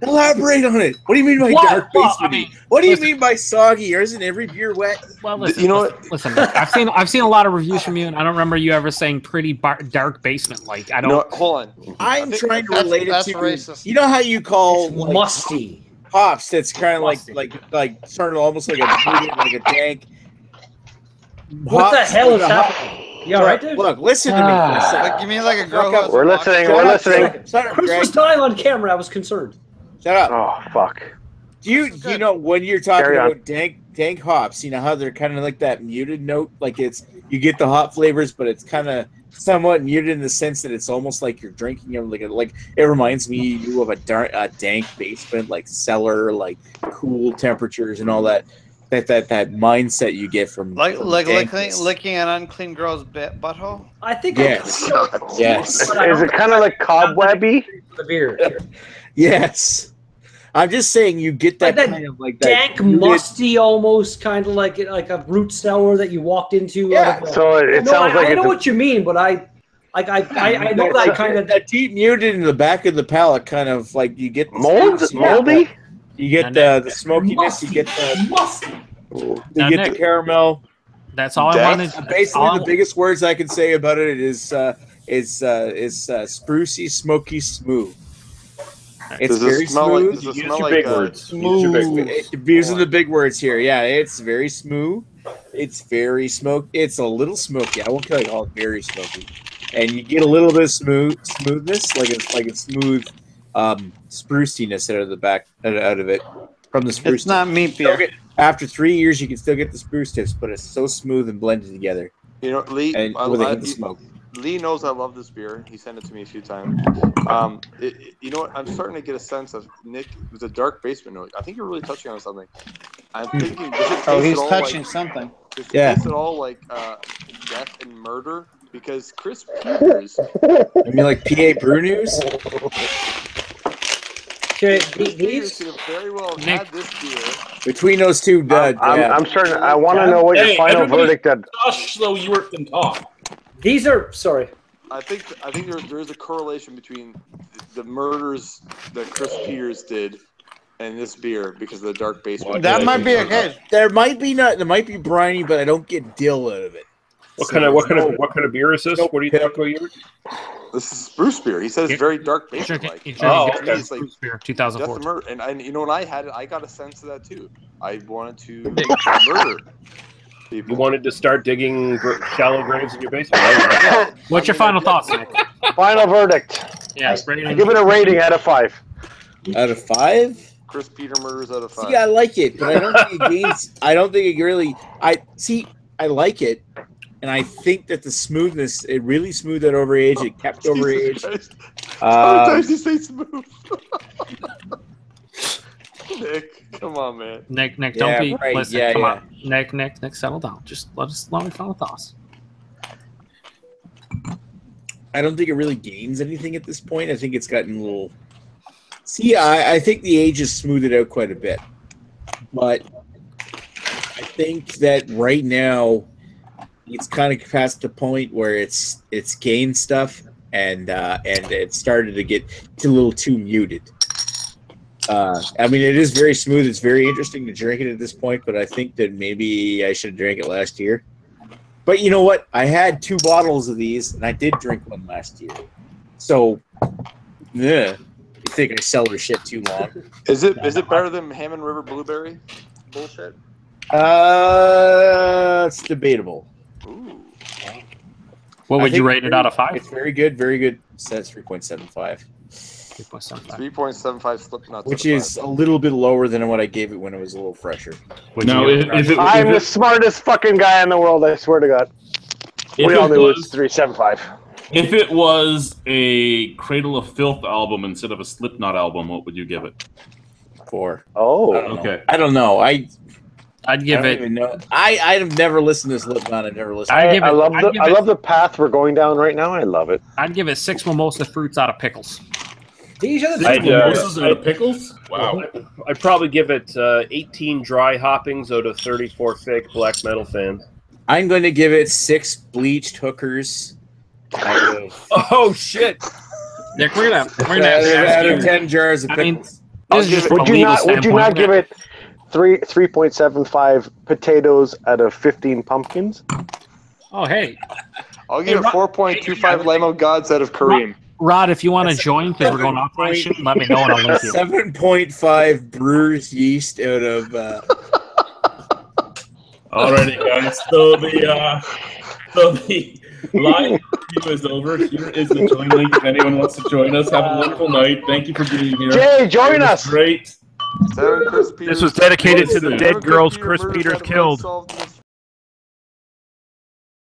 Elaborate on it. What do you mean by Well, dark well, basement? I mean, What do you listen. mean by soggy? Or isn't every beer wet? Well, listen, You know listen, Nick, I've seen a lot of reviews from you, and I don't remember you ever saying pretty dark basement. Like I don't. No, hold on. I'm trying to that's- relate it that's to. racist. You know how you call It's like, musty. hops? That's kind of Musty. like sort of almost like a dank. What the hops hell with is a hop- happening? You all right, dude? Look, listen to me for a second. Like you mean like a girl? Who has We're a box? listening. Shut We're up, listening. Shut up, Chris Greg. was dying on camera. I was concerned. Shut up. Oh fuck. Do you know when you're talking Carry on. about dank hops? You know how they're kind of like that muted note, like you get the hop flavors, but it's kind of somewhat muted in the sense that it's almost like you're drinking them like it reminds me of a dank basement, like cellar, like cool temperatures and all that mindset you get from licking an unclean girl's butthole. I think Yes. Yes. Is it kind of like cobwebby? the beer? Yes. I'm just saying you get that, Like that kind of like that Dank, muted- musty, almost kind of like a root cellar that you walked into. Yeah. So it No, sounds like I it's know what you mean, but I know that kind of that deep muted in the back of the palate, kind of like you get the moldy. You get the smokiness. You get the musty. you Now, get the Nick, caramel. That's all I Death? wanted. Basically, the biggest words I can say about it is sprucey, smoky, smooth. It's Does it very smell like? smooth. Does it Use smell your like? big words. Use your big words. Using the big words here, yeah, it's very smooth. It's very It's a little smoky. I won't call it very smoky, and you get a little bit of smoothness, like a smooth spruciness out of the back, out of it from the spruce. It's not meat beer. After 3 years, you can still get the spruce tips, but it's so smooth and blended together, You know, Lee. and with the smoke. Lee knows I love this beer. He sent it to me a few times. You know what? I'm starting to get a sense of Nick with a dark basement note. I think you're really touching on something. I'm thinking, does it taste Oh, he's at all touching like, something. does it Yeah. taste at all like death and murder? Because Chris Peters, I mean, like PA Brew News. Okay, Chris Peters these could have very well have Nick. had this beer. Between those two, I'm starting. I want to know what your Hey, final everybody- verdict. That Gosh, so you work can talk. these are sorry. I think there is a correlation between the murders that Chris Peters did and this beer because of the dark basement. That might be a case. there might be briny, but I don't get dill out of it. What kind of beer is this? No What do you pip. think? What year? This is spruce beer. He says it's very dark basement like. Oh, To me, okay. it's like Spruce beer, death 2004. and murder. And you know when I had it, I got a sense of that too. I wanted to murder people. You wanted to start digging shallow graves in your basement. What's your final thoughts, Nick? final verdict. Yeah, I rating. give it a rating out of 5. Out of 5? Chris Peter murders out of 5. See, I like it, but I don't think it gains. I don't think it really. I like it, and I think that the smoothness, it really smoothed it over age. It kept over age. How many times do you say smooth? Nick, come on, man. Nick, Yeah, don't be. right, Listen, yeah, come yeah. on. Nick, settle down. Just let me final thoughts. I don't think it really gains anything at this point. I think it's gotten a little. See, I think the age has smoothed it out quite a bit, but I think that right now it's kind of past the point where it's gained stuff and it started to get a little too muted. I mean, it is very smooth. It's very interesting to drink it at this point, but I think that maybe I should have drank it last year. But you know what? I had 2 bottles of these, and I did drink one last year. So, yeah. You think I sell their shit too long? Is it better than Hammond River Blueberry bullshit? It's debatable. Ooh. What I would you think rate it out of 5? It's very good, very good. It says 3.75, 3.75 Slipknot. which is a little bit lower than what I gave it when it was a little fresher. Now, if I'm the it, smartest fucking guy in the world. I swear to God. if We it all knew it was was 3.75. if it was a Cradle of Filth album instead of a Slipknot album, what would you give it? 4. Oh, Okay. I don't know. I'd I give don't it. even know. I've never listened to Slipknot. I've never listened. I'd give I it. love I'd give I it- love the path we're going down right now. I love it. I'd give it 6 mimosa fruits out of pickles. These are the I'd, two. Mimosas out of pickles? Wow. I'd probably give it 18 dry hoppings out of 34 fake black metal fan. I'm going to give it 6 bleached hookers out of, Oh shit! Nick, we're gonna out ask of you. 10 jars of I mean, pickles. This is just from a Would you legal not? Would you standpoint. not give it 3.75 potatoes out of 15 pumpkins? Oh, hey. I'll give it 4.25 Lamb Gods out of Kareem. Rod, if you want to join, because we're going operation, let me know and I'll link you. 7.5 brewer's yeast out of. Alrighty, guys. So the live review is over. Here is the join link if anyone wants to join us. Have a wonderful night. Thank you for being here. Jay, join us. Great. Chris Peters. This was dedicated to the Listen. dead girls Peter Chris murders Peters had a killed. solved in the